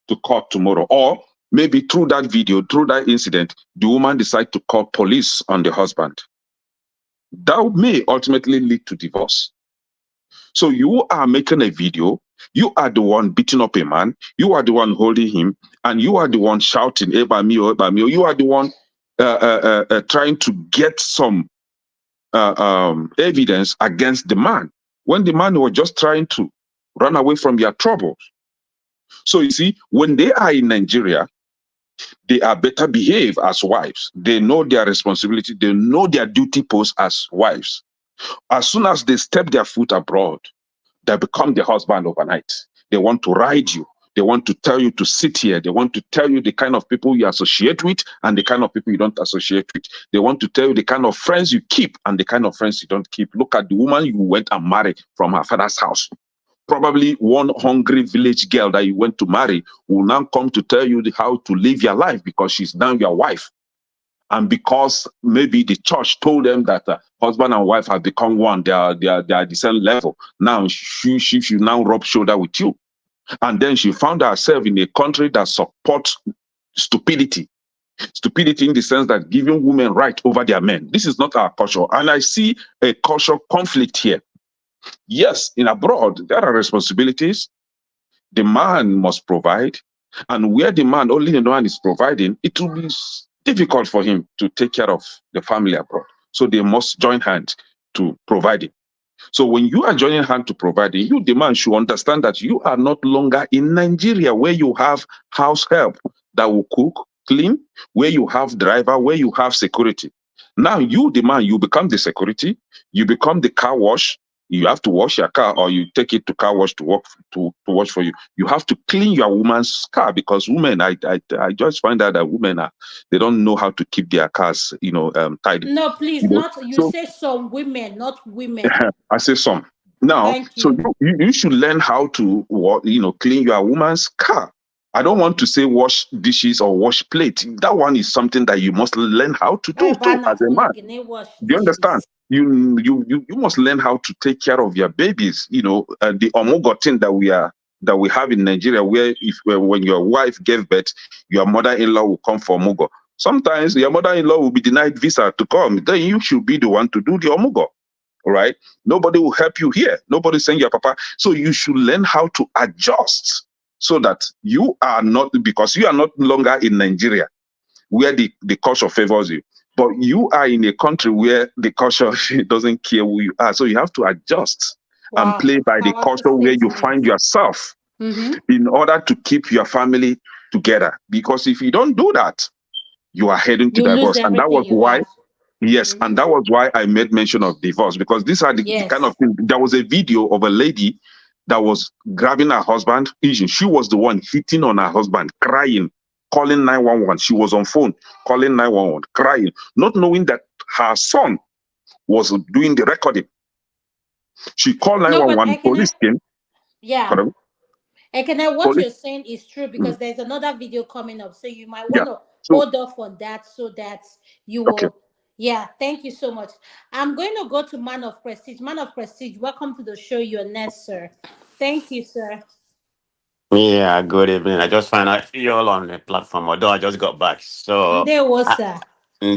to court tomorrow, or maybe through that video, through that incident, the woman decides to call police on the husband. That may ultimately lead to divorce. So you are making a video, you are the one beating up a man, you are the one holding him, and you are the one shouting, "Eba mio, Eba mio." You are the one trying to get some evidence against the man, when the man was just trying to run away from your troubles. So you see, when they are in Nigeria, they are better behaved as wives. They know their responsibility. They know their duty post as wives. As soon as they step their foot abroad, they become the husband overnight. They want to ride you. They want to tell you to sit here. They want to tell you the kind of people you associate with and the kind of people you don't associate with. They want to tell you the kind of friends you keep and the kind of friends you don't keep. Look at the woman you went and married from her father's house. Probably one hungry village girl that you went to marry will now come to tell you how to live your life because she's now your wife. And because maybe the church told them that husband and wife have become one, they are the same level. Now she should now rub shoulder with you. And then she found herself in a country that supports stupidity. Stupidity in the sense that giving women right over their men. This is not our culture. And I see a cultural conflict here. Yes, in abroad, there are responsibilities. The man must provide. And where the man, only the man is providing, it will be difficult for him to take care of the family abroad. So they must join hands to provide it. So when you are joining hands to provide it, you, the man, should understand that you are not longer in Nigeria where you have house help that will cook, clean, where you have driver, where you have security. Now you, the man, you become the security, you become the car wash. You have to wash your car or you take it to car wash to work to wash for you. You have to clean your woman's car because women, I just find out that women they don't know how to keep their cars, tidy. No, please, you say some women, not women. I say some. Now, so you should learn how to clean your woman's car. I don't want to say wash dishes or wash plate. That one is something that you must learn how to do too as a man. Do you understand? You must learn how to take care of your babies. The omugo thing that we have in Nigeria, where when your wife gave birth, your mother-in-law will come for omugo. Sometimes your mother-in-law will be denied visa to come. Then you should be the one to do the omugo. All right? Nobody will help you here. Nobody saying your papa. So you should learn how to adjust so that you are not, because you are not longer in Nigeria where the culture favors you. But you are in a country where the culture doesn't care who you are. So you have to adjust and play by the culture where you find yourself in order to keep your family together. Because if you don't do that, you are heading to divorce. And that was why, and that was why I made mention of divorce. Because these are the kind of things. There was a video of a lady that was grabbing her husband. She was the one hitting on her husband, crying, calling 911. She was on phone, calling 911, crying, not knowing that her son was doing the recording. She called 911, police came. Yeah. And what you're saying is true because there's another video coming up. So you might want to hold off on that so that you will. Yeah, thank you so much. I'm going to go to Man of Prestige. Man of Prestige, welcome to the show. You're next, sir. Thank you, sir. Yeah, good evening. I just found out you're all on the platform, although I just got back. So there was sir. I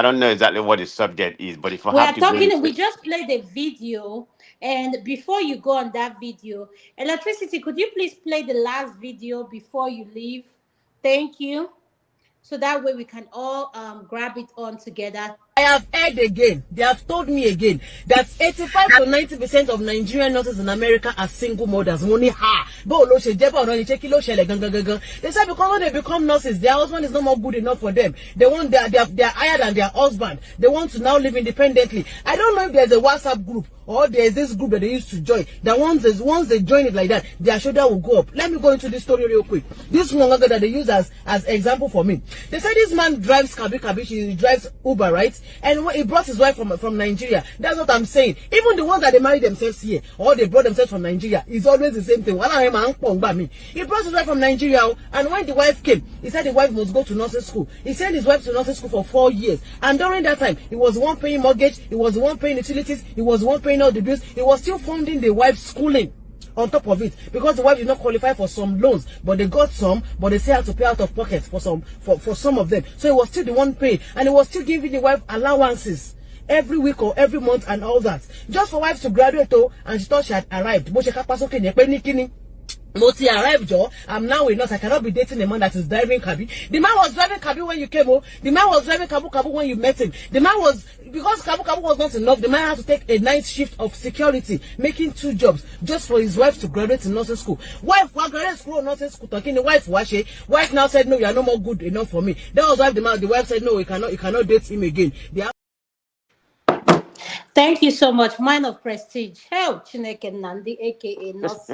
don't know exactly what the subject is, but if I have to go we just played a video, and before you go on that video, Electricity, could you please play the last video before you leave? Thank you. So that way we can all grab it on together. I have heard again, they have told me again, that 85 to 90% of Nigerian nurses in America are single mothers. They said because when they become nurses, their husband is not more good enough for them. They want they're higher than their husband. They want to now live independently. I don't know if there's a WhatsApp group or there's this group that they used to join. That once they join it like that, their shoulder will go up. Let me go into this story real quick. This one that they use as example for me. They said this man drives Kabi, he drives Uber, right? And he brought his wife from Nigeria. That's what I'm saying. Even the ones that they married themselves here, or they brought themselves from Nigeria, it's always the same thing. He brought his wife from Nigeria, and when the wife came, he said the wife must go to nursing school. He sent his wife to nursing school for 4 years. And during that time, he was the one paying mortgage, he was the one paying utilities, he was the one paying all the bills, he was still funding the wife's schooling. on top of it, because the wife did not qualify for some loans, but they got some, but they still have to pay out of pocket for some of them. So he was still the one paying, and he was still giving the wife allowances every week or every month and all that, just for wife to graduate, and she thought she had arrived. Moti arrived, Joe. I'm now with us. I cannot be dating a man that is driving Kabi. The man was driving Kabi when you came home. The man was driving Kabu when you met him. The man was, because Kabu was not enough, the man had to take a night shift of security, making 2 jobs, just for his wife to graduate in nursing school. Wife, graduate school, nursing school, talking the wife, wife now said, no, you are no more good enough for me. That was why the wife said, no, you cannot date him again. Thank you so much. Mind of prestige. Hell, Chineke Nandi, aka Nos.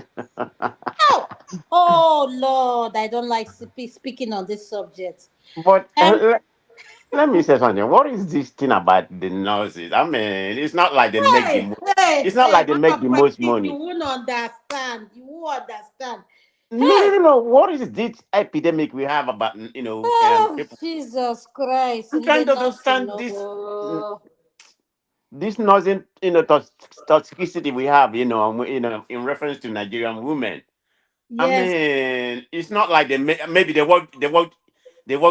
Oh Lord, I don't like speaking on this subject. But let me say something. What is this thing about the nurses? I mean, it's not like they make the most money. You won't understand. You won't understand. No. What is this epidemic we have about people? Jesus Christ! I'm trying to understand this nursing toxicity we have, in reference to Nigerian women. Yes. I mean, it's not like maybe they work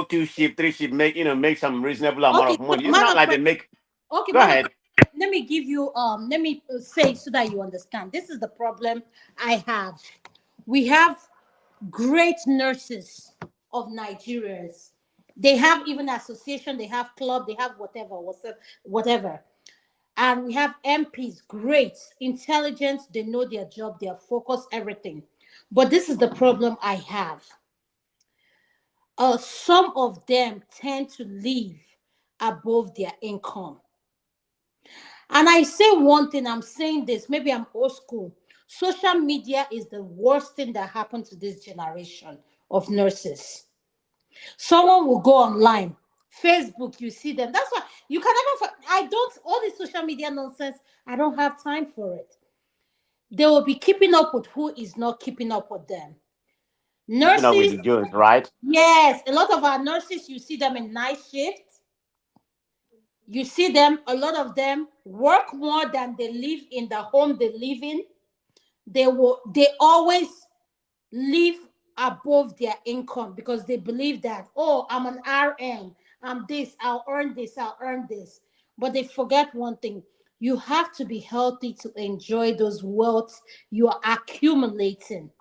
2 shifts, 3 shifts, make some reasonable amount of money. It's not like they make. Okay, go ahead. Let me give you let me say so that you understand. This is the problem I have. We have great nurses of Nigerians. They have even association, they have club, they have whatever. And we have MPs, great, intelligent, they know their job, they are focused, everything. But this is the problem I have. Some of them tend to live above their income. And I say one thing, I'm saying this, maybe I'm old school. Social media is the worst thing that happened to this generation of nurses. Someone will go online, Facebook, you see them. That's why you can never, all this social media nonsense, I don't have time for it. They will be keeping up with who is not keeping up with them. Nurses, with the Jews, right? Yes, a lot of our nurses, you see them in night shift. You see them, a lot of them work more than they live in the home they live in. They always live above their income because they believe that, oh, I'm an RN, I'm this, I'll earn this. But they forget one thing. You have to be healthy to enjoy those wealth you are accumulating.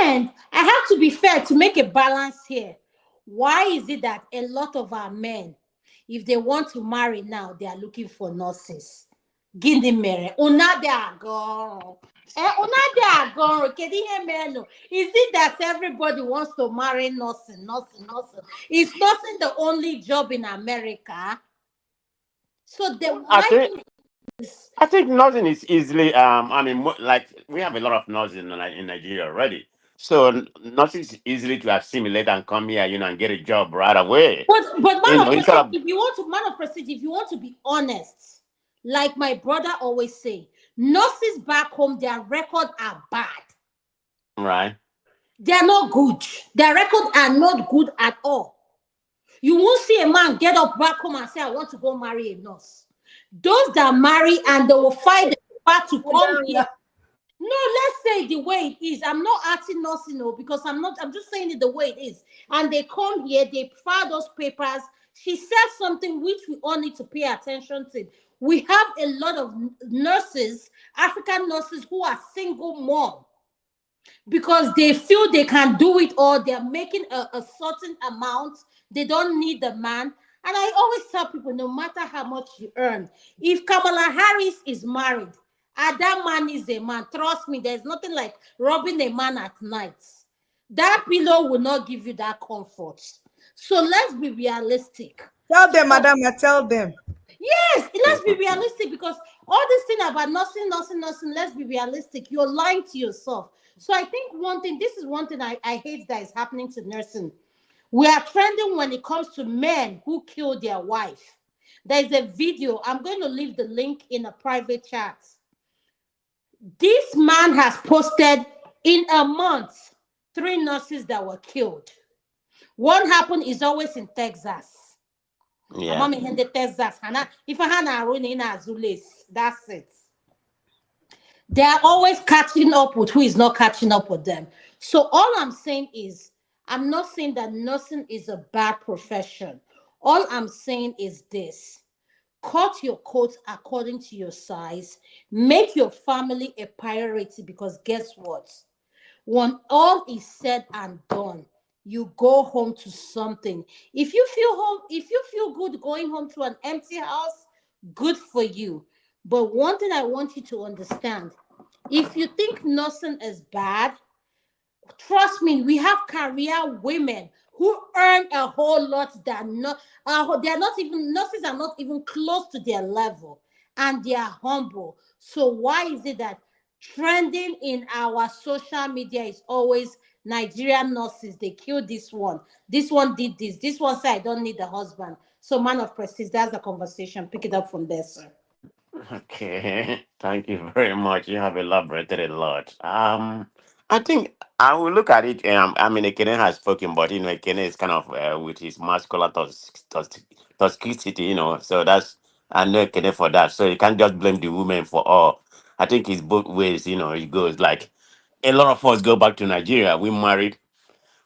And I have to be fair to make a balance here. Why is it that a lot of our men, if they want to marry now, they are looking for nurses? Is it that everybody wants to marry nursing? Is nursing the only job in America? So I think nursing is easily. Like we have a lot of nurses in Nigeria already. So nursing is easily to assimilate and come here, and get a job right away. But man of prestige, if you want to be honest, like my brother always say, nurses back home, their records are bad. Right. They are not good. Their records are not good at all. You won't see a man get up back home and say, I want to go marry a nurse. Those that marry and they will fight the part to come here. No, let's say the way it is. I'm not acting nursing, because I'm just saying it the way it is. And they come here, they file those papers. She says something which we all need to pay attention to. We have a lot of nurses, African nurses, who are single mom because they feel they can do it all. They're making a certain amount. They don't need the man. And I always tell people, no matter how much you earn, if Kamala Harris is married, and that man is a man, trust me, there's nothing like robbing a man at night. That pillow will not give you that comfort. So let's be realistic. Tell them, madam, tell them. Yes, let's be realistic, because all this thing about nursing, let's be realistic. You're lying to yourself. So I think this is one thing I hate that is happening to nursing. We are trending when it comes to men who kill their wife. There's a video. I'm going to leave the link in a private chat. This man has posted in a month 3 nurses that were killed. One happened is always in Texas. Yeah. I'm in the Texas. If I had a run in Azules, that's it. They're always catching up with who is not catching up with them. So all I'm saying is, I'm not saying that nursing is a bad profession. All I'm saying is this: cut your coat according to your size, make your family a priority, because guess what? When all is said and done, you go home to something. If you feel good going home to an empty house, good for you. But one thing I want you to understand: if you think nursing is bad, trust me, we have career women who earn a whole lot that not they're not even nurses, are not even close to their level, and they are humble. So why is it that trending in our social media is always Nigerian nurses? They killed this one did this one said I don't need a husband. So man of prestige, that's the conversation. Pick it up from there, sir. Okay, thank you very much. You have elaborated a lot. I think I will look at it. I mean, Ekene has spoken, but Ekene is kind of with his muscular toxicity, So that's I know Ekene for that. So you can't just blame the women for all. I think it's both ways. It goes like a lot of us go back to Nigeria. We marry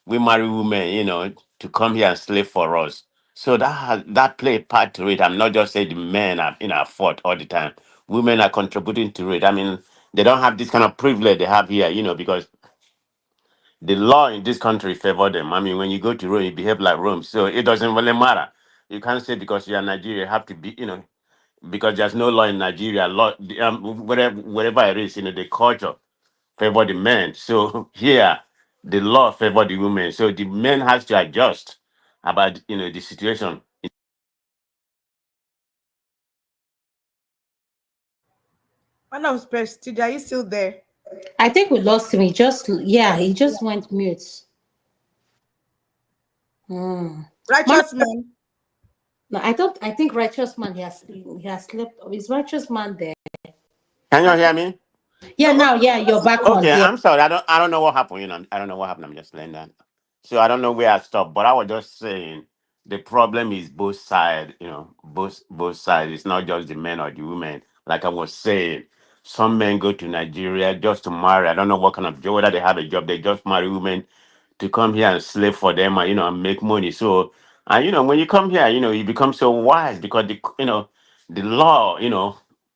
women, to come here and slave for us. So that play a part to it. I'm not just saying the men are in our fault all the time. Women are contributing to it. I mean, they don't have this kind of privilege they have here, because the law in this country favor them. I mean, when you go to Rome, you behave like Rome. So it doesn't really matter. You can't say because you're Nigeria, you have to be, because there's no law in Nigeria. Law, wherever it is, the culture favor the men. So here, the law favor the women. So the men has to adjust about the situation. Man of prestige, are you still there? I think we lost him. He just went mute. Hmm. Righteous man. No, I don't. I think righteous man. He has slept. Is righteous man there? Can you hear me? Yeah, now, yeah, you're back on. Okay, Yeah. I'm sorry. I don't know what happened. I don't know what happened. I'm just saying that. So I don't know where I stopped, but I was just saying the problem is both sides. Both sides. It's not just the men or the women. Like I was saying, some men go to Nigeria just to marry. I don't know what kind of job. Whether they have a job, they just marry women to come here and slave for them, and and make money. So, and when you come here, you become so wise because the law,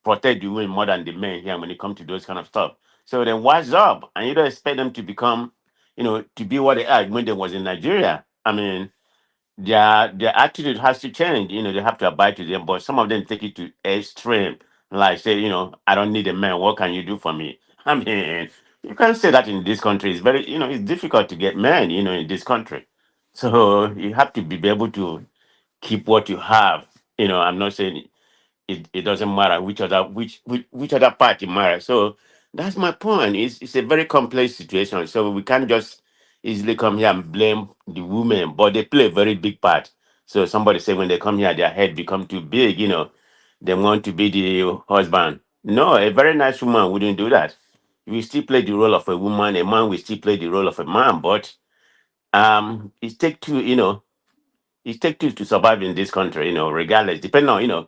protect the women more than the men here when it comes to those kind of stuff. So then wise up, and you don't expect them to become, to be what they are when they was in Nigeria. I mean, their attitude has to change. They have to abide to them, but some of them take it to extreme. Like say, I don't need a man. What can you do for me? I mean, you can't say that in this country. It's very, it's difficult to get men, in this country. So you have to be able to keep what you have. I'm not saying it doesn't matter which other party matters. So that's my point. It's a very complex situation. So we can't just easily come here and blame the women, but they play a very big part. So somebody say when they come here, their head become too big. They want to be the husband. No, a very nice woman wouldn't do that. We still play the role of a woman. A man will still play the role of a man, but it take two. It takes two to survive in this country, regardless, depending on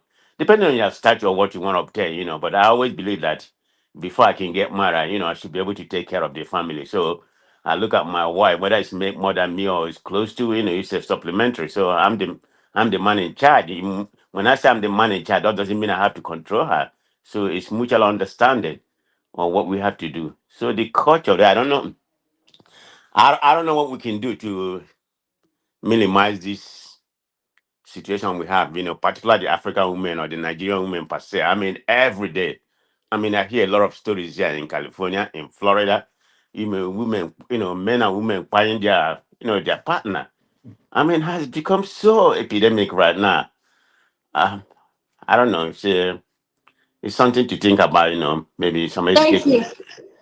your stature or what you want to obtain, But I always believe that before I can get married, I should be able to take care of the family. So I look at my wife, whether it's make more than me or it's close to, it's a supplementary. So I'm the man in charge. When I say I'm the man in charge, that doesn't mean I have to control her. So it's mutual understanding on what we have to do. So the culture there, I don't know. I don't know what we can do to minimize this situation we have, particularly the African women or the Nigerian women per se. I mean, every day. I mean, I hear a lot of stories here in California, in Florida, women, men and women buying their partner. I mean, has become so epidemic right now. Uh, I don't know. It's something to think about, maybe some Thank education. you.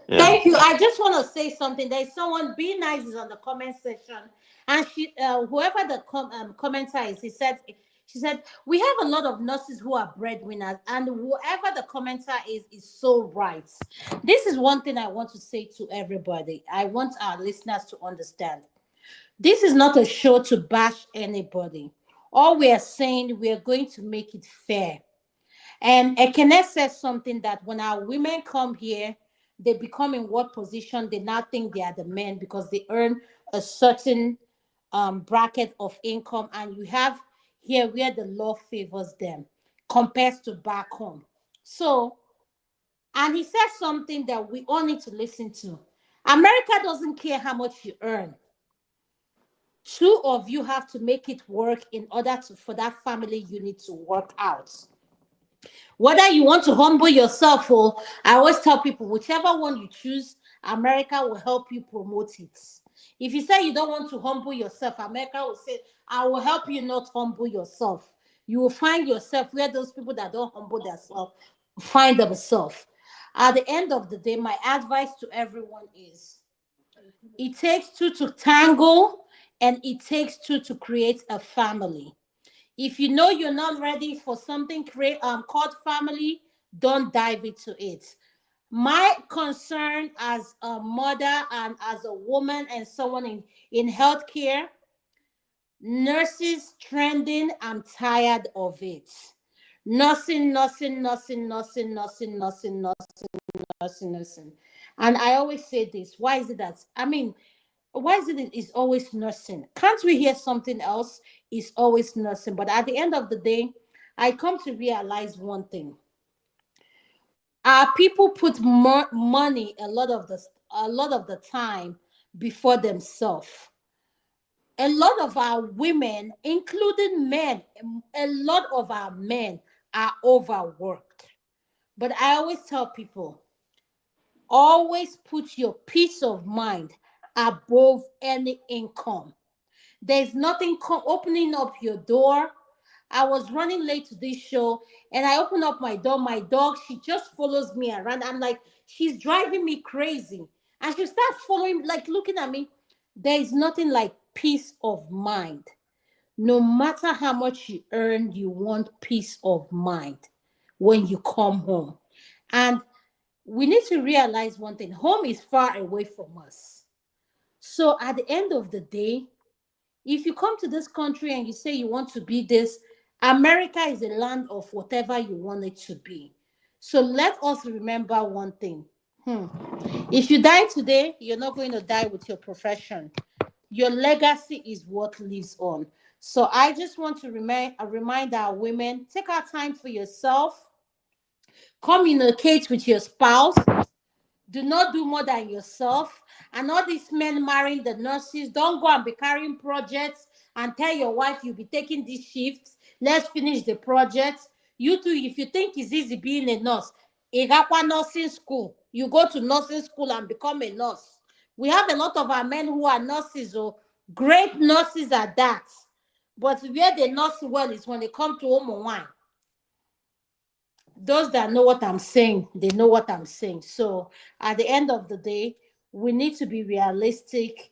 Yeah. Thank you. I just want to say something. There's someone, Be Nice, is on the comment section, and whoever the commenter is, she said, we have a lot of nurses who are breadwinners, and whoever the commenter is so right. This is one thing I want to say to everybody. I want our listeners to understand. This is not a show to bash anybody. All we are saying, we are going to make it fair. And Ekene says something that when our women come here, they become in what position, they now think they are the men because they earn a certain bracket of income, and you have here where the law favors them compared to back home. So, and he said something that we all need to listen to. America doesn't care how much you earn. Two of you have to make it work in order for that family unit to work out. Whether you want to humble yourself, or I always tell people, whichever one you choose, America will help you promote it. If you say you don't want to humble yourself, America will say, I will help you not humble yourself. You will find yourself where those people that don't humble themselves find themselves. At the end of the day, my advice to everyone is, it takes two to tango, and it takes two to create a family. If you know you're not ready for something called family, don't dive into it. My concern as a mother and as a woman and someone in healthcare, nurses trending, I'm tired of it. Nursing, nursing, nursing, nursing, nursing, nursing, nursing, nursing, nursing. And I always say this, why is it that, why is it's always nursing? Can't we hear something else? It's always nursing. But at the end of the day, I come to realize one thing. Our people put more money a lot of the time before themselves. A lot of our women, including men, a lot of our men are overworked. But I always tell people, always put your peace of mind above any income. There's nothing opening up your door. I was running late to this show and I open up my door. My dog, she just follows me around. I'm like, she's driving me crazy. And she starts following, like looking at me. There is nothing like peace of mind. No matter how much you earn, you want peace of mind when you come home. And we need to realize one thing. Home is far away from us. So at the end of the day, if you come to this country and you say you want to be this, America is a land of whatever you want it to be. So let us remember one thing. If you die today, you're not going to die with your profession. Your legacy is what lives on. So I just want to remind our women, take our time for yourself. Communicate with your spouse. Do not do more than yourself. And all these men marrying the nurses, don't go and be carrying projects and tell your wife you'll be taking these shifts. Let's finish the project. You too, if you think it's easy being a nurse, Igakwa nursing school. You go to nursing school and become a nurse. We have a lot of our men who are nurses, or great nurses at that. But where they nurse well is when they come to home wine. Those that know what I'm saying, they know what I'm saying. So at the end of the day, we need to be realistic.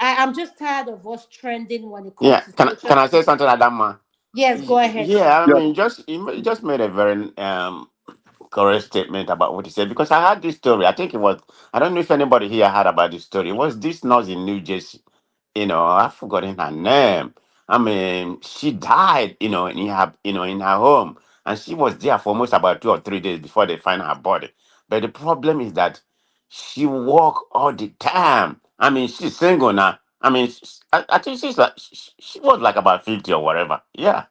I'm just tired of us trending when it comes to social Can I say something, Adama? Yes, go ahead, sir. Yeah, I mean, you just made a very correct statement about what he said, because I had this story. I think it was, I don't know if anybody here heard about this story. It was this nurse in New Jersey. I've forgotten her name. I mean, she died, in her home, and she was there for almost about 2 or 3 days before they find her body. But the problem is that she walked all the time. I mean, she's single now. I mean, I think she's like, she was like about 50 or whatever. Yeah,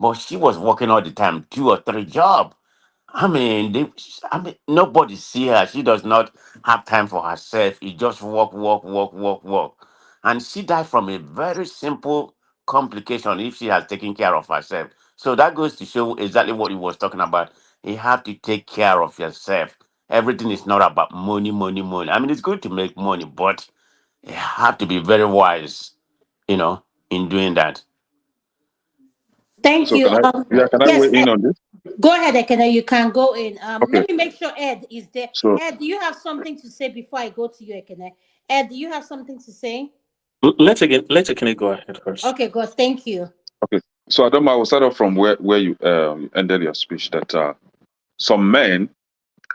but she was working all the time, 2 or 3 jobs. Nobody see her. She does not have time for herself. She just walk, walk, walk, walk, walk. And she died from a very simple complication if she has taken care of herself. So that goes to show exactly what he was talking about. You have to take care of yourself. Everything is not about money, money, money. I mean, it's good to make money, but you have to be very wise, in doing that. Thank So you. can I Yes, weigh in on this? go ahead, Ekene. You can go in. Okay. Let me make sure Ed is there. So Ed, do you have something to say before I go to you, Ekene? Ed, do you have something to say? Let's again go ahead first. Okay, good. Thank you. okay. So Adam, I will start off from where you ended your speech, that some men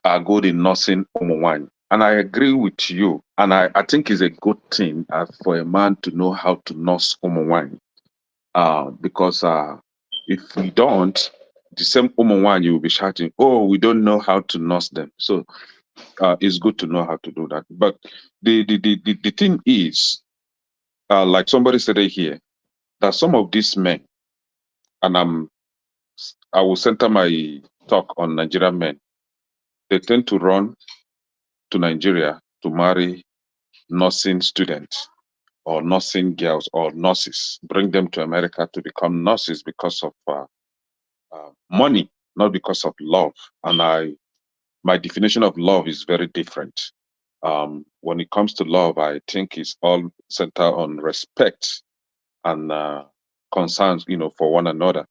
are good in nursing wine. And I agree with you. And I think it's a good thing for a man to know how to nurse wine. Because if we don't, the same wine you will be shouting, oh, we don't know how to nurse them. So it's good to know how to do that. But the thing is, like somebody said it here, that some of these men, and I will center my talk on Nigerian men, they tend to run to Nigeria to marry nursing students or nursing girls or nurses, bring them to America to become nurses because of money, not because of love. And my definition of love is very different. When it comes to love, I think it's all centered on respect and concerns, for one another.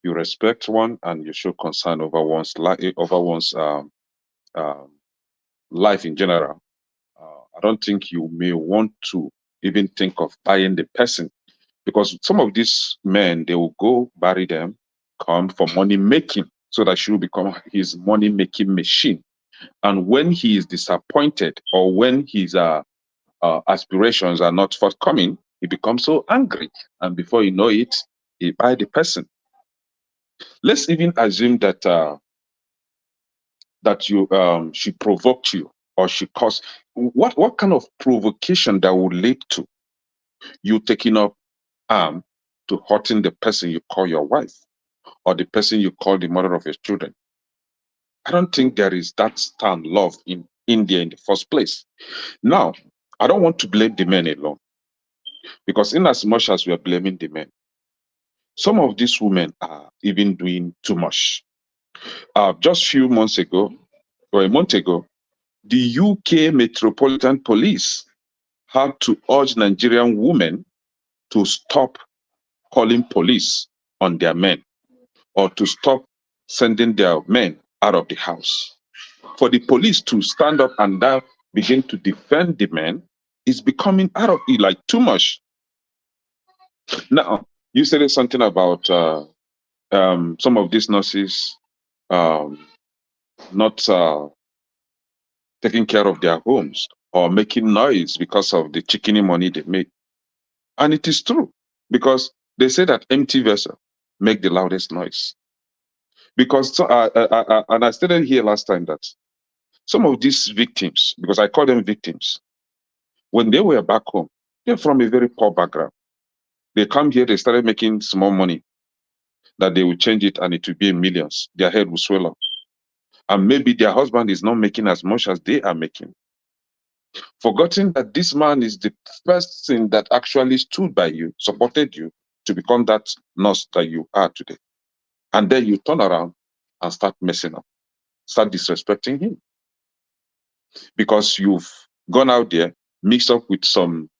You respect one and you show concern over one's life, life in general. I don't think you may want to even think of buying the person, because some of these men, they will go marry them, come for money making, so that she will become his money making machine. And when he is disappointed, or when his aspirations are not forthcoming, he becomes so angry, and before you know it, he buy the person. Let's even assume that she provoked you, or she caused. What kind of provocation that would lead to you taking up arm to hurting the person you call your wife, or the person you call the mother of your children? I don't think there is that stand love in India in the first place. Now, I don't want to blame the men alone, because in as much as we are blaming the men, some of these women are even doing too much. Just a few months ago, or a month ago, the UK Metropolitan Police had to urge Nigerian women to stop calling police on their men, or to stop sending their men out of the house. For the police to stand up and now begin to defend the men is becoming out of it, like too much. Now, you said something about some of these nurses not taking care of their homes or making noise because of the chickeny money they make. And it is true, because they say that empty vessel make the loudest noise. Because and I stated here last time that some of these victims, because I call them victims, when they were back home, they're from a very poor background. They come here, they started making small money, that they will change it and it will be in millions. Their head will swell up. And maybe their husband is not making as much as they are making. Forgetting that this man is the person that actually stood by you, supported you to become that nurse that you are today. And then you turn around and start messing up, start disrespecting him. Because you've gone out there, mixed up with some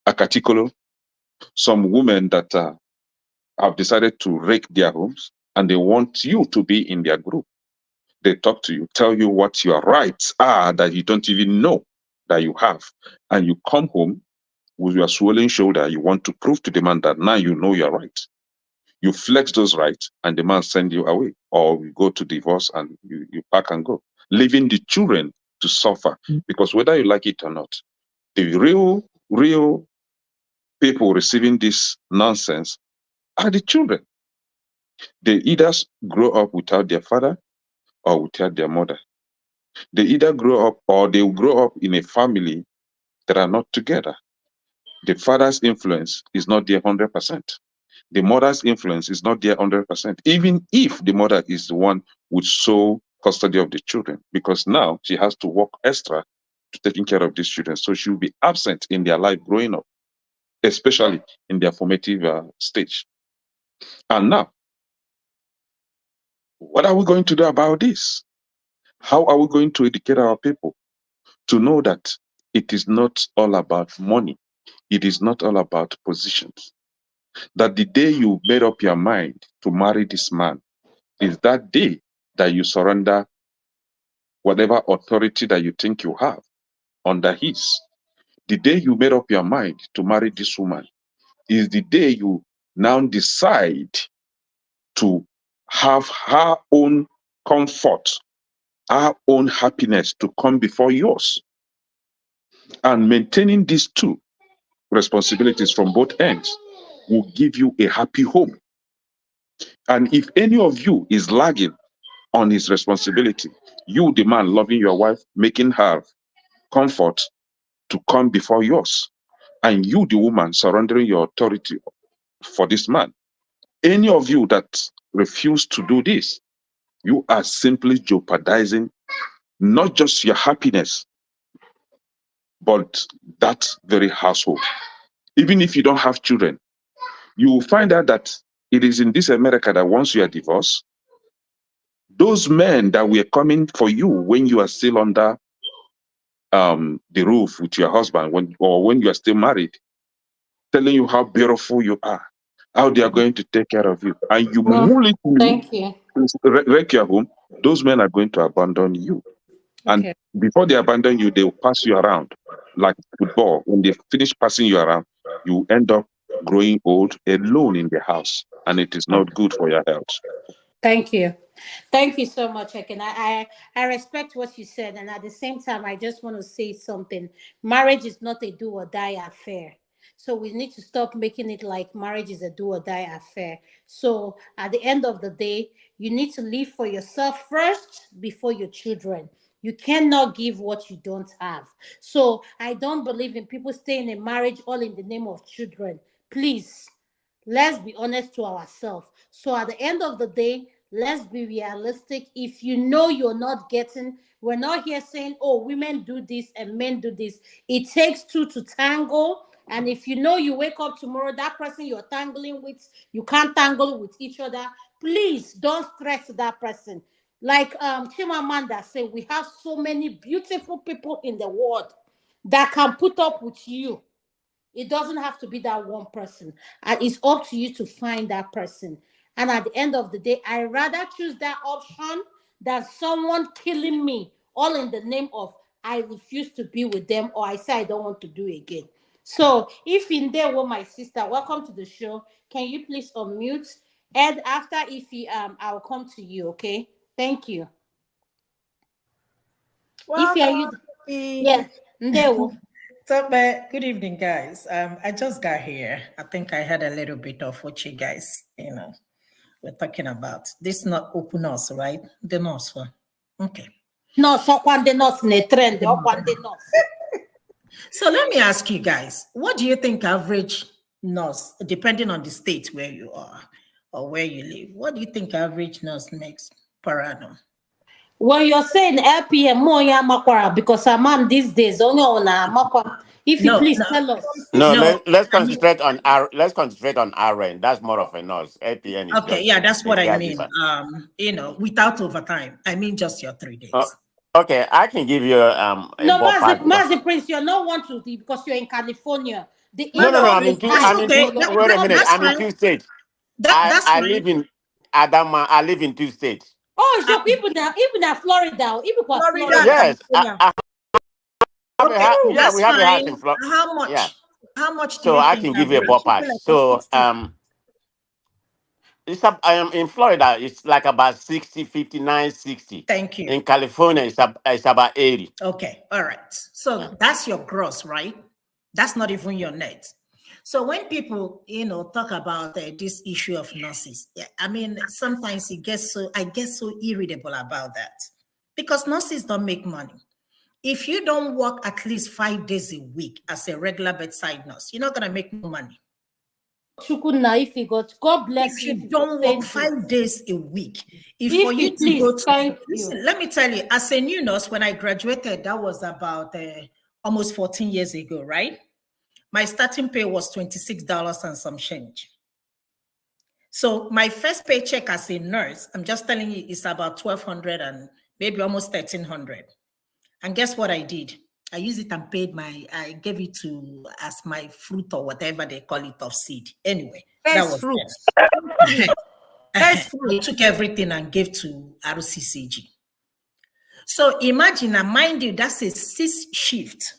akatikolo, some women that have decided to rake their homes, and they want you to be in their group. They talk to you, tell you what your rights are that you don't even know that you have. And you come home with your swollen shoulder, you want to prove to the man that now you know your rights. You flex those rights and the man send you away, or you go to divorce and you pack and go, leaving the children to suffer. Because whether you like it or not, the real people receiving this nonsense are the children. They either grow up without their father or without their mother. They either grow up, or they will grow up in a family that are not together. The father's influence is not there 100%. The mother's influence is not there 100%, even if the mother is the one with sole custody of the children, because now she has to work extra to taking care of these children. So she will be absent in their life growing up, especially in their formative stage. And now, what are we going to do about this? How are we going to educate our people to know that it is not all about money? It is not all about positions. That the day you made up your mind to marry this man is that day that you surrender whatever authority that you think you have under his. The day you made up your mind to marry this woman is the day you now decide to have her own comfort, our own happiness to come before yours. And maintaining these two responsibilities from both ends will give you a happy home. And if any of you is lagging on his responsibility, You, the man, loving your wife, making her comfort to come before yours. And you, the woman, surrendering your authority for this man. Any of you that refuse to do this, you are simply jeopardizing not just your happiness, but that very household. Even if you don't have children, you will find out that it is in this America that once you are divorced, those men that were coming for you when you are still under the roof with your husband, when you are still married, telling you how beautiful you are, how they are going to take care of you, and you Thank you. wreck your home, those men are going to abandon you. And Okay. before they abandon you, they will pass you around like football. When they finish passing you around, you end up growing old alone in the house, and it is not good for your health. Thank you. Thank you so much, Eken. I respect what you said. And at the same time, I just want to say something. Marriage is not a do or die affair. So we need to stop making it like marriage is a do or die affair. So at the end of the day, you need to live for yourself first before your children. You cannot give what you don't have. So I don't believe in people staying in marriage all in the name of children. Please, let's be honest to ourselves. So at the end of the day, let's be realistic. If you know you're not getting, we're not here saying, oh, women do this and men do this. It takes two to tango. And if you know you wake up tomorrow, that person you're tangling with, you can't tangle with each other, please don't stress that person. Like Chimamanda said, we have so many beautiful people in the world that can put up with you. It doesn't have to be that one person. And it's up to you to find that person. And at the end of the day, I rather choose that option than someone killing me, all in the name of I refuse to be with them, or I say I don't want to do it again. So if in there were my sister, welcome to the show. Can you please unmute? Ed, after Ify, I'll come to you, okay? Thank you. Ify, are you? Yeah, Ndewo. Good evening, guys. I just got here. I think I had a little bit of what you guys, we're talking about. This not open us, right? The nurse one. Okay. No, so when the nurse ne trend, So let me ask you guys, what do you think average nurse, depending on the state where you are or where you live, what do you think average nurse makes per annum? When you're saying LPM more makwara because a man these days only on a makwara. If you please tell us. No, let's concentrate on RN. That's more of a nurse. LPN is okay, yeah, that's what I mean. Without overtime. I mean just your 3 days. Okay, I can give you no, Mazi Prince, you're not want to because you're in California. No, I'm in two. Wait a minute. I'm in two states. I live in Adama. I live in two states. Oh, so even in Florida, even Florida. Yes. We have a house in Florida. How much? Yeah. How much? So I can give you a ballpark. So I am in Florida. It's like about 60, 59, 60. Thank you. In California, it's about 80. Okay, all right. So that's your gross, right? That's not even your net. So when people, talk about this issue of nurses, I mean, sometimes I get so irritable about that because nurses don't make money. If you don't work at least 5 days a week as a regular bedside nurse, you're not gonna make no money. God bless if you. Don't work 5 days a week. For you to please, go to, thank listen, you. let me tell you, as a new nurse, when I graduated, that was about almost 14 years ago, right? My starting pay was $26 and some change. So my first paycheck as a nurse, I'm just telling you, is about $1,200 and maybe almost $1,300. And guess what I did? I used it and I gave it to as my fruit or whatever they call it of seed. Anyway, that was fruit. I took everything and gave to RCCG. So imagine, and mind you, that's a 6 shift.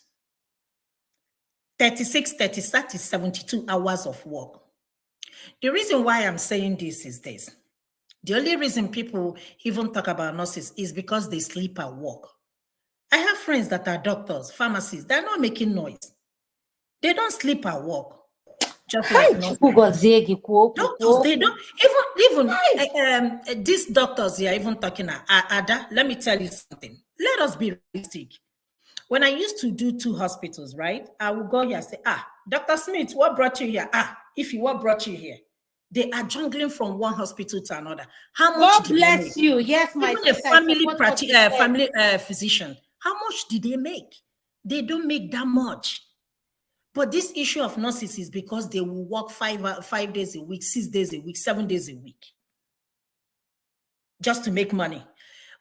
36, 30, 72 hours of work. The reason why I'm saying this is this. The only reason people even talk about nurses is because they sleep at work. I have friends that are doctors, pharmacists, they're not making noise. They don't sleep at work. just like nurses. Doctors, they don't even these doctors here even talking. Ada, let me tell you something. Let us be realistic. When I used to do 2 hospitals, right? I would go here and say, Dr. Smith, what brought you here? If you what brought you here? They are jungling from one hospital to another. How much? God bless you. Yes, my even a family physician. How much did they make? They don't make that much. But this issue of nurses is because they will work 5 days a week, 6 days a week, 7 days a week, just to make money.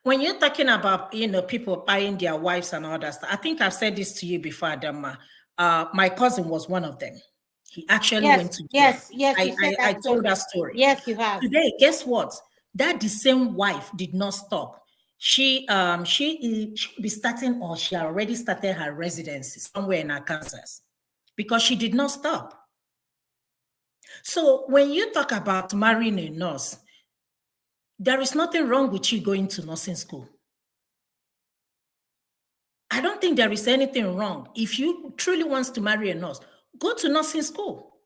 When you're talking about, people buying their wives and all that stuff, I think I've said this to you before, Adama. My cousin was one of them. He actually went to jail. Yes. I told that story. Yes, you have. Today, guess what? That the same wife did not stop. She be starting, or she already started her residency somewhere in Arkansas, because she did not stop. So when you talk about marrying a nurse, there is nothing wrong with you going to nursing school. I don't think there is anything wrong. If you truly want to marry a nurse, go to nursing school.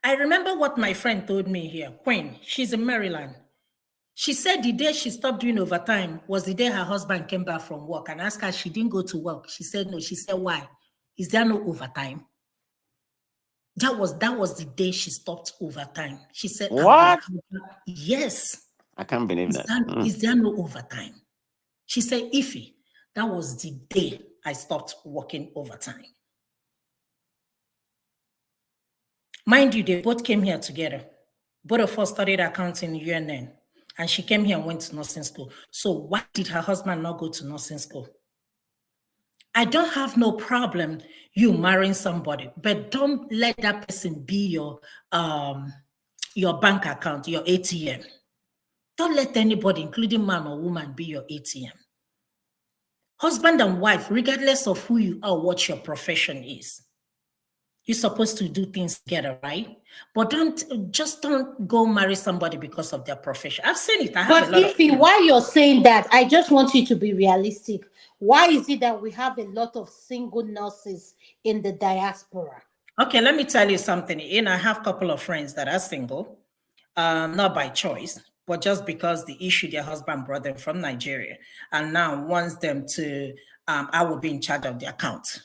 I remember what my friend told me here, Queen. She's in Maryland. She said the day she stopped doing overtime was the day her husband came back from work and asked her, she didn't go to work. She said no. She said, why? Is there no overtime? That was the day she stopped overtime. She said, what? Yes. I can't believe that. Is there no overtime? She said, Ify, that was the day I stopped working overtime. Mind you, they both came here together. Both of us studied accounting in UNN, and she came here and went to nursing school. So why did her husband not go to nursing school? I don't have no problem you marrying somebody, but don't let that person be your bank account, your ATM. Don't let anybody, including man or woman, be your ATM. Husband and wife, regardless of who you are, what your profession is, you're supposed to do things together, right? But don't go marry somebody because of their profession. I've seen it. But Ify, why you're saying that, I just want you to be realistic. Why is it that we have a lot of single nurses in the diaspora? Okay, let me tell you something. I have a couple of friends that are single, not by choice, but just because the issue their husband brought them from Nigeria, and now wants them to, I will be in charge of the account,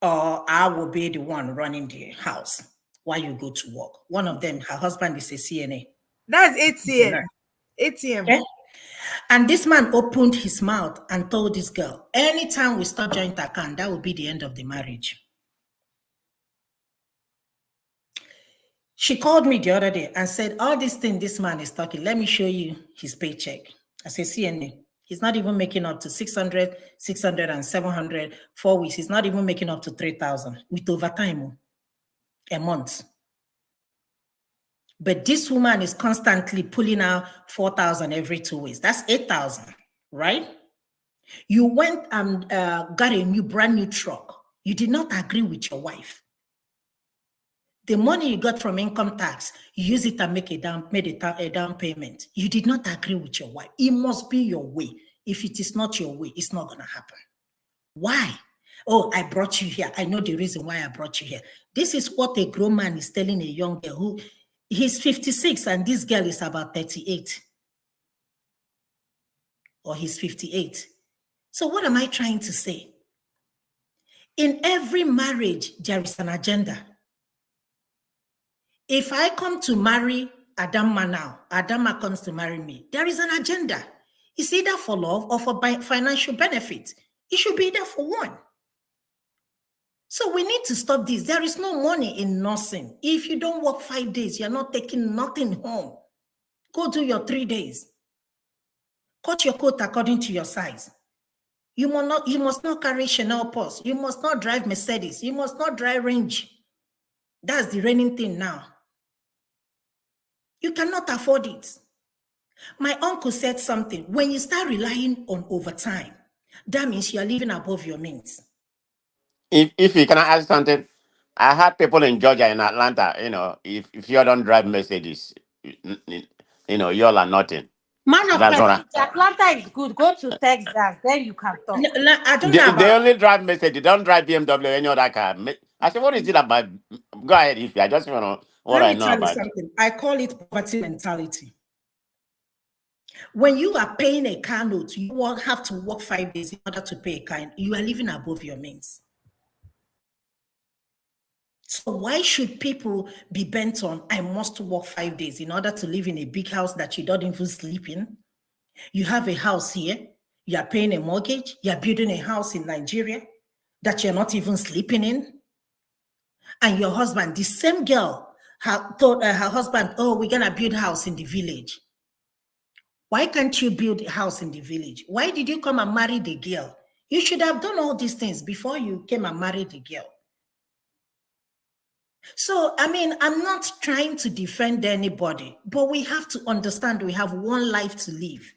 or I will be the one running the house while you go to work. One of them, her husband is a CNA. That's ATM. ATM. Okay? And this man opened his mouth and told this girl, anytime we start joint account, that will be the end of the marriage. She called me the other day and said, all this thing this man is talking, let me show you his paycheck. I said, CNA. He's not even making up to 600, 600, and 700, 4 weeks. He's not even making up to 3,000 with overtime a month. But this woman is constantly pulling out 4,000 every 2 weeks. That's 8,000, right? You went and got a brand new truck. You did not agree with your wife. The money you got from income tax, you use it and made a down payment. You did not agree with your wife. It must be your way. If it is not your way, it's not going to happen. Why? Oh, I brought you here. I know the reason why I brought you here. This is what a grown man is telling a young girl who he's 56 and this girl is about 38. Or he's 58. So what am I trying to say? In every marriage, there is an agenda. If I come to marry Adama now, Adama comes to marry me, there is an agenda. It's either for love or for financial benefit. It should be there for one. So we need to stop this. There is no money in nursing. If you don't work 5 days, you're not taking nothing home. Go do your 3 days. Cut your coat according to your size. You must not carry Chanel purse. You must not drive Mercedes. You must not drive Range. That's the reigning thing now. You cannot afford it. My uncle said something. When you start relying on overtime, that means you are living above your means. If you can ask something, I had people in Georgia, in Atlanta, if you don't drive Mercedes, you all are nothing. Man of That's God, what if Atlanta is good, go to Texas, then you can talk. I don't they, know they about. only drive Mercedes. They don't drive BMW or any other car. I said, what is it about? Go ahead, if I just want to know what Let I me know tell you about. something. I call it poverty mentality. When you are paying a car note, you will have to work 5 days in order to pay a car. You are living above your means. So why should people be bent on, I must work 5 days in order to live in a big house that you don't even sleep in? You have a house here, you are paying a mortgage, you are building a house in Nigeria that you're not even sleeping in. And your husband, the same girl, told her husband, oh, we're going to build a house in the village. Why can't you build a house in the village? Why did you come and marry the girl? You should have done all these things before you came and married the girl. So, I mean, I'm not trying to defend anybody, but we have to understand we have one life to live.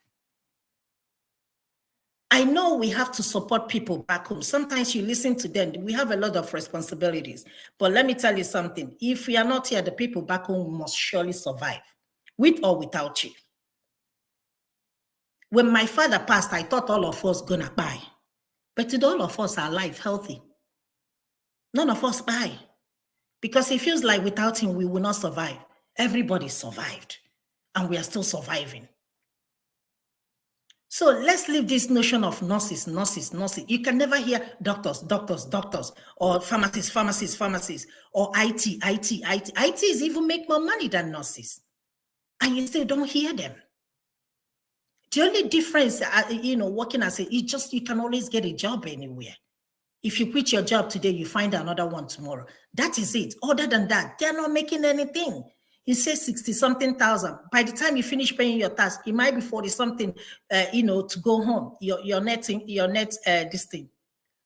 I know we have to support people back home. Sometimes you listen to them. We have a lot of responsibilities. But let me tell you something. If we are not here, the people back home must surely survive, with or without you. When my father passed, I thought all of us gonna buy. But today all of us are alive, healthy. None of us buy. Because it feels like without him, we will not survive. Everybody survived. And we are still surviving. So let's leave this notion of nurses. You can never hear doctors, or pharmacists, or IT. IT is even make more money than nurses. And you still don't hear them. The only difference, working as you can always get a job anywhere. If you quit your job today, you find another one tomorrow. That is it. Other than that, they're not making anything. You say 60-something thousand. By the time you finish paying your tax, it might be 40-something, to go home. Your net this thing.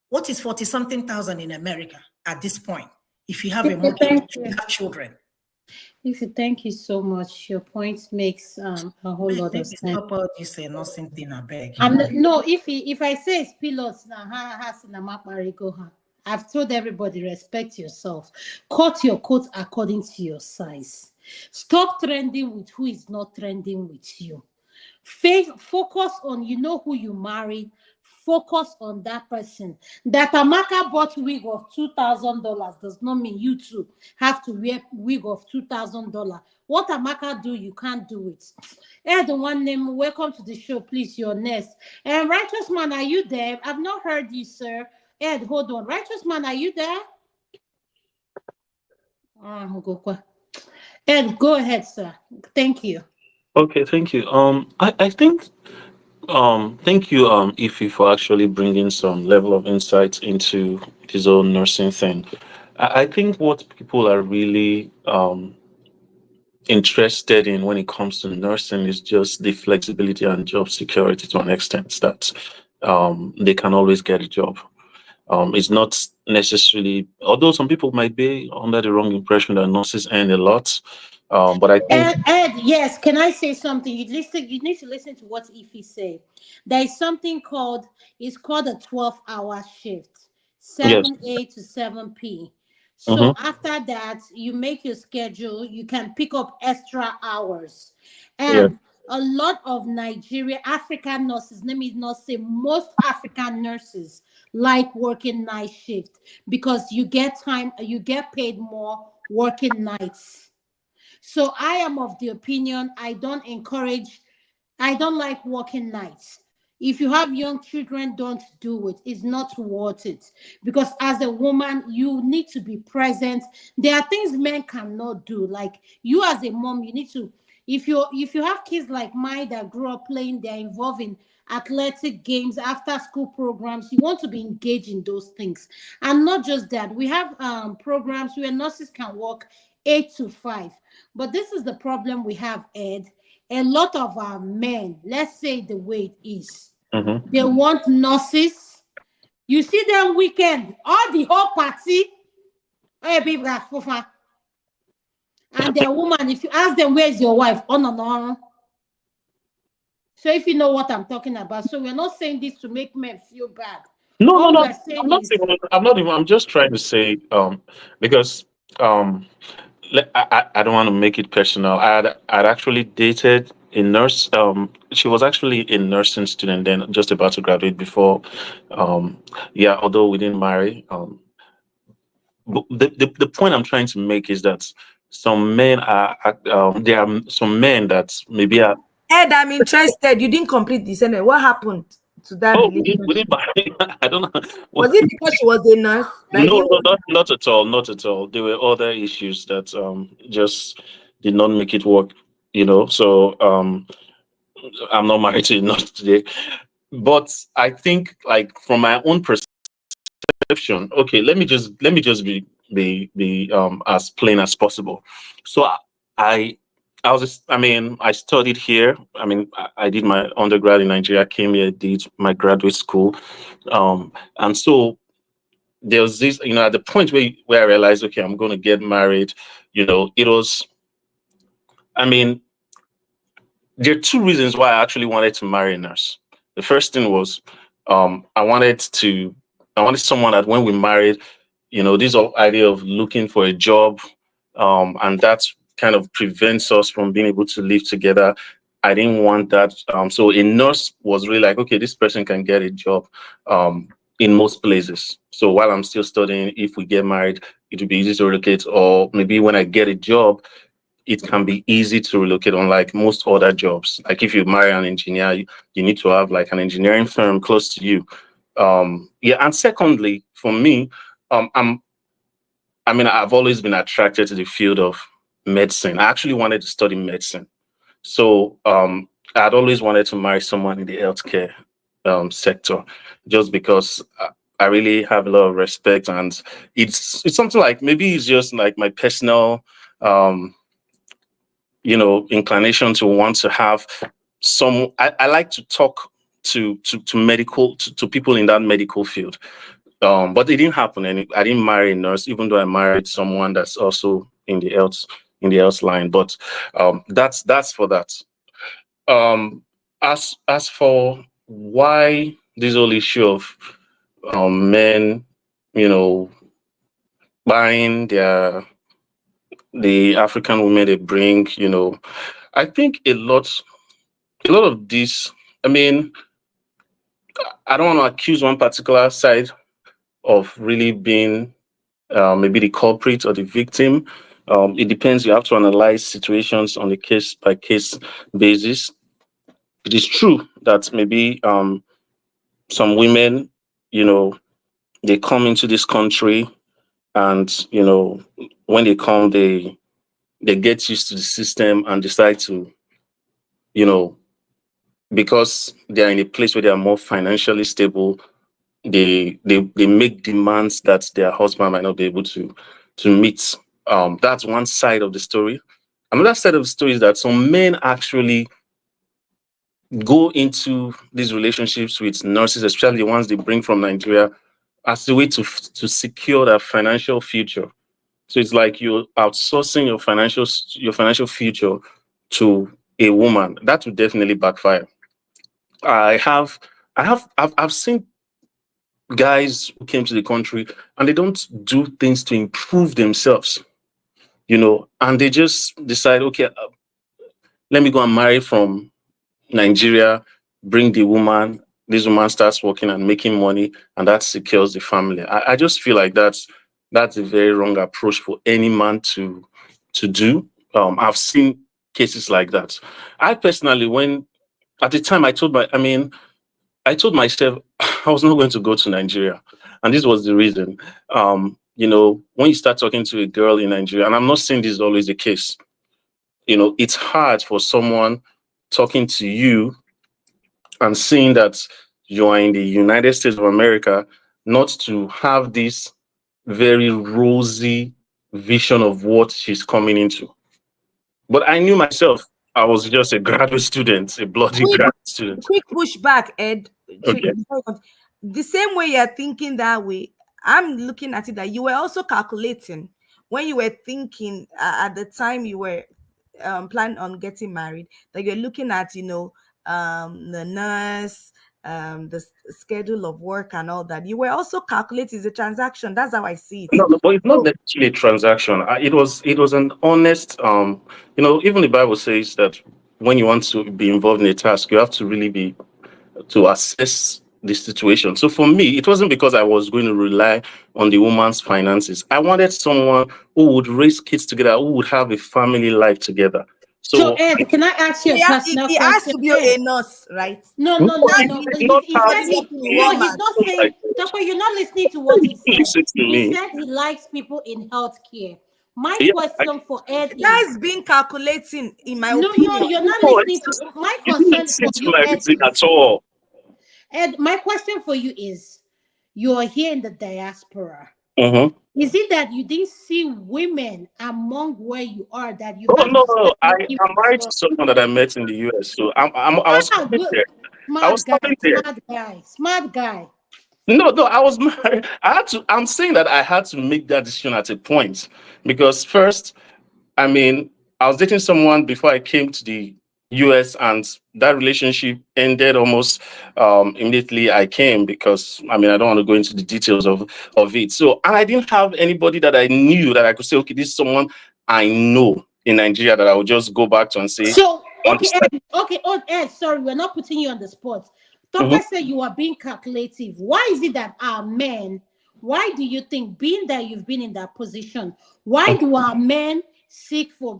What is 40-something thousand in America at this point? If you have a mortgage, you have children. Thank you so much. Your point makes a whole lot of sense. Stop all this nothing thing, I beg. No, if I say it's pilots now, I've told everybody, respect yourself. Cut your coat according to your size. Stop trending with who is not trending with you. Focus on who you married. Focus on that person. That Amaka bought wig of $2,000 does not mean you too have to wear wig of $2,000. What Amaka do, you can't do it. The one name, welcome to the show, please, your next. Righteous Man, are you there? I've not heard you, sir. Ed, hold on. Righteous Man, are you there? Ed, go ahead, sir. Thank you. Okay, thank you. I think thank you, Ify, for actually bringing some level of insight into this whole nursing thing. I think what people are really interested in when it comes to nursing is just the flexibility and job security to an extent that they can always get a job. It's not necessarily, although some people might be under the wrong impression that nurses earn a lot. But I think Ed, yes, can I say something? You need to listen to what Ify said. There is something called a 12-hour shift, 7 A to 7 P. So after that, you make your schedule, you can pick up extra hours. And a lot of African nurses, let me not say most African nurses, like working night shift because you get paid more working nights. So I am of the opinion I don't like working nights. If you have young children, don't do it. It's not worth it. Because as a woman, you need to be present. There are things men cannot do. Like you as a mom, you need to, if you have kids like mine that grew up playing, they're involved in athletic games, after school programs, you want to be engaged in those things. And not just that, we have programs where nurses can work 8 to 5. But this is the problem we have, Ed. A lot of our men, let's say the way it is, they want nurses. You see them weekend, all the whole party, and their woman, if you ask them, where's your wife? Oh, no. So if you know what I'm talking about. So we're not saying this to make men feel bad. No. I'm just trying to say, because I don't want to make it personal. I'd actually dated a nurse. She was actually a nursing student then, just about to graduate before. Yeah, although we didn't marry. But the point I'm trying to make is that some men there are some men that maybe are. Ed, I'm interested. You didn't complete the sentence. What happened to that relationship? We didn't marry. I don't know. Was it because she was a nurse? Like No, not at all. Not at all. There were other issues that just did not make it work. So I'm not married to a nurse today. But I think, like, from my own perception, okay, let me just be as plain as possible. So I studied here. I did my undergrad in Nigeria, came here, did my graduate school, and so there was this, at the point where I realized, okay, I'm going to get married. It was, there are two reasons why I actually wanted to marry a nurse. The first thing was, I wanted someone that when we married, this whole idea of looking for a job, and that kind of prevents us from being able to live together. I didn't want that. So a nurse was really like, okay, this person can get a job in most places. So while I'm still studying, if we get married, it will be easy to relocate. Or maybe when I get a job, it can be easy to relocate, unlike most other jobs. Like if you marry an engineer, you need to have like an engineering firm close to you. And secondly, for me, I've always been attracted to the field of medicine. I actually wanted to study medicine. So I'd always wanted to marry someone in the healthcare sector, just because I really have a lot of respect, and it's something like, maybe it's just like my personal inclination to want to have some. I like to talk to people in that medical field, but it didn't happen, and I didn't marry a nurse, even though I married someone that's also in the health line. But that's for that. As for why this whole issue of men, buying the African women they bring, I think a lot of this. I don't want to accuse one particular side of really being maybe the culprit or the victim. It depends. You have to analyze situations on a case by case basis. It is true that maybe some women, they come into this country, and when they come, they get used to the system and decide to, because they are in a place where they are more financially stable, they make demands that their husband might not be able to meet. That's one side of the story. Another side of the story is that some men actually go into these relationships with nurses, especially the ones they bring from Nigeria, as a way to secure their financial future. So it's like you're outsourcing your financial future to a woman. That would definitely backfire. I've seen guys who came to the country and they don't do things to improve themselves, and they just decide, okay, let me go and marry from Nigeria, bring the woman, this woman starts working and making money, and that secures the family. I just feel like that's a very wrong approach for any man to do. I've seen cases like that. I personally, at the time I told myself I was not going to go to Nigeria, and this was the reason. When you start talking to a girl in Nigeria, and I'm not saying this is always the case, it's hard for someone talking to you and seeing that you are in the United States of America, not to have this very rosy vision of what she's coming into. But I knew myself, I was just a graduate student, a bloody graduate student. Quick pushback, Ed. Okay. The same way you're thinking that way, I'm looking at it that you were also calculating when you were thinking at the time you were planning on getting married, that you're looking at, the nurse, the schedule of work and all that. You were also calculating the transaction. That's how I see it. No, but it's not necessarily a transaction. It was an honest, even the Bible says that when you want to be involved in a task, you have to really be to assess the situation. So for me, it wasn't because I was going to rely on the woman's finances. I wanted someone who would raise kids together, who would have a family life together. So Ed, can I ask you a personal he has question? to be a nurse, right? No. He said he's not saying. Doctor, you're not listening to what he said. Listen to He me. said he likes people in healthcare. My Yeah, question for Ed is that's been calculating, in my no, opinion. you're not No, listening to my concern for you, Ed. At all. Ed, my question for you is: you are here in the diaspora. Mm-hmm. Is it that you didn't see women among where you are that you Oh have no, to I'm married to someone that I met in the US, so I was coming there. I was coming there. Smart guy. No, I was married. I'm saying that I had to make that decision at a point because first, I mean, I was dating someone before I came to the US, and that relationship ended almost immediately I came because I mean I don't want to go into the details of it. So and I didn't have anybody that I knew that I could say, okay, this is someone I know in Nigeria that I would just go back to and say. So Ed, sorry, we're not putting you on the spot. Doctor said you are being calculative. Why is it that our men? Why do you think, being that you've been in that position, why do our men seek for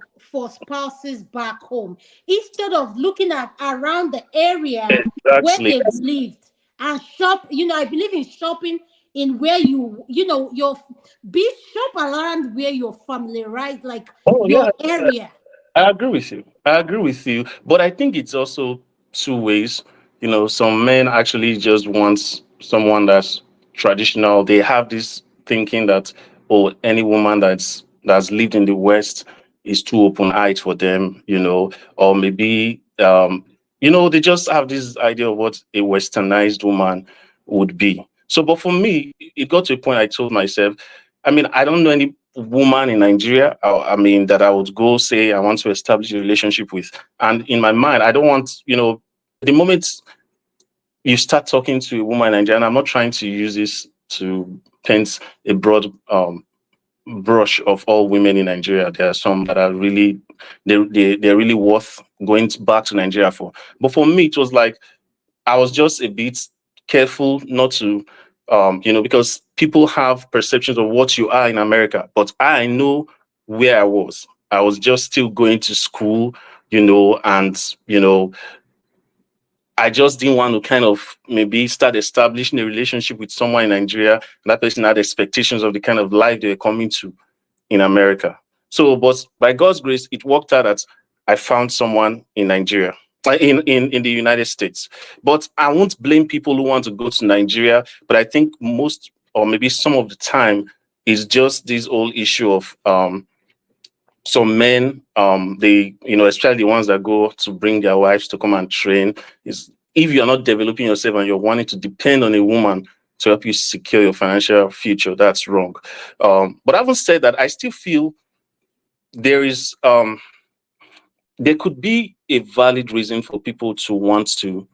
spouses back home instead of looking at around the area where they've lived and shop? You know, I believe in shopping in where your be shop around where your family, right? Like your area. I agree with you. But I think it's also two ways. You know, some men actually just want someone that's traditional. They have this thinking that, oh, any woman that's lived in the West is too open-eyed for them, you know, or maybe they just have this idea of what a westernized woman would be. So, but for me, it got to a point I told myself, I mean, I don't know any woman in Nigeria, I mean, that I would go say I want to establish a relationship with. And in my mind, I don't want, the moment you start talking to a woman in Nigeria, and I'm not trying to use this to paint a broad brush of all women in Nigeria. There are some that are really, they're really worth going back to Nigeria for. But for me, it was like, I was just a bit careful not to, because people have perceptions of what you are in America, but I know where I was. I was just still going to school, and I just didn't want to kind of maybe start establishing a relationship with someone in Nigeria. And that person had expectations of the kind of life they were coming to in America. So, but by God's grace, it worked out that I found someone in Nigeria, in the United States. But I won't blame people who want to go to Nigeria. But I think most, or maybe some of the time, is just this whole issue of some men, they, especially the ones that go to bring their wives to come and train, is if you're not developing yourself and you're wanting to depend on a woman to help you secure your financial future, that's wrong. But having said that, I still feel there is there could be a valid reason for people to want to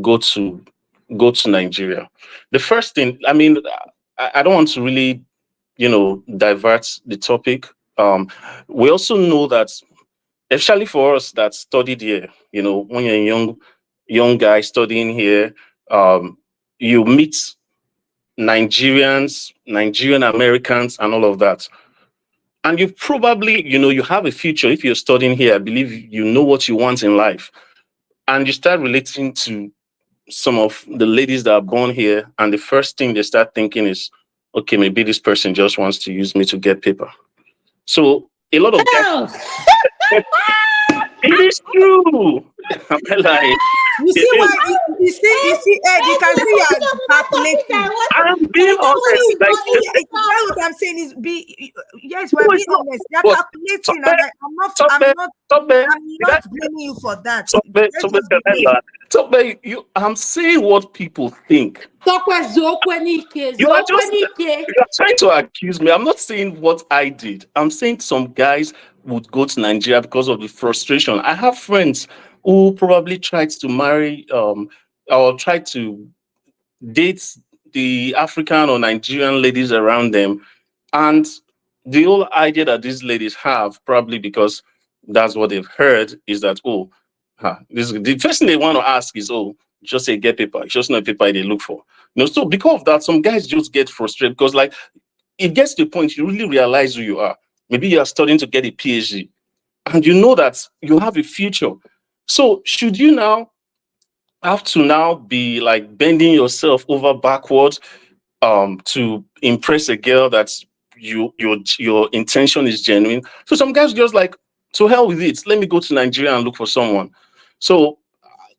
go to Nigeria. The first thing, I mean, I don't want to really, divert the topic. We also know that, especially for us that studied here, when you're a young guy studying here, you meet Nigerians, Nigerian Americans, and all of that. And you probably, you have a future. If you're studying here, I believe you know what you want in life. And you start relating to some of the ladies that are born here, and the first thing they start thinking is, okay, maybe this person just wants to use me to get paper. So a lot of guys, it is true. I'm like, you see why you see Ed, you can see you're calculating. I'm being honest. What I'm saying is yes, we're being honest. You're calculating, and I'm not blaming you for that. I'm saying what people think. You are trying to accuse me. I'm not saying what I did. I'm saying some guys would go to Nigeria because of the frustration. I have friends who probably tried to marry or tried to date the African or Nigerian ladies around them. And the whole idea that these ladies have, probably because that's what they've heard is that, oh, this the first thing they want to ask is, oh, just say get paper. It's just not paper they look for. So because of that, some guys just get frustrated because like it gets to the point you really realize who you are. Maybe you are studying to get a PhD and you know that you have a future. So should you now have to now be like bending yourself over backwards to impress a girl that's your intention is genuine? So some guys just like, to hell with it, let me go to Nigeria and look for someone. So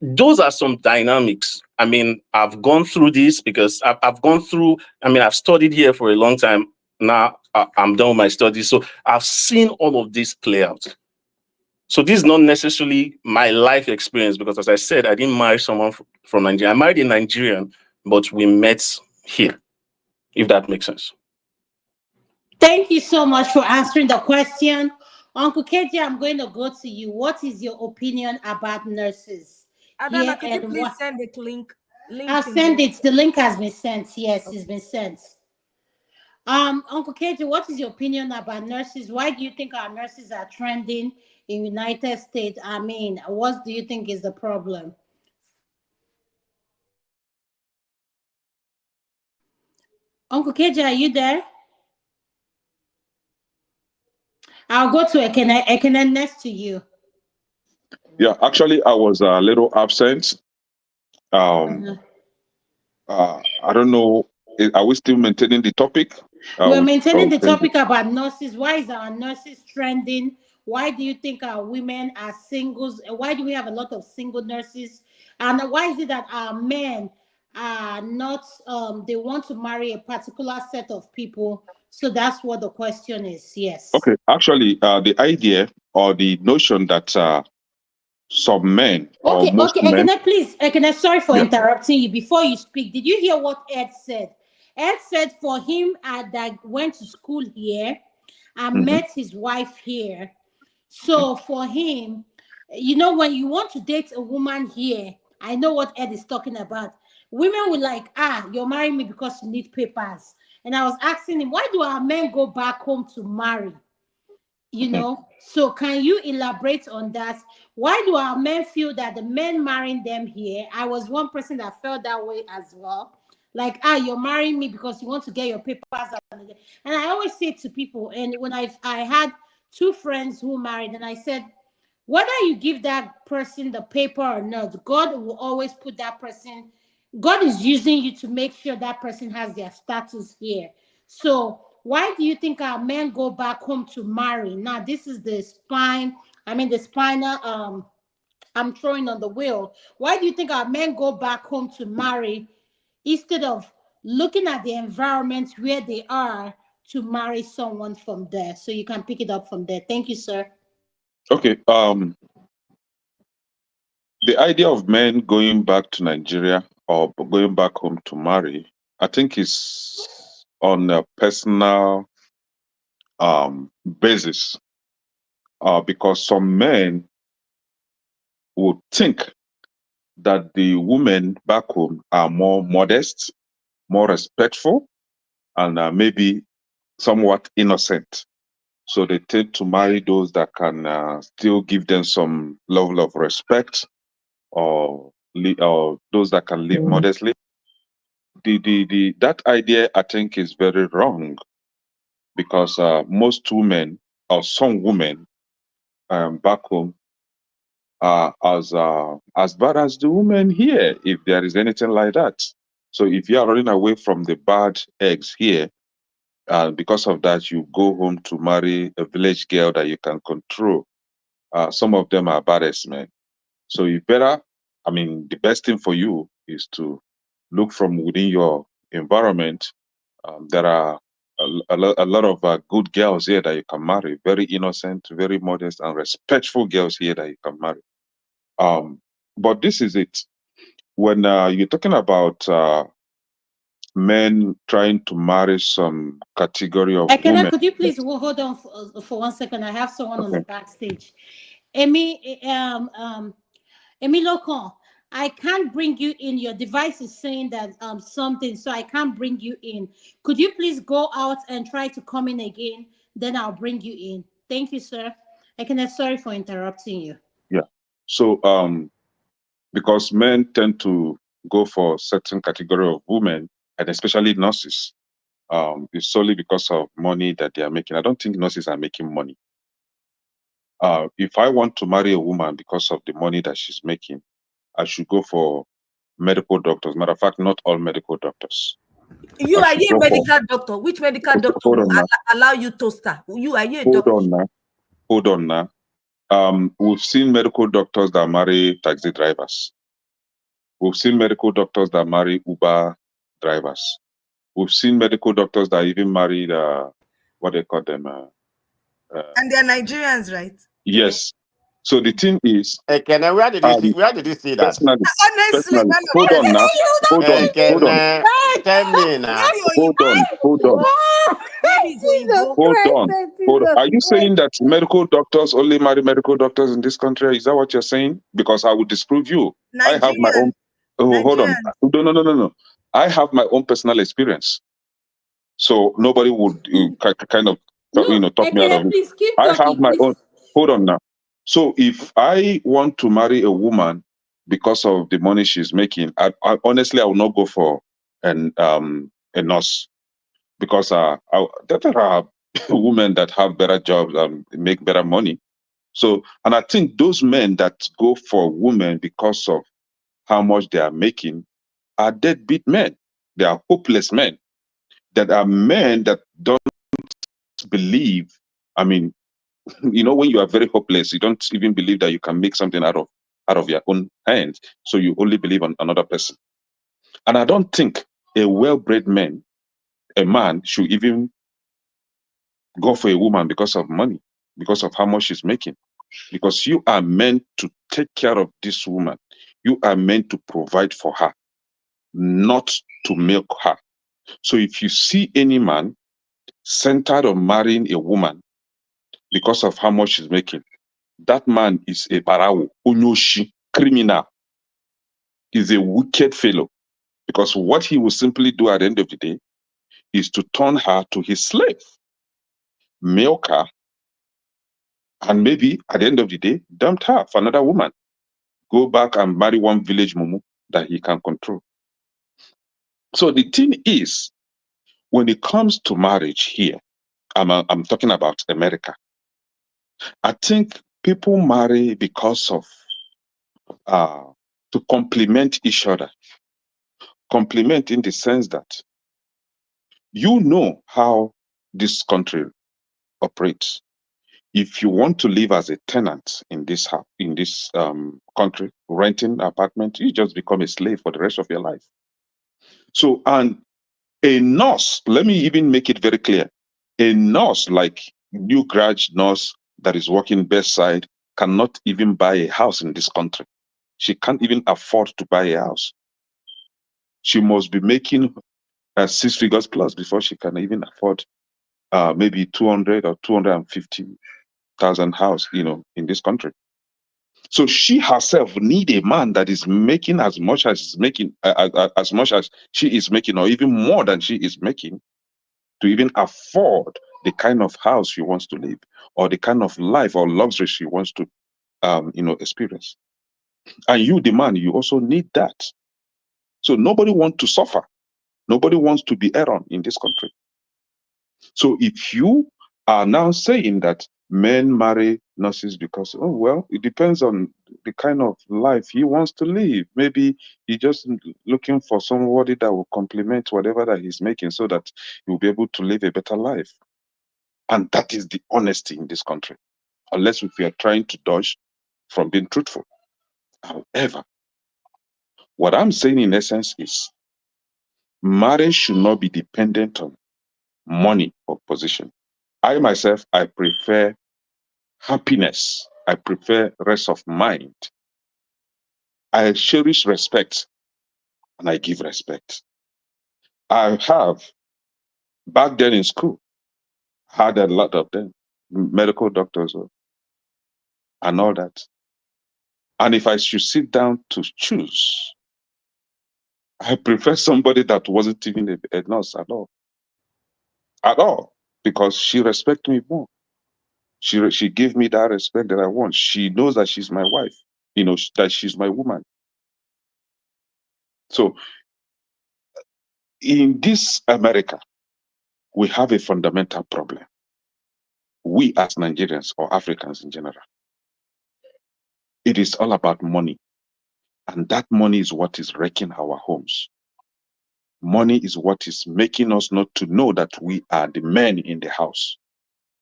those are some dynamics. I mean, I've gone through this because I've gone through, I mean, I've studied here for a long time. Now I'm done with my studies. So I've seen all of this play out. So this is not necessarily my life experience because, as I said, I didn't marry someone from Nigeria. I married a Nigerian, but we met here, if that makes sense. Thank you so much for answering the question. Uncle KJ, I'm going to go to you. What is your opinion about nurses? Adana, could you please send the link? I'll send it. The link has been sent. Yes, it's been sent. Uncle KJ, what is your opinion about nurses? Why do you think our nurses are trending in United States? I mean, what do you think is the problem? Uncle KJ, are you there? I'll go to Ekene next to you. Yeah, actually, I was a little absent. I don't know. Are we still maintaining the topic? We're maintaining the topic about nurses. Why is our nurses trending? Why do you think our women are singles? Why do we have a lot of single nurses? And why is it that our men are not, they want to marry a particular set of people? So that's what the question is, yes. Okay, actually, the idea or the notion that some men or most men... Ekene, sorry for interrupting you. Before you speak, did you hear what Ed said? Ed said for him that went to school here and met his wife here. So for him, you know, when you want to date a woman here, I know what Ed is talking about. Women will like, you're marrying me because you need papers. And I was asking him, why do our men go back home to marry? You know, so can you elaborate on that? Why do our men feel that the men marrying them here? I was one person that felt that way as well. Like, you're marrying me because you want to get your papers. And I always say to people, and when I had two friends who married, and I said, whether you give that person the paper or not, God will always put that person, God is using you to make sure that person has their status here. So why do you think our men go back home to marry? Now, this is the spine, the spinal, I'm throwing on the wheel. Why do you think our men go back home to marry instead of looking at the environment where they are to marry someone from there? So you can pick it up from there. Thank you, sir. Okay. The idea of men going back to Nigeria or going back home to marry, I think is on a personal basis. Because some men would think that the women back home are more modest, more respectful, and maybe somewhat innocent. So they tend to marry those that can still give them some level of respect, or those that can live modestly. That idea, I think, is very wrong, because most women or some women back home are as bad as the women here, if there is anything like that. So if you are running away from the bad eggs here, because of that, you go home to marry a village girl that you can control. Some of them are baddest men. So you better, the best thing for you is to look from within your environment. There are a lot of good girls here that you can marry, very innocent, very modest, and respectful girls here that you can marry. But this is it. When you're talking about men trying to marry some category of women. Could you please hold on for 1 second? I have someone on the backstage. Amy Locon, I can't bring you in. Your device is saying that something, so I can't bring you in. Could you please go out and try to come in again? Then I'll bring you in. Thank you, sir. Sorry for interrupting you. Yeah. So because men tend to go for certain category of women, and especially nurses, it's solely because of money that they are making. I don't think nurses are making money. If I want to marry a woman because of the money that she's making, I should go for medical doctors. Matter of fact, not all medical doctors. You are you a medical doctor? Which medical doctor will allow you toaster? You are you a doctor? Hold on now. We've seen medical doctors that marry taxi drivers. We've seen medical doctors that marry Uber drivers. We've seen medical doctors that even married what they call them. And they're Nigerians, right? Yes. So the thing is, Kenna, where did you see that? Honestly, hold on now. Hold on. Tell me now. Hold on. Are you saying that medical doctors only marry medical doctors in this country? Is that what you're saying? Because I would disprove you. I have my own. Oh, hold on. No. I have my own personal experience. So nobody would kind of talk me out of it. I have my own. Hold on now. So if I want to marry a woman because of the money she's making, I honestly I will not go for a nurse, because there are women that have better jobs and make better money. So, and I think those men that go for women because of how much they are making are deadbeat men. They are hopeless men. That are men that don't believe. I mean, when you are very hopeless, you don't even believe that you can make something out of your own hands. So you only believe on another person. And I don't think a well-bred man, a man, should even go for a woman because of money, because of how much she's making. Because you are meant to take care of this woman. You are meant to provide for her, not to milk her. So if you see any man centered on marrying a woman because of how much she's making, that man is a barawo, onyoshi, criminal. He's a wicked fellow. Because what he will simply do at the end of the day is to turn her to his slave, milk her, and maybe at the end of the day, dump her for another woman. Go back and marry one village mumu that he can control. So the thing is, when it comes to marriage here, I'm talking about America. I think people marry because of to complement each other. Complement in the sense that you know how this country operates. If you want to live as a tenant in this house, in this country, renting an apartment, you just become a slave for the rest of your life. So, and a nurse, let me even make it very clear, a nurse, like new grad nurse that is working bedside, cannot even buy a house in this country. She can't even afford to buy a house. She must be making 6 figures plus before she can even afford maybe 200 or 250,000 house, in this country. So she herself need a man that is making as much as she is making, or even more than she is making, to even afford the kind of house she wants to live, or the kind of life or luxury she wants to, experience. And you, the man, you also need that. So nobody wants to suffer. Nobody wants to be Aaron in this country. So if you are now saying that men marry nurses because, oh, well, it depends on the kind of life he wants to live. Maybe he's just looking for somebody that will complement whatever that he's making so that he'll be able to live a better life. And that is the honesty in this country, unless if we are trying to dodge from being truthful. However, what I'm saying in essence is marriage should not be dependent on money or position. I myself, I prefer happiness. I prefer rest of mind. I cherish respect and I give respect. I have, back then in school, had a lot of them, medical doctors and all that. And if I should sit down to choose, I prefer somebody that wasn't even a nurse at all. At all. Because she respects me more. She gave me that respect that I want. She knows that she's my wife, that she's my woman. So in this America, we have a fundamental problem. We as Nigerians or Africans in general, it is all about money. And that money is what is wrecking our homes. Money is what is making us not to know that we are the men in the house.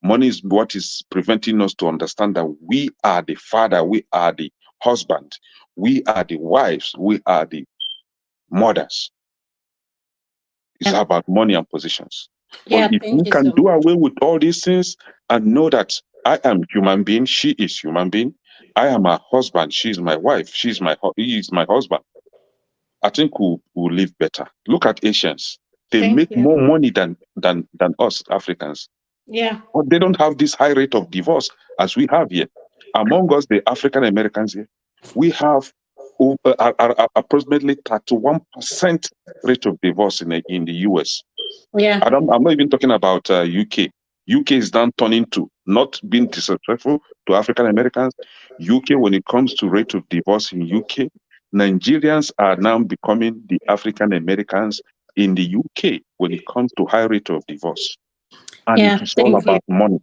Money is what is preventing us to understand that we are the father, we are the husband, we are the wives, we are the mothers. It's about money and positions. But if we can do away with all these things and know that I am human being, she is human being, I am her husband, she is my wife, he is my husband, I think we'll live better. Look at Asians. They make more money than us Africans. Yeah. But they don't have this high rate of divorce as we have here. Among us, the African Americans here, we have approximately 31% rate of divorce in the US. Yeah. I'm not even talking about UK. UK is now turning to not being disrespectful to African Americans. UK, when it comes to rate of divorce in UK, Nigerians are now becoming the African Americans in the UK when it comes to high rate of divorce. And it is all about money.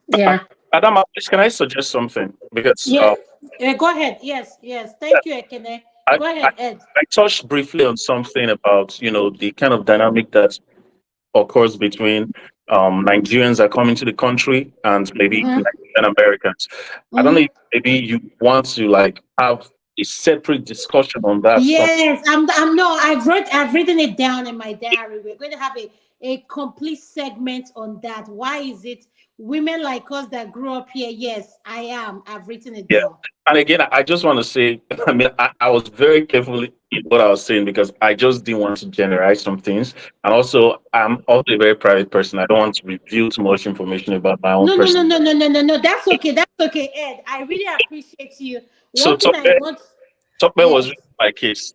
Yeah. Adama, please, can I suggest something? Because go ahead. Yes. Thank you, Ekene. Go ahead, Ed. I touched briefly on something about, the kind of dynamic that occurs between Nigerians that come into the country and maybe Nigerian Americans. I don't know if maybe you want to have a separate discussion on that. Yes, I've written it down in my diary. We're going to have a complete segment on that. Why is it women like us that grew up here? Yes, I am. I've written it down. And again, I just want to say, I was very careful in what I was saying because I just didn't want to generalize some things. And also, I'm also a very private person. I don't want to reveal too much information about my own person. No. That's okay, Ed. I really appreciate you. So Tokpe was my case.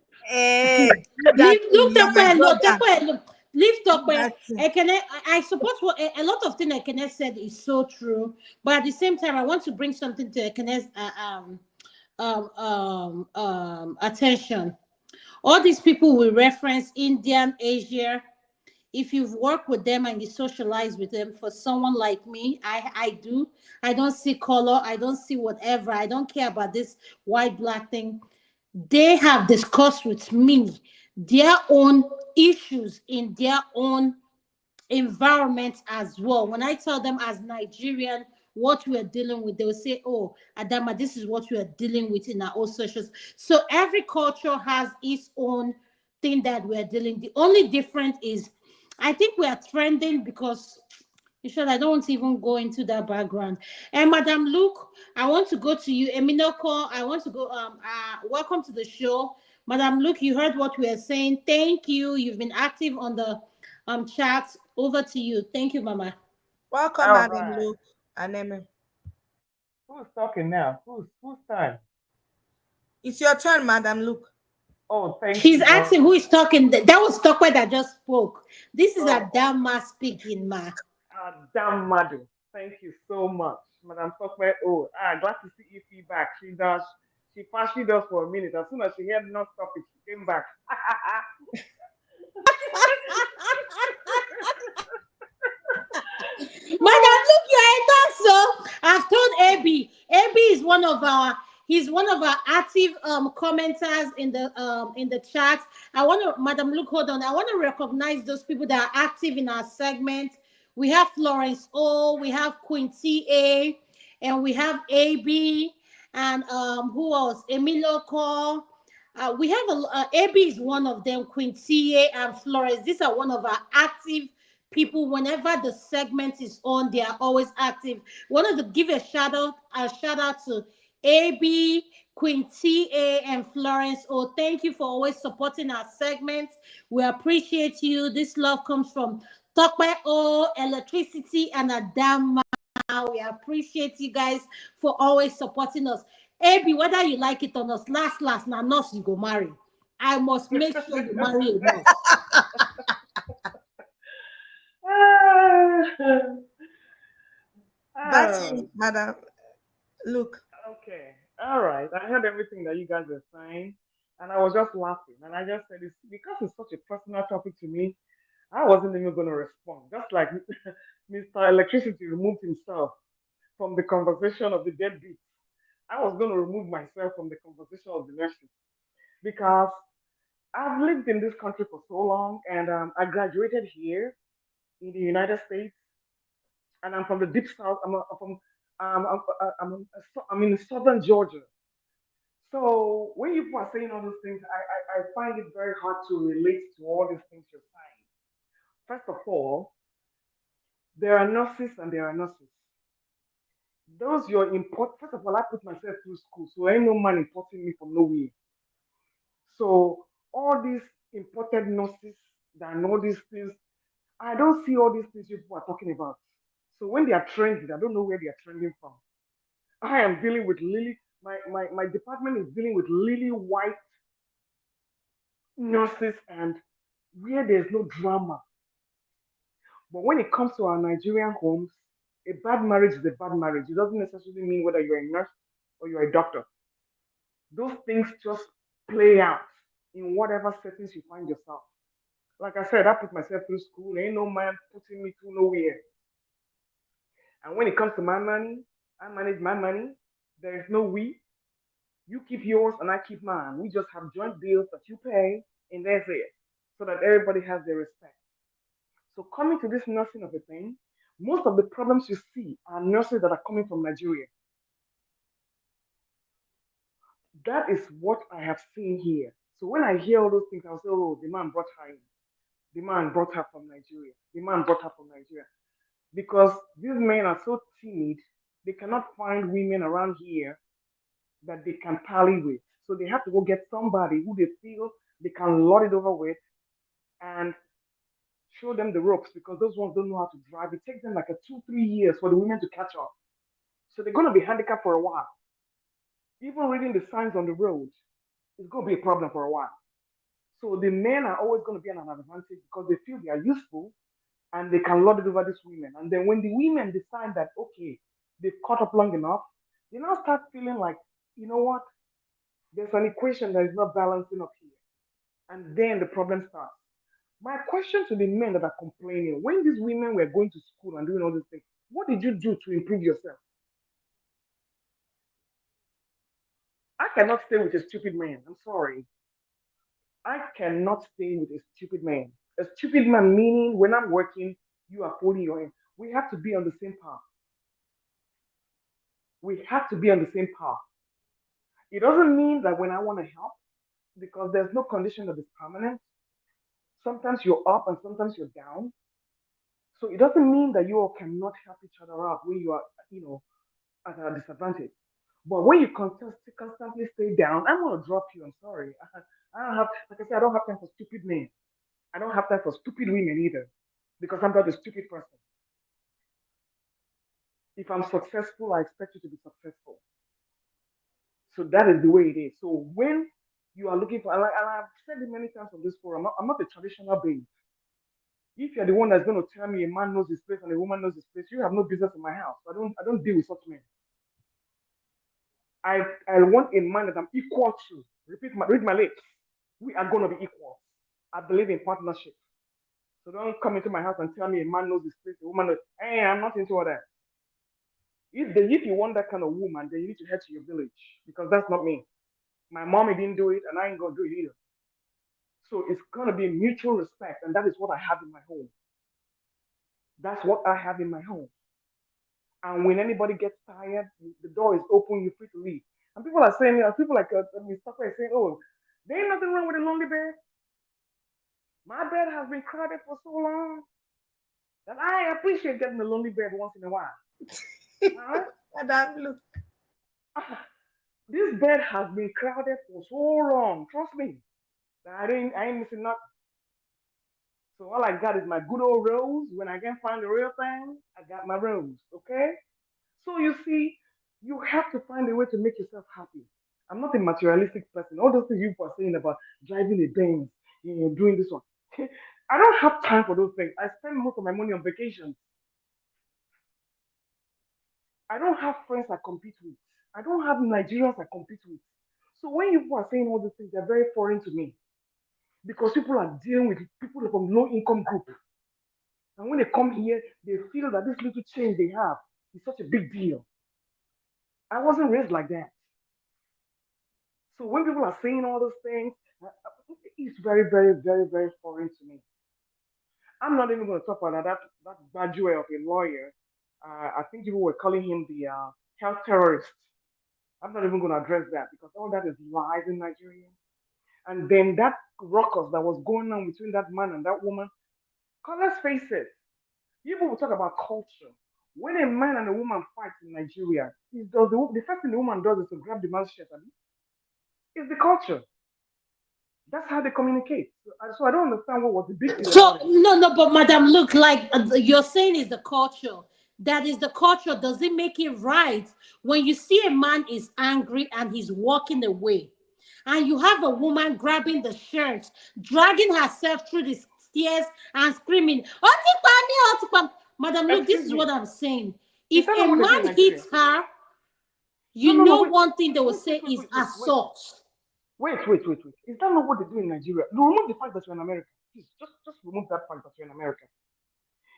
Leave Tokpe. I support what a lot of things Ekene said is so true, but at the same time, I want to bring something to Ekene's attention. All these people we reference, Indian, Asia. If you've worked with them and you socialize with them, for someone like me, I do. I don't see color. I don't see whatever. I don't care about this white, black thing. They have discussed with me their own issues in their own environment as well. When I tell them as Nigerian what we are dealing with, they'll say, oh, Adama, this is what we are dealing with in our own socials. So every culture has its own thing that we are dealing. The only difference is I think we are trending because I don't want to even go into that background. And Madam Luke, I want to go to you. Eminoko, I want to go. Welcome to the show. Madam Luke, you heard what we are saying. Thank you. You've been active on the chat. Over to you. Thank you, Mama. Welcome, Madam Luke. Aneme. Who's talking now? Who's time? It's your turn, Madam Luke. Oh, thank you. She's asking who is talking. That was Tokwe that just spoke. This is Adama speaking, ma. Adamado. Thank you so much, Madam Tokwe. Glad to see you feedback. She partially does for a minute. As soon as she heard not stop it, she came back. Madam, look, you're not so. I've told AB. AB is one of our active commenters in the chat. Madam, look, hold on. I want to recognize those people that are active in our segment. We have Florence O, we have Queen TA, and we have AB, and who else? Emilio Cole. We have AB is one of them. Queen TA and Florence. These are one of our active people. Whenever the segment is on, they are always active. Wanted to give a shout out to AB, Queen TA, and Florence. Oh, thank you for always supporting our segments. We appreciate you. This love comes from Tokwe O, Electricity, and Adama. We appreciate you guys for always supporting us. AB, whether you like it or not, last, now nurse you go marry. I must make sure you marry a nurse. Batty, madam. Look. Okay. All right. I heard everything that you guys were saying, and I was just laughing. And I just said, it's because it's such a personal topic to me, I wasn't even going to respond. Just like Mr. Electricity removed himself from the conversation of the deadbeats, I was going to remove myself from the conversation of the nurses because I've lived in this country for so long, and I graduated here in the United States, and I'm from the deep south. I'm in southern Georgia. So when you are saying all those things, I find it very hard to relate to all these things you're saying. First of all, there are nurses and there are nurses. Those you're import. First of all, I put myself through school, so ain't no man importing me from nowhere. So all these imported nurses that know these things, I don't see all these things people are talking about. So when they are trending, I don't know where they are trending from. I am dealing with lily. My department is dealing with lily white nurses and where there's no drama. But when it comes to our Nigerian homes, a bad marriage is a bad marriage. It doesn't necessarily mean whether you're a nurse or you're a doctor. Those things just play out in whatever settings you find yourself. Like I said, I put myself through school. Ain't no man putting me through nowhere. And when it comes to my money, I manage my money. There is no we. You keep yours and I keep mine. We just have joint bills that you pay, and that's it. So that everybody has their respect. So coming to this nursing of a thing, most of the problems you see are nurses that are coming from Nigeria. That is what I have seen here. So when I hear all those things, I'll say, oh, the man brought her in. The man brought her from Nigeria. The man brought her from Nigeria. Because these men are so timid, they cannot find women around here that they can pally with. So they have to go get somebody who they feel they can lord it over with and show them the ropes because those ones don't know how to drive. It takes them like 2-3 years for the women to catch up. So they're going to be handicapped for a while. Even reading the signs on the road is going to be a problem for a while. So the men are always going to be at an advantage because they feel they are useful and they can lord it over these women. And then when the women decide that, okay, they've caught up long enough, they now start feeling like, you know what? There's an equation that is not balancing up here. And then the problem starts. My question to the men that are complaining, when these women were going to school and doing all these things, what did you do to improve yourself? I cannot stay with a stupid man. I'm sorry. I cannot stay with a stupid man. A stupid man meaning when I'm working, you are holding your hand. We have to be on the same path. We have to be on the same path. It doesn't mean that when I want to help, because there's no condition that is permanent. Sometimes you're up and sometimes you're down. So it doesn't mean that you all cannot help each other out when you are, at a disadvantage. But when you constantly stay down, I'm gonna drop you. I'm sorry. I don't have, like I said, I don't have time for stupid men. I don't have time for stupid women either, because I'm not a stupid person. If I'm successful, I expect you to be successful. So that is the way it is. So when you are looking for, and I've said it many times on this forum, I'm not a traditional babe. If you're the one that's going to tell me a man knows his place and a woman knows his place, you have no business in my house. I don't deal with such men. I want a man that I'm equal to. Read my lips. We are going to be equal. I believe in partnership. So don't come into my house and tell me a man knows his place, a woman knows. Hey, I'm not into all that. If you want that kind of woman, then you need to head to your village because that's not me. My mommy didn't do it, and I ain't gonna do it either. So it's gonna be mutual respect, and that is what I have in my home. That's what I have in my home. And when anybody gets tired, the door is open. You're free to leave. And people are saying, people like Mustafa is saying, "Oh, there ain't nothing wrong with a lonely bed. My bed has been crowded for so long that I appreciate getting a lonely bed once in a while." All right? Look. This bed has been crowded for so long. Trust me. I ain't missing nothing. So all I got is my good old rose. When I can't find the real thing, I got my rose. Okay? So you see, you have to find a way to make yourself happy. I'm not a materialistic person. All those things you are saying about driving a Benz, doing this one. I don't have time for those things. I spend most of my money on vacations. I don't have friends I compete with. I don't have Nigerians I compete with. So when people are saying all these things, they're very foreign to me because people are dealing with people from low income group. And when they come here, they feel that this little change they have is such a big deal. I wasn't raised like that. So when people are saying all those things, it's very, very, very, very foreign to me. I'm not even going to talk about that graduate of a lawyer. I think people were calling him the health terrorist. I'm not even going to address that because all that is lies in Nigeria. And then that ruckus that was going on between that man and that woman, because let's face it, people will talk about culture. When a man and a woman fight in Nigeria, the first thing the woman does is to grab the man's shirt. It's the culture. That's how they communicate. So I don't understand what was the big deal So about it. no, but madam, look, like you're saying is the culture. That is the culture. Does it make it right when you see a man is angry and he's walking away, and you have a woman grabbing the shirt, dragging herself through the stairs and screaming, "Otipami, madam, look, this is what I'm saying. If a man hits her, you know one thing they will say is assault. Wait. Is that not what they do in Nigeria? Remove the fact that you're in America. Please, just remove that fact that you're in America.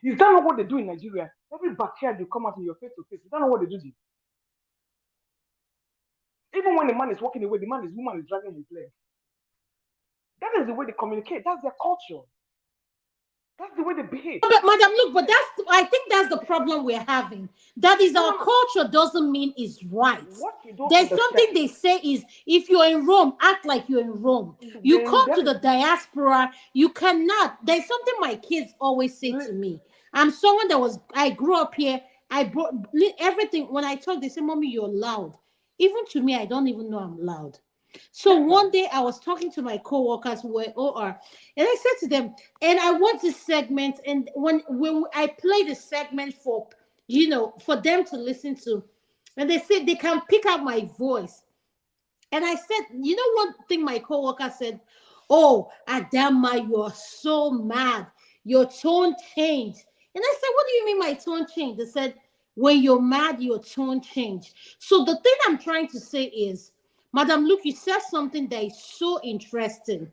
Is that not what they do in Nigeria? Every backyard you come out in your face to face. Is that not what they do? Even when the man is walking away, the woman is dragging his leg. That is the way they communicate. That's their culture. That's the way they behave. But madam, look, but I think that's the problem we're having. That is our culture doesn't mean it's right. There's something they say is if you're in Rome, act like you're in Rome. You come to the diaspora, you cannot. There's something my kids always say to me. I'm someone I grew up here. I brought everything. When I talk, they say, "Mommy, you're loud." Even to me, I don't even know I'm loud. So one day I was talking to my co-workers who were OR, and I said to them, and I want this segment, and when I play the segment for them to listen to, and they said they can pick up my voice. And I said, you know one thing my co-worker said? "Oh, Adama, you're so mad. Your tone changed." And I said, "What do you mean my tone changed?" They said, "When you're mad, your tone changed." So the thing I'm trying to say is, Madam, look, you said something that is so interesting,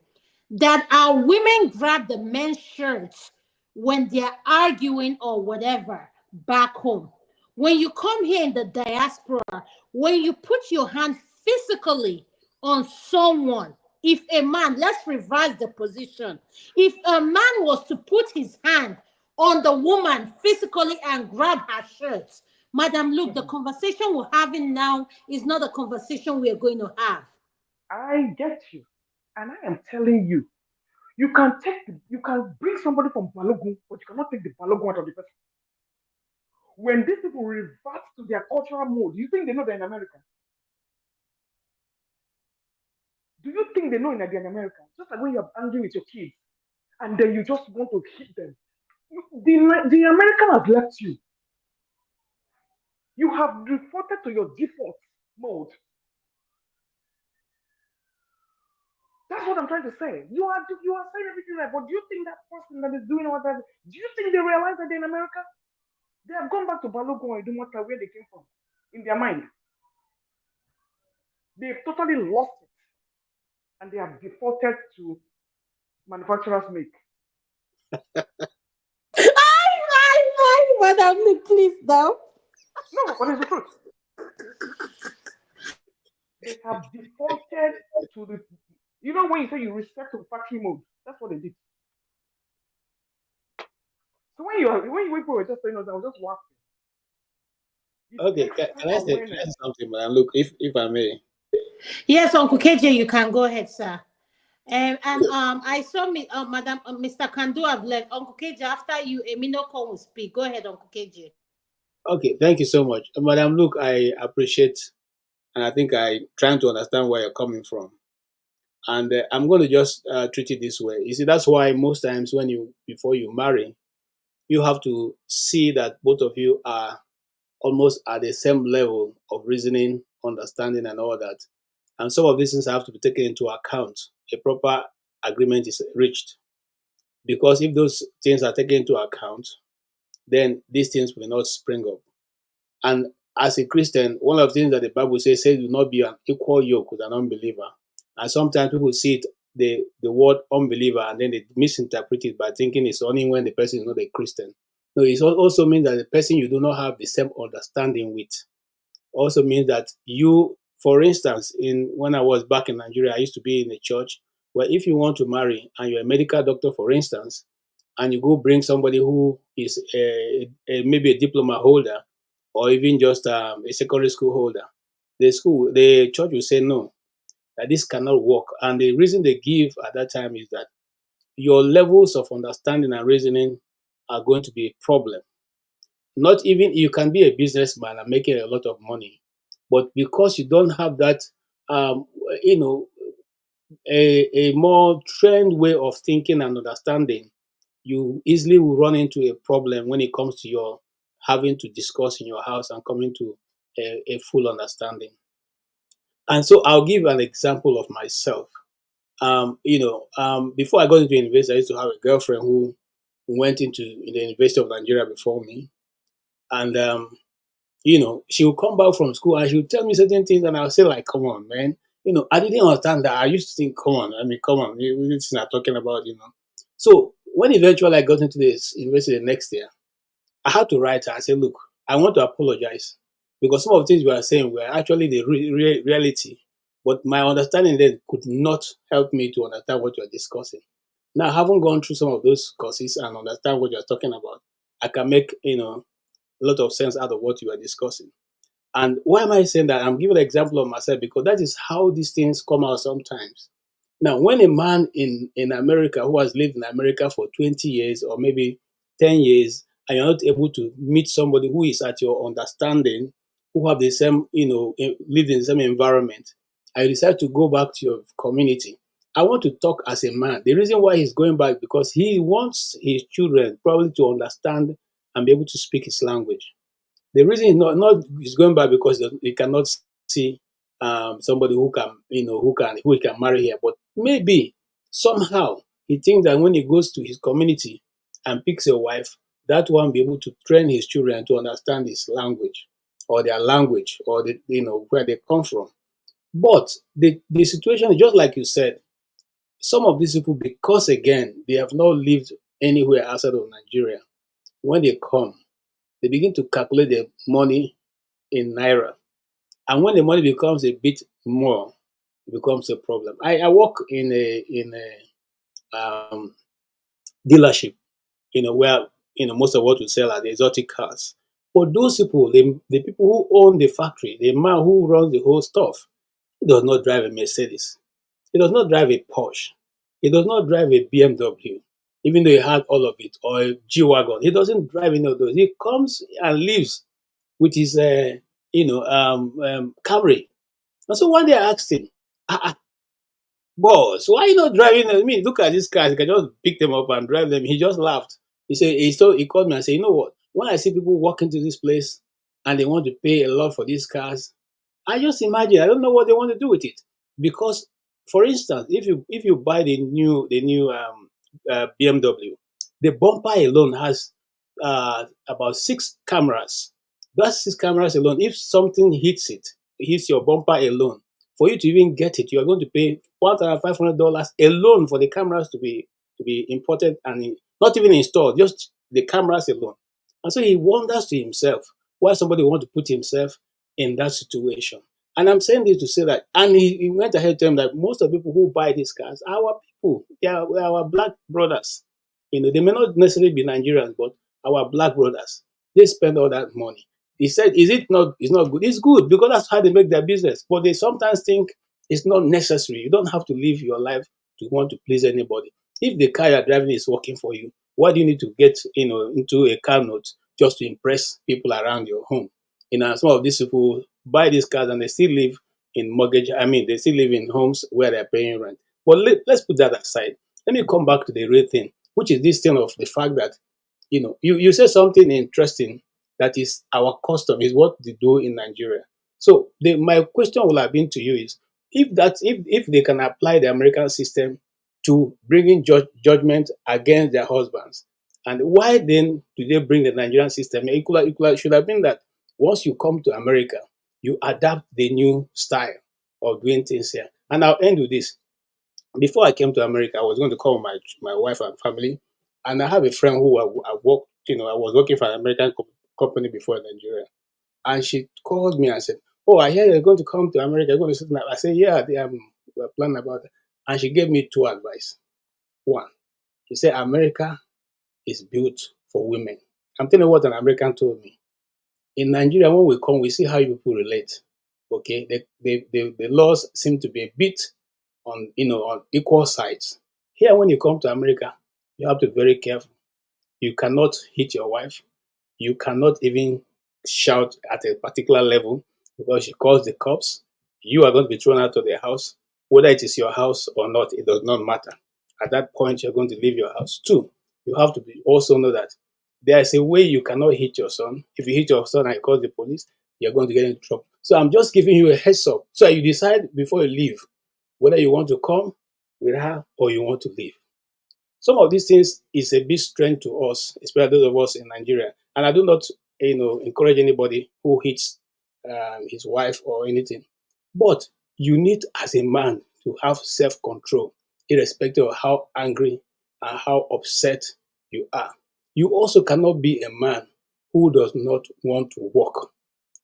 that our women grab the men's shirts when they're arguing or whatever back home. When you come here in the diaspora, when you put your hand physically on someone, if a man, let's revise the position. If a man was to put his hand on the woman physically and grab her shirts, Madam, look, the conversation we're having now is not a conversation we are going to have. I get you. And I am telling you, you can bring somebody from Balogun, but you cannot take the Balogun out of the person. When these people revert to their cultural mode, do you think they know they're in America? Do you think they know they're in America? Just like when you're angry with your kids and then you just want to hit them. The American has left you. You have reverted to your default mode. That's what I'm trying to say. You are saying everything right, but do you think that person that is doing all that, do you think they realize that they're in America? They have gone back to Balogun or Idumota where they came from in their mind. They've totally lost it. And they have defaulted to manufacturers make. Madam, please now. No, but it's the truth. They have defaulted to the, you know, when you say you reset to factory mode, that's what they did. So when people were just saying, I was just laughing. Okay, can I say something, madam? Look, if I may. Yes, Uncle KJ, you can go ahead, sir. I saw Madam Mr. Kandu have left. Uncle KJ, after you, Eminoko will speak. Go ahead, Uncle KJ. Okay, thank you so much, madam. Look, I appreciate, and I think I'm trying to understand where you're coming from, and I'm going to just treat it this way. You see, that's why most times before you marry, you have to see that both of you are almost at the same level of reasoning, understanding, and all that. And some of these things have to be taken into account. A proper agreement is reached. Because if those things are taken into account, then these things will not spring up. And as a Christian, one of the things that the Bible says do not be an equal yoke with an unbeliever. And sometimes people see it, the word unbeliever, and then they misinterpret it by thinking it's only when the person is not a Christian. No, it also means that the person you do not have the same understanding with. Also means that you, for instance, when I was back in Nigeria, I used to be in a church where if you want to marry and you're a medical doctor, for instance, and you go bring somebody who is maybe a diploma holder or even just a secondary school holder, the church will say no, that this cannot work. And the reason they give at that time is that your levels of understanding and reasoning are going to be a problem. Not even, you can be a businessman and making a lot of money, but because you don't have that, um, you know, a more trained way of thinking and understanding, you easily will run into a problem when it comes to your having to discuss in your house and coming to a full understanding. And so I'll give an example of myself. Before I got into university, I used to have a girlfriend who went into the University of Nigeria before me. And she would come back from school and she would tell me certain things, and I'll say, like, come on, man. I didn't understand that. I used to think, come on, this is not talking about. So when eventually I got into this university the next year, I had to write her and say, look, I want to apologize because some of the things you are saying were actually the reality, but my understanding then could not help me to understand what you are discussing. Now, having gone through some of those courses and understand what you are talking about, I can make, a lot of sense out of what you are discussing. And why am I saying that? I'm giving an example of myself because that is how these things come out sometimes. Now, when a man in America who has lived in America for 20 years or maybe 10 years, and you're not able to meet somebody who is at your understanding, who have the same, lived in the same environment, I decide to go back to your community. I want to talk as a man. The reason why he's going back because he wants his children probably to understand and be able to speak his language. The reason he's going back because he cannot see somebody who he can marry here. But maybe somehow he thinks that when he goes to his community and picks a wife, that one will be able to train his children to understand his language or their language or where they come from. But the situation is just like you said. Some of these people, because again, they have not lived anywhere outside of Nigeria, when they come, they begin to calculate the money in naira. And when the money becomes a bit more, it becomes a problem. I work in a dealership, where most of what we sell are the exotic cars. But those people, the people who own the factory, the man who runs the whole stuff, he does not drive a Mercedes. He does not drive a Porsche. He does not drive a BMW, even though he had all of it, or a G-Wagon. He doesn't drive any of those. He comes and lives with his, Camry. And so one day I asked him, boss, why are you not driving? I mean, look at these cars. You can just pick them up and drive them. He just laughed. He called me and said, you know what? When I see people walk into this place and they want to pay a lot for these cars, I just imagine, I don't know what they want to do with it. Because, for instance, if you buy the new BMW, the bumper alone has about 6 cameras. That's 6 cameras alone. If something hits your bumper alone, for you to even get it, you are going to pay $1,500 alone for the cameras to be imported and not even installed, just the cameras alone. And so he wonders to himself why somebody want to put himself in that situation. And I'm saying this to say that, and he went ahead to tell him that most of the people who buy these cars are our people. They are our black brothers. They may not necessarily be Nigerians, but our black brothers. They spend all that money. He said, it's not good? It's good because that's how they make their business. But they sometimes think it's not necessary. You don't have to live your life to want to please anybody. If the car you're driving is working for you, why do you need to get into a car note just to impress people around your home? Some of these people buy these cars and they still live in mortgage. I mean, they still live in homes where they're paying rent. But let's put that aside. Let me come back to the real thing, which is this thing of the fact that, you said something interesting, that is our custom, is what they do in Nigeria. So my question will have been to you is, if they can apply the American system to bringing judgment against their husbands, and why then do they bring the Nigerian system? It should have been that Once you come to America, you adapt the new style of doing things here. And I'll end with this. Before I came to America, I was going to call my wife and family, and I have a friend who I worked, I was working for an American company before in Nigeria, and she called me and said, "Oh, I hear you're going to come to America. You're going to sit now." I said, "Yeah, we're planning about it." And she gave me two advice. One, she said, "America is built for women." I'm telling you what an American told me. In Nigeria, when we come, we see how you people relate. Okay, the laws seem to be a bit on equal sides. Here, when you come to America, you have to be very careful. You cannot hit your wife. You cannot even shout at a particular level because she calls the cops. You are going to be thrown out of the house. Whether it is your house or not, it does not matter. At that point, you're going to leave your house. Two, you have to also know that there is a way you cannot hit your son. If you hit your son and you call the police, you're going to get in trouble. So I'm just giving you a heads up. So you decide before you leave whether you want to come with her or you want to leave. Some of these things is a big strength to us, especially those of us in Nigeria. And I do not, encourage anybody who hits his wife or anything. But you need, as a man, to have self-control, irrespective of how angry and how upset you are. You also cannot be a man who does not want to work.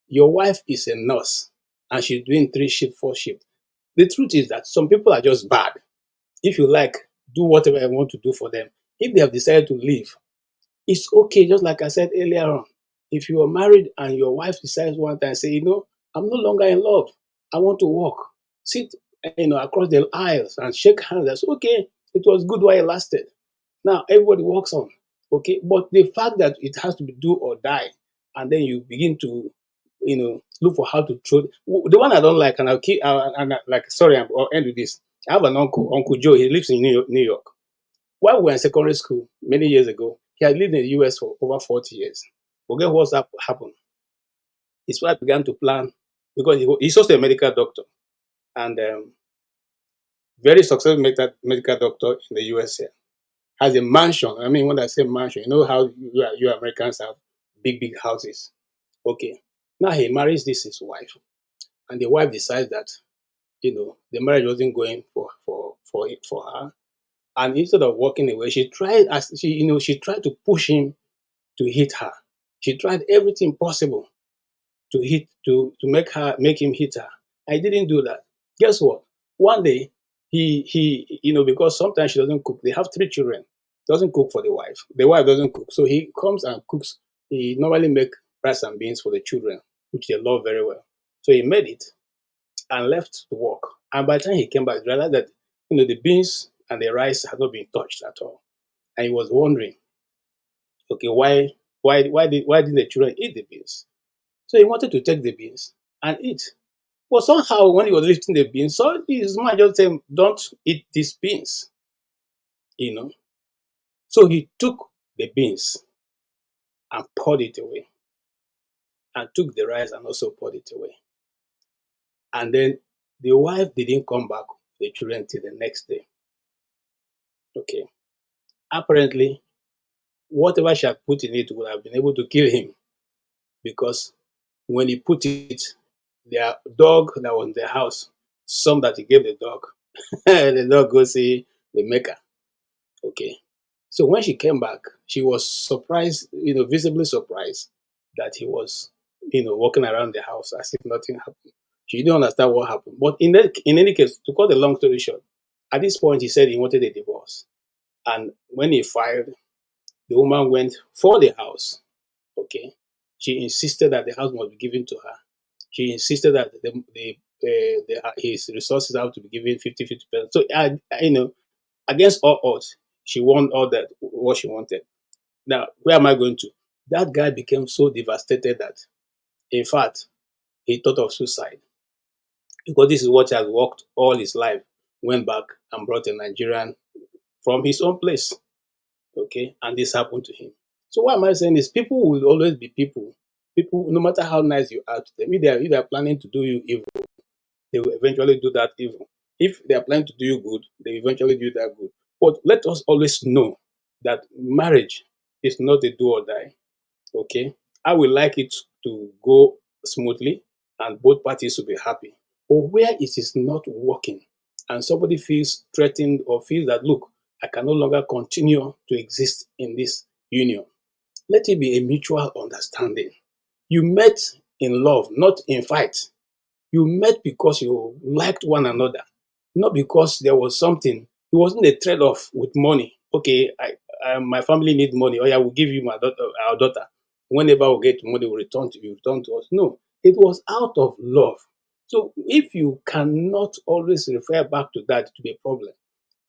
Your wife is a nurse and she's doing 3 shift, 4 shift. The truth is that some people are just bad. If you like, do whatever I want to do for them. If they have decided to leave, it's okay. Just like I said earlier on, if you are married and your wife decides one time, say, I'm no longer in love. I want to walk. Sit, across the aisles and shake hands. That's okay. It was good while it lasted. Now everybody walks on. Okay, but the fact that it has to be do or die, and then you begin to, look for how to throw. The one I don't like, and I'll keep. Sorry, I'll end with this. I have an uncle, Uncle Joe. He lives in New York. While we were in secondary school many years ago, he had lived in the US for over 40 years. But guess what's happened? His wife began to plan because he's also a medical doctor and very successful medical doctor in the US here. Has a mansion. I mean, when I say mansion, you know how you Americans have big houses. Okay. Now he marries his wife, and the wife decides that the marriage wasn't going for her. And instead of walking away, she tried to push him to hit her. She tried everything possible to make him hit her. I didn't do that. Guess what? One day he because sometimes she doesn't cook. They have 3 children. Doesn't cook for the wife. The wife doesn't cook. So he comes and cooks. He normally make rice and beans for the children, which they love very well. So he made it and left to work. And by the time he came back, he realized that the beans and the rice had not been touched at all. And he was wondering, okay, why didn't the children eat the beans? So he wanted to take the beans and eat. But somehow when he was lifting the beans, so his man just said, "Don't eat these beans." So he took the beans and poured it away, and took the rice and also poured it away. And then the wife didn't come back with the children till the next day. Okay. Apparently, whatever she had put in it would have been able to kill him, because when he put it, their dog that was in the house, some that he gave the dog, the dog go see the maker. Okay. So when she came back, she was surprised, visibly surprised that he was, walking around the house as if nothing happened. She didn't understand what happened. But in any case, to cut the long story short, at this point he said he wanted a divorce. And when he filed, the woman went for the house. Okay. She insisted that the house must be given to her. She insisted that his resources have to be given 50-50%. So, against all odds, she won all that, what she wanted. Now, where am I going to? That guy became so devastated that, in fact, he thought of suicide. Because this is what he has worked all his life. Went back and brought a Nigerian from his own place. Okay, and this happened to him. So what am I saying is, people will always be people. People, no matter how nice you are to them, if they are planning to do you evil, they will eventually do that evil. If they are planning to do you good, they eventually do that good. But let us always know that marriage is not a do or die. Okay, I would like it to go smoothly and both parties will be happy. But where it is not working and somebody feels threatened or feels that, look, I can no longer continue to exist in this union, let it be a mutual understanding. You met in love, not in fight. You met because you liked one another, not because there was something. It wasn't a trade-off with money. Okay, my family need money. Oh yeah, we'll give you our daughter. Whenever we get money, we'll return to you, return to us. No, it was out of love. So if you cannot always refer back to that, it will be a problem.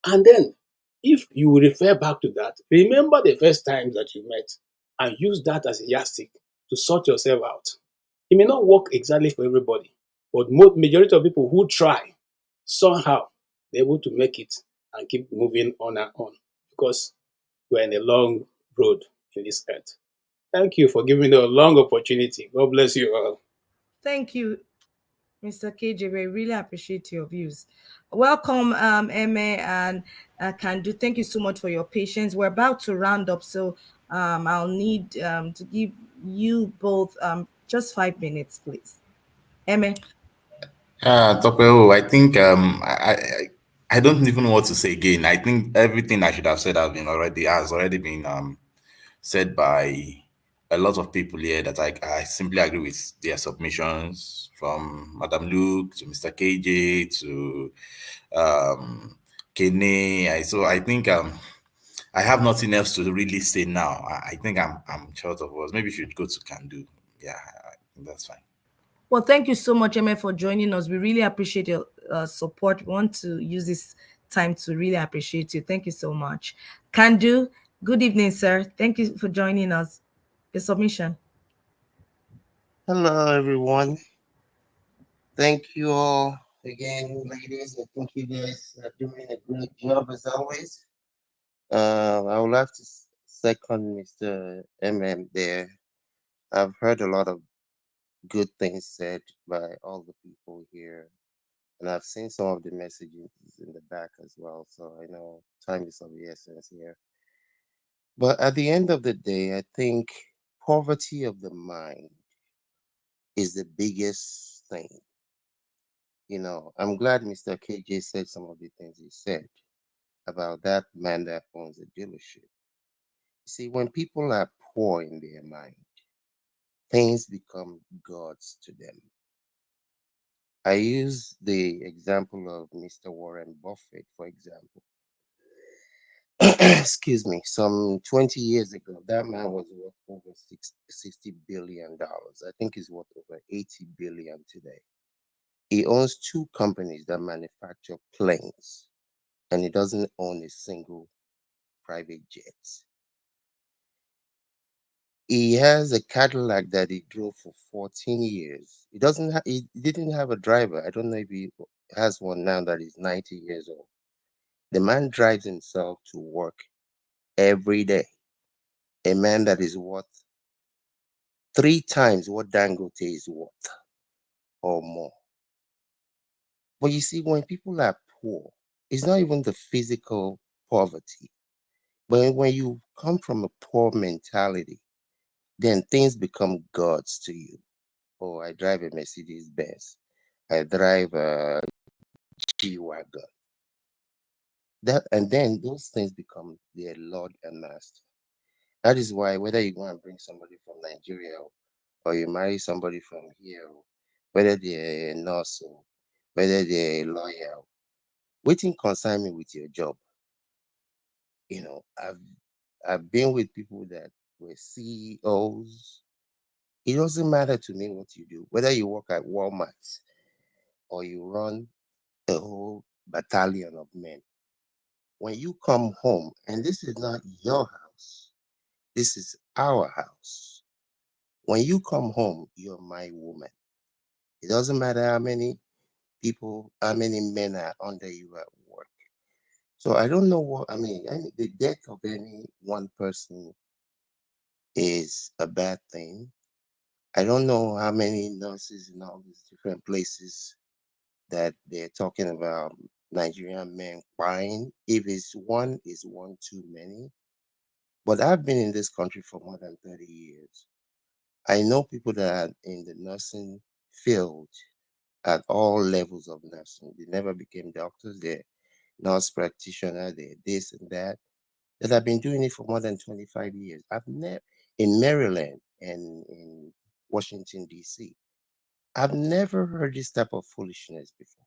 And then, if you refer back to that, remember the first time that you met and use that as a yardstick to sort yourself out. It may not work exactly for everybody, but majority of people who try, somehow, they're able to make it and keep moving on and on because we're in a long road in this earth. Thank you for giving me a long opportunity. God bless you all. Thank you, Mr. KJ. We really appreciate your views. Welcome, Eme and Kandu. Thank you so much for your patience. We're about to round up, so I'll need to give you both just 5 minutes, please. Eme. I think I don't even know what to say again. I think everything I should have said has already been said by a lot of people here that I simply agree with their submissions from Madam Luke to Mr. KJ to Kene. So I think I have nothing else to really say now. I think I'm short of words. Maybe we should go to Kandu. Yeah, I think that's fine. Well, thank you so much, Emma, for joining us. We really appreciate your support. We want to use this time to really appreciate you. Thank you so much. Kandu, good evening, sir. Thank you for joining us. Your submission. Hello, everyone. Thank you all again, ladies. I think you guys are doing a great job as always. I would like to second Mr. MM there. I've heard a lot of good things said by all the people here, and I've seen some of the messages in the back as well. So I know time is of the essence here. But at the end of the day, I think poverty of the mind is the biggest thing. I'm glad Mr. KJ said some of the things he said about that man that owns a dealership. You see, when people are poor in their mind, things become gods to them. I use the example of Mr. Warren Buffett, for example. Excuse me, some 20 years ago, that man was worth over $60 billion. I think he's worth over 80 billion today. He owns 2 companies that manufacture planes, and he doesn't own a single private jet. He has a Cadillac that he drove for 14 years. He didn't have a driver. I don't know if he has one now that he's 90 years old. The man drives himself to work every day. A man that is worth 3 times what Dangote is worth or more. But you see, when people are poor, it's not even the physical poverty. But when you come from a poor mentality, then things become gods to you. Oh, I drive a Mercedes Benz. I drive a G-Wagon. And then those things become their Lord and Master. That is why whether you go and bring somebody from Nigeria or you marry somebody from here, whether they're a nurse or whether they're a lawyer, waiting concern me with your job. I've been with people that were CEOs. It doesn't matter to me what you do, whether you work at Walmart or you run a whole battalion of men. When you come home, and this is not your house, this is our house. When you come home, you're my woman. It doesn't matter how many men are under you at work. So I don't know the death of any one person is a bad thing. I don't know how many nurses in all these different places that they're talking about Nigerian men crying. If it's one too many. But I've been in this country for more than 30 years. I know people that are in the nursing field at all levels of nursing. They never became doctors, they're nurse practitioner, they're this and that have been doing it for more than 25 years. I've never, in Maryland and in Washington, D.C., I've never heard this type of foolishness before.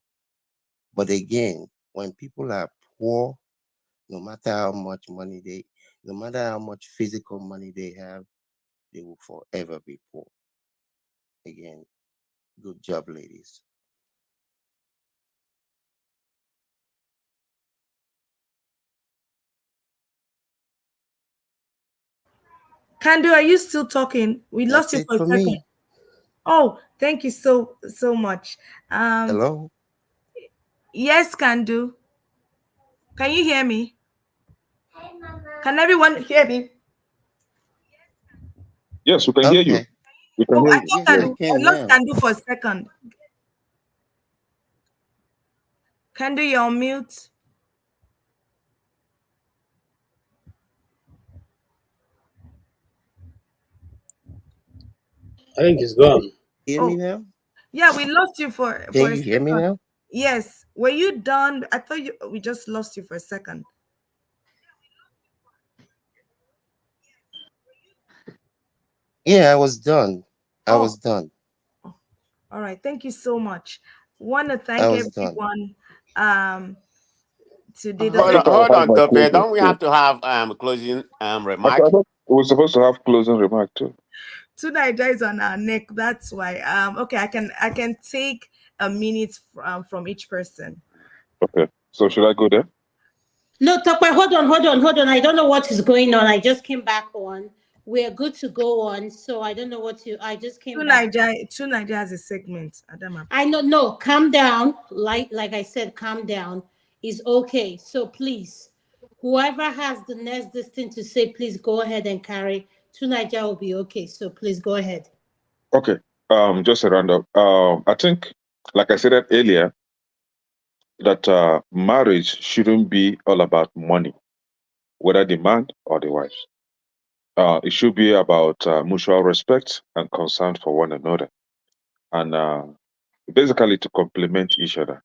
But again, when people are poor, no matter how much money no matter how much physical money they have, they will forever be poor. Again, good job, ladies. Kandu, are you still talking? We lost you for a second. Me. Oh, thank you so much. Hello? Yes, Kandu. Can you hear me? Can everyone hear me? Yes, we can hear you. We can hear you. I lost Kandu for a second. Kandu, you're on mute. I think it's gone. Hear me now? Yeah, we lost you for Can a you hear me second. now? Yes. Were you done? I thought we just lost you for a second. Yeah, I was done. I was done. All right. Thank you so much. Want to thank everyone. Today. Hold on, Tope. Don't we have to have closing remark? I thought we're supposed to have closing remark too. Nigeria is on our neck. That's why. Okay, I can take a minute from each person. Okay. So should I go there? No, Tope, hold on. I don't know what is going on. I just came back on. We're good to go on. So I don't know I just came back. Nigeria has a segment. Adama. I know. No, calm down. Like I said, calm down. Is okay. So please, whoever has the next thing to say, please go ahead and carry. Nigeria will be okay. So please go ahead. Okay. Just a roundup. I think, like I said earlier, that marriage shouldn't be all about money, whether the man or the wife. It should be about mutual respect and concern for one another, and basically to complement each other.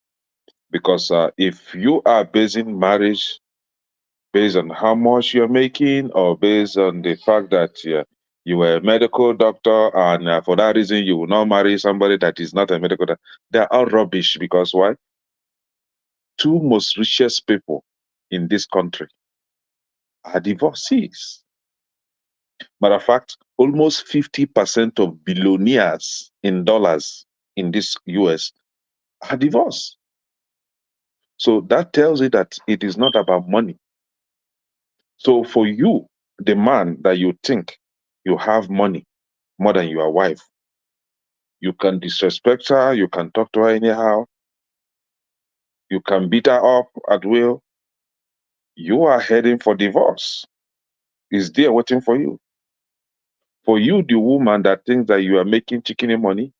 Because if you are basing marriage based on how much you're making, or based on the fact that you were a medical doctor, and for that reason you will not marry somebody that is not a medical doctor, they're all rubbish. Because why? Two most richest people in this country are divorcees. Matter of fact, almost 50% of billionaires in dollars in this US are divorced. So that tells you that it is not about money. So for you, the man that you think you have money more than your wife, you can disrespect her, you can talk to her anyhow, you can beat her up at will. You are heading for divorce. Is there waiting for you? For you, the woman that thinks that you are making chicken money,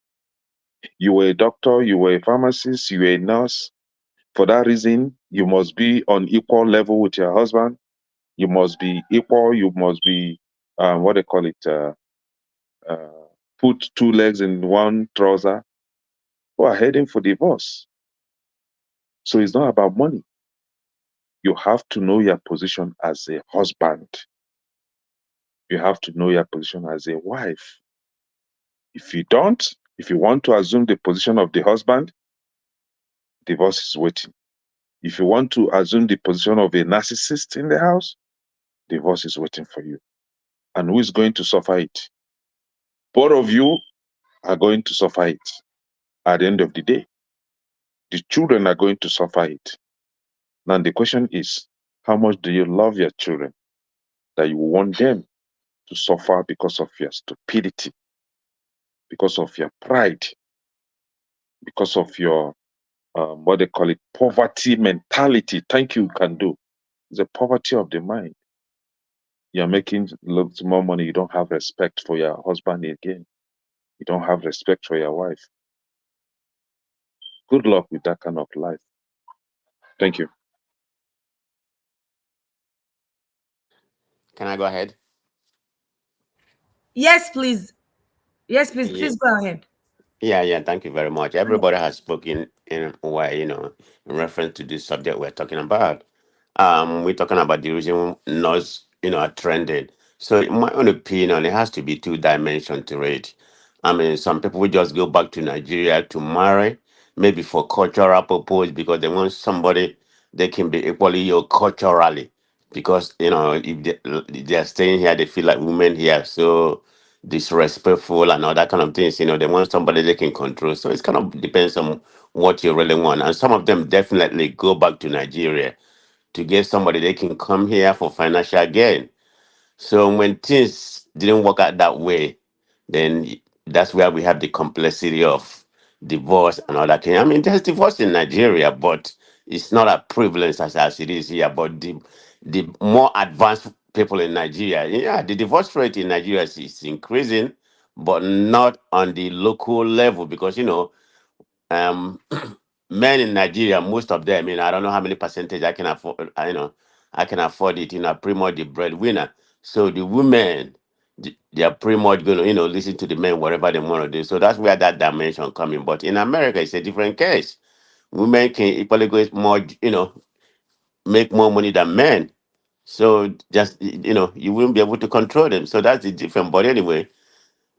you were a doctor, you were a pharmacist, you were a nurse. For that reason, you must be on equal level with your husband. You must be equal. You must be, what they call it, put two legs in one trouser. Who are heading for divorce. So it's not about money. You have to know your position as a husband. You have to know your position as a wife. If you don't, if you want to assume the position of the husband, divorce is waiting. If you want to assume the position of a narcissist in the house, divorce is waiting for you. And who is going to suffer it? Both of you are going to suffer it at the end of the day. The children are going to suffer it. Now the question is, how much do you love your children that you want them to suffer because of your stupidity, because of your pride, because of your, what they call it, poverty mentality? Thank you, can do. It's a poverty of the mind. You're making lots more money. You don't have respect for your husband again. You don't have respect for your wife. Good luck with that kind of life. Thank you. Can I go ahead? Yes, please. Yes, please, Yeah, please go ahead. yeah. Thank you very much. Everybody has spoken in a way, in reference to this subject we're talking about. We're talking about the reason nurse, are trending. So in my own opinion, it has to be two dimension to it. I mean, some people will just go back to Nigeria to marry, maybe for cultural purpose, because they want somebody they can be equally culturally. Because if they're staying here, they feel like women here so disrespectful and all that kind of things. They want somebody they can control. So it's kind of depends on what you really want. And some of them definitely go back to Nigeria to get somebody they can come here for financial gain. So when things didn't work out that way, then that's where we have the complexity of divorce and all that. I mean, there's divorce in Nigeria, but it's not a prevalence as it is here. But the more advanced people in Nigeria, yeah, the divorce rate in Nigeria is increasing, but not on the local level because um men in Nigeria, most of them, I don't know how many percentage I can afford, I can afford it, are pretty much the breadwinner. So the women, they are pretty much going to, listen to the men, whatever they want to do. So that's where that dimension coming. But in America, it's a different case. Women can equally go more, make more money than men. So just, you wouldn't be able to control them. So that's the different. But anyway,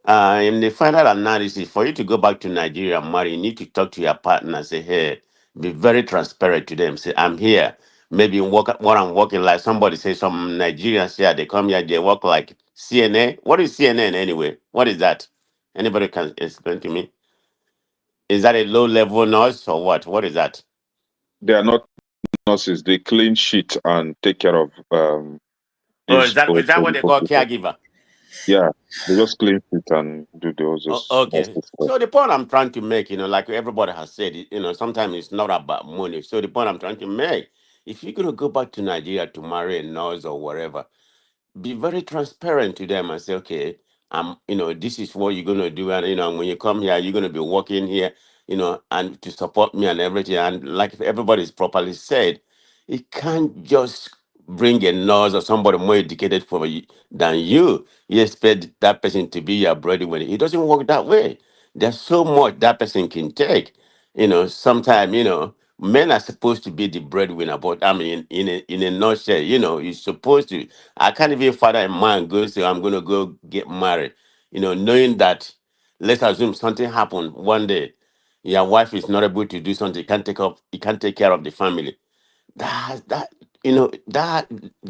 in the final analysis, for you to go back to Nigeria and marry, you need to talk to your partner and say, hey, be very transparent to them. Say, I'm here. Maybe work what I'm working like somebody say some Nigerians here, they come here, they work like CNA. What is CNN anyway? What is that? Anybody can explain to me? Is that a low level nurse or what? What is that? They are not nurses. They clean shit and take care of Oh, is that what they call people. caregiver? Yeah, they just clean shit and do those Okay. stuff. So the point I'm trying to make, like everybody has said, sometimes it's not about money. So the point I'm trying to make, if you're gonna go back to Nigeria to marry a nurse or whatever, be very transparent to them and say, okay, this is what you're gonna do, and when you come here, you're gonna be working here, and to support me and everything. And like if everybody's properly said, it can't just bring a nurse or somebody more educated for you than you. You expect that person to be your breadwinner. It doesn't work that way. There's so much that person can take. Sometimes, men are supposed to be the breadwinner, but I mean, in a nutshell, you're supposed to. I can't even father a man go say, I'm going to go get married, knowing that, let's assume something happened one day, your wife is not able to do something, you can't take care of the family. That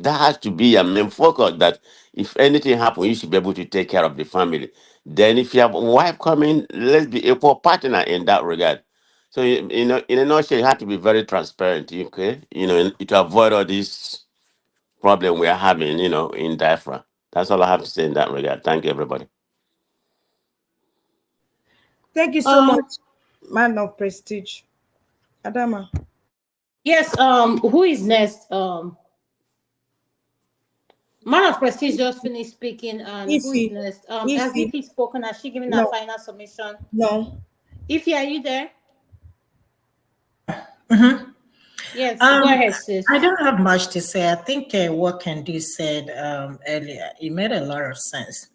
has to be a main focus, that if anything happens, you should be able to take care of the family. Then if you have a wife coming, let's be equal partner in that regard. So in a nutshell, you have to be very transparent, okay? To avoid all this problem we are having, in diaphragm. That's all I have to say in that regard. Thank you, everybody. Thank you so much, man of prestige. Adama. Yes, who is next? Man of prestige just finished speaking, and who is next? Has Ify spoken? Has she given her final submission? No. Ify, are you there? Mm-hmm. Yes, go ahead, sis. I don't have much to say. I think what Candy said earlier, it made a lot of sense.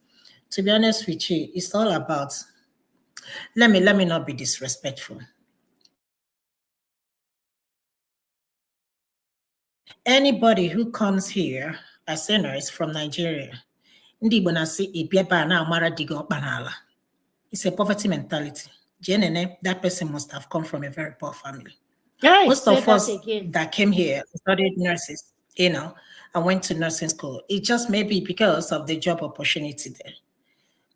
To be honest with you, it's all about, let me not be disrespectful. Anybody who comes here as a nurse from Nigeria, it's a poverty mentality. That person must have come from a very poor family. Right, most of us that came here studied nurses, and went to nursing school. It just may be because of the job opportunity there.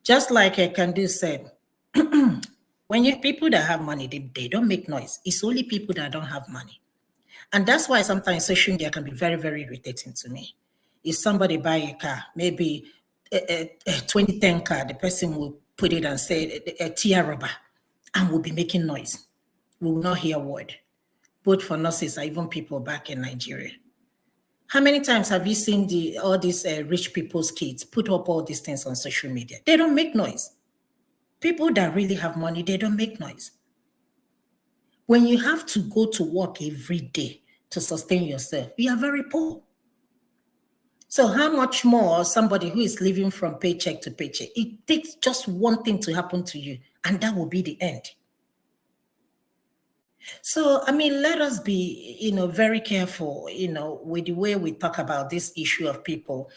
Just like Kandu said, when you people that have money, they don't make noise. It's only people that don't have money. And that's why sometimes social media can be very, very irritating to me. If somebody buy a car, maybe a 2010 car, the person will put it and say a Tia rubber and will be making noise. We will not hear a word, both for nurses or even people back in Nigeria. How many times have you seen all these rich people's kids put up all these things on social media? They don't make noise. People that really have money, they don't make noise. When you have to go to work every day to sustain yourself, you are very poor. So how much more somebody who is living from paycheck to paycheck? It takes just one thing to happen to you, and that will be the end. So, I mean, let us be, very careful, with the way we talk about this issue of people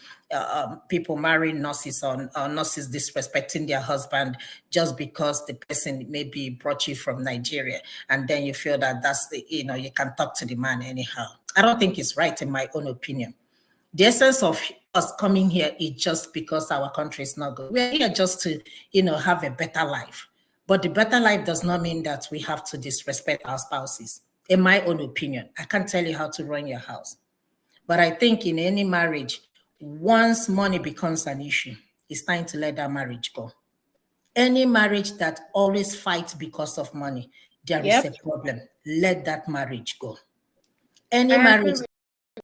marrying nurses or nurses disrespecting their husband just because the person maybe brought you from Nigeria, and then you feel that that's you can talk to the man anyhow. I don't think it's right, in my own opinion. The essence of us coming here is just because our country is not good. We're here just to, have a better life. But the better life does not mean that we have to disrespect our spouses. In my own opinion, I can't tell you how to run your house. But I think in any marriage, once money becomes an issue, it's time to let that marriage go. Any marriage that always fights because of money, there is a problem. Let that marriage go. Any marriage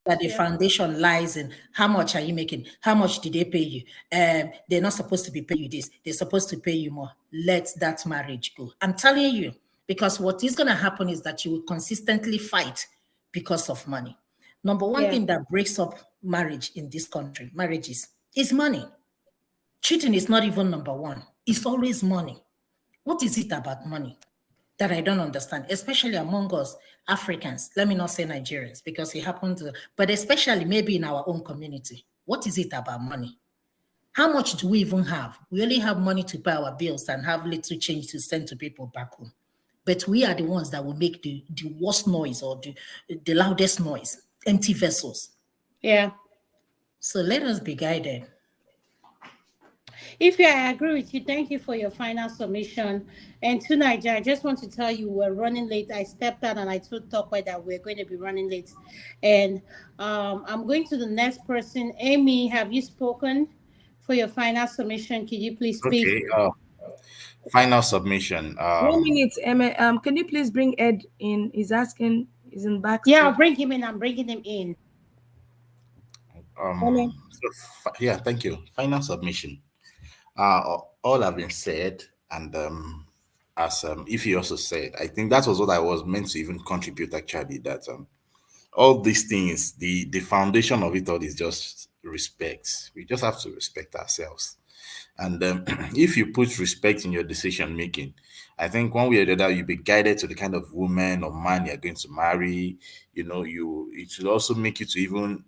that the foundation lies in, how much are you making? How much did they pay you? They're not supposed to be paying you this. They're supposed to pay you more. Let that marriage go. I'm telling you, because what is going to happen is that you will consistently fight because of money. Number one thing that breaks up marriage in this country, marriages, is money. Cheating is not even number one. It's always money. What is it about money that I don't understand, especially among us Africans? Let me not say Nigerians, because it happened to, but especially maybe in our own community. What is it about money? How much do we even have? We only have money to pay our bills and have little change to send to people back home. But we are the ones that will make the worst noise or the loudest noise, empty vessels. Yeah. So let us be guided. If I agree with you, thank you for your final submission. And to Nigeria, I just want to tell you we're running late. I stepped out and I told Tokwe that we're going to be running late. And I'm going to the next person. Amy, have you spoken for your final submission? Can you please speak? Okay. Final submission. 1 minute, Emma. Can you please bring Ed in? He's asking, he's in back. Yeah, I'll bring him in. I'm bringing him in. Yeah, thank you. Final submission. All have been said, and as Ify also said, I think that was what I was meant to even contribute, actually, that all these things, the foundation of it all is just respect. We just have to respect ourselves. And if you put respect in your decision making, I think one way or the other, you'll be guided to the kind of woman or man you're going to marry. It will also make you to even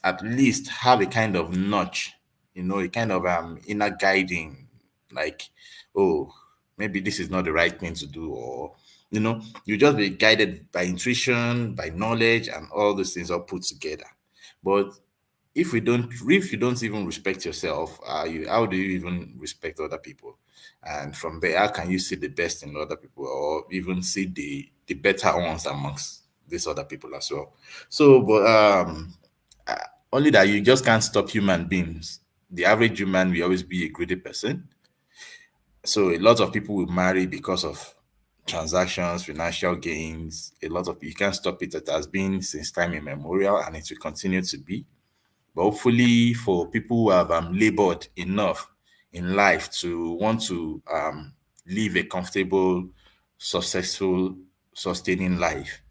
at least have a kind of nudge, a kind of inner guiding, like, oh, maybe this is not the right thing to do, or you just be guided by intuition, by knowledge, and all those things all put together. But if you don't even respect yourself, how do you even respect other people? And from there, how can you see the best in other people, or even see the better ones amongst these other people as well? So, but only that you just can't stop human beings. The average human will always be a greedy person. So a lot of people will marry because of transactions, financial gains. A lot of you can't stop it. It has been since time immemorial, and it will continue to be. But hopefully, for people who have labored enough in life to want to live a comfortable, successful, sustaining life,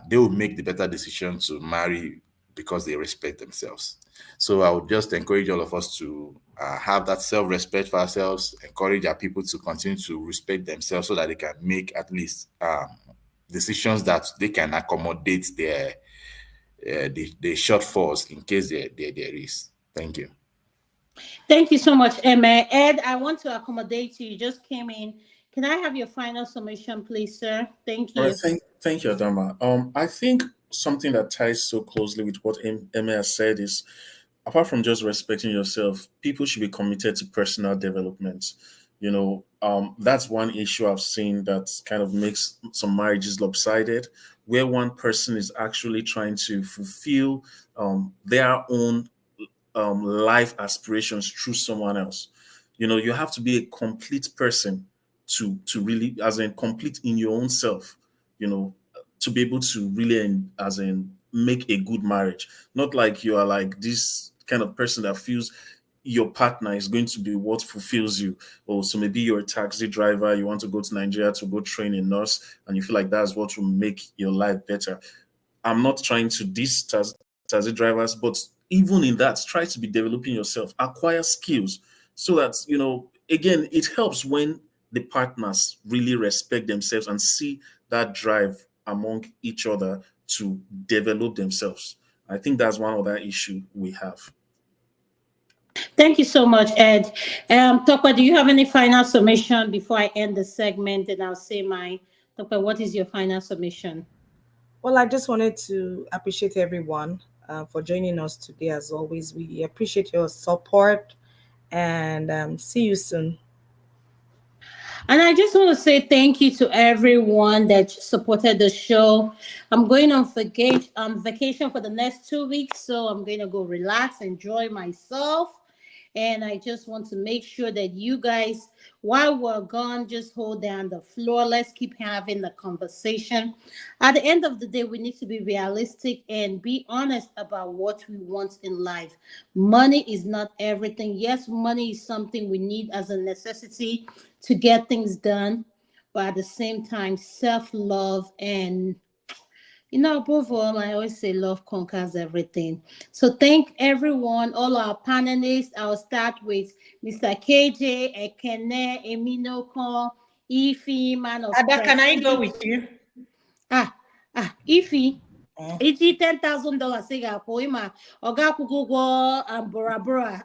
they will make the better decision to marry because they respect themselves. So I would just encourage all of us to have that self-respect for ourselves, encourage our people to continue to respect themselves so that they can make at least decisions that they can accommodate their the shortfalls in case there is. Thank you. Thank you so much, Emma. Ed, I want to accommodate you. You just came in. Can I have your final summation, please, sir? Thank you. Thank you, Adama. I think something that ties so closely with what Emma has said is, apart from just respecting yourself, people should be committed to personal development. That's one issue I've seen that kind of makes some marriages lopsided, where one person is actually trying to fulfill their own life aspirations through someone else. You have to be a complete person to really, as in complete in your own self, to be able to really, make a good marriage. Not like you are like this kind of person that feels your partner is going to be what fulfills you. Oh, so maybe you're a taxi driver, you want to go to Nigeria to go train a nurse, and you feel like that's what will make your life better. I'm not trying to taxi drivers, but even in that, try to be developing yourself, acquire skills, so that, you know, again, it helps when the partners really respect themselves and see that drive among each other to develop themselves. I think that's one other issue we have. Thank you so much, Ed. Tokwe, do you have any final summation before I end the segment? And I'll say my, Tokwe, what is your final summation? Well, I just wanted to appreciate everyone for joining us today. As always, we appreciate your support, and see you soon. And I just want to say thank you to everyone that supported the show. I'm going on vacation for the next 2 weeks, so I'm going to go relax, enjoy myself. And I just want to make sure that you guys, while we're gone, just hold down the floor. Let's keep having the conversation. At the end of the day, we need to be realistic and be honest about what we want in life. Money is not everything. Yes, money is something we need as a necessity to get things done. But at the same time, self-love and, you know, above all, I always say love conquers everything. So thank everyone, all our panelists. I'll start with Mr. KJ, Ekene, Eminoko, Ify, man of Ada, can I go prestige. with you? Ify. Iji $10,000 say ga poima oga kugo Bora Bora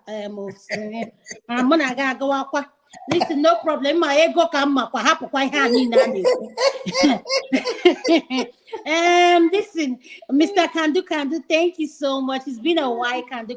muna ga agawa kwa. Listen, no problem. My ego come up. I have quite handy. Listen, Mr. Kandu, thank you so much. It's been a while, Kandu.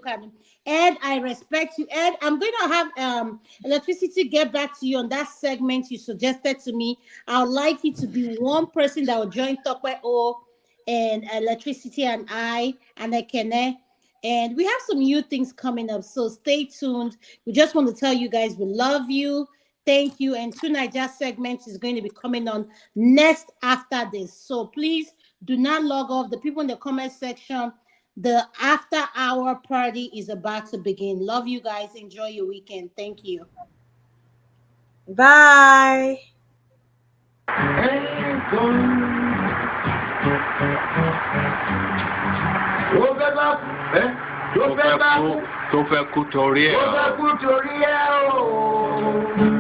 Ed, I respect you. Ed, I'm going to have electricity get back to you on that segment you suggested to me. I would like you to be one person that will join Tokwe O and electricity and Ekene. And we have some new things coming up, so stay tuned. We just want to tell you guys we love you. Thank you. And 2 Niger segments is going to be coming on next after this. So please do not log off. The people in the comment section, the after hour party is about to begin. Love you guys. Enjoy your weekend. Thank you. Bye. Tó fẹ́ kú torí ẹ̀ o.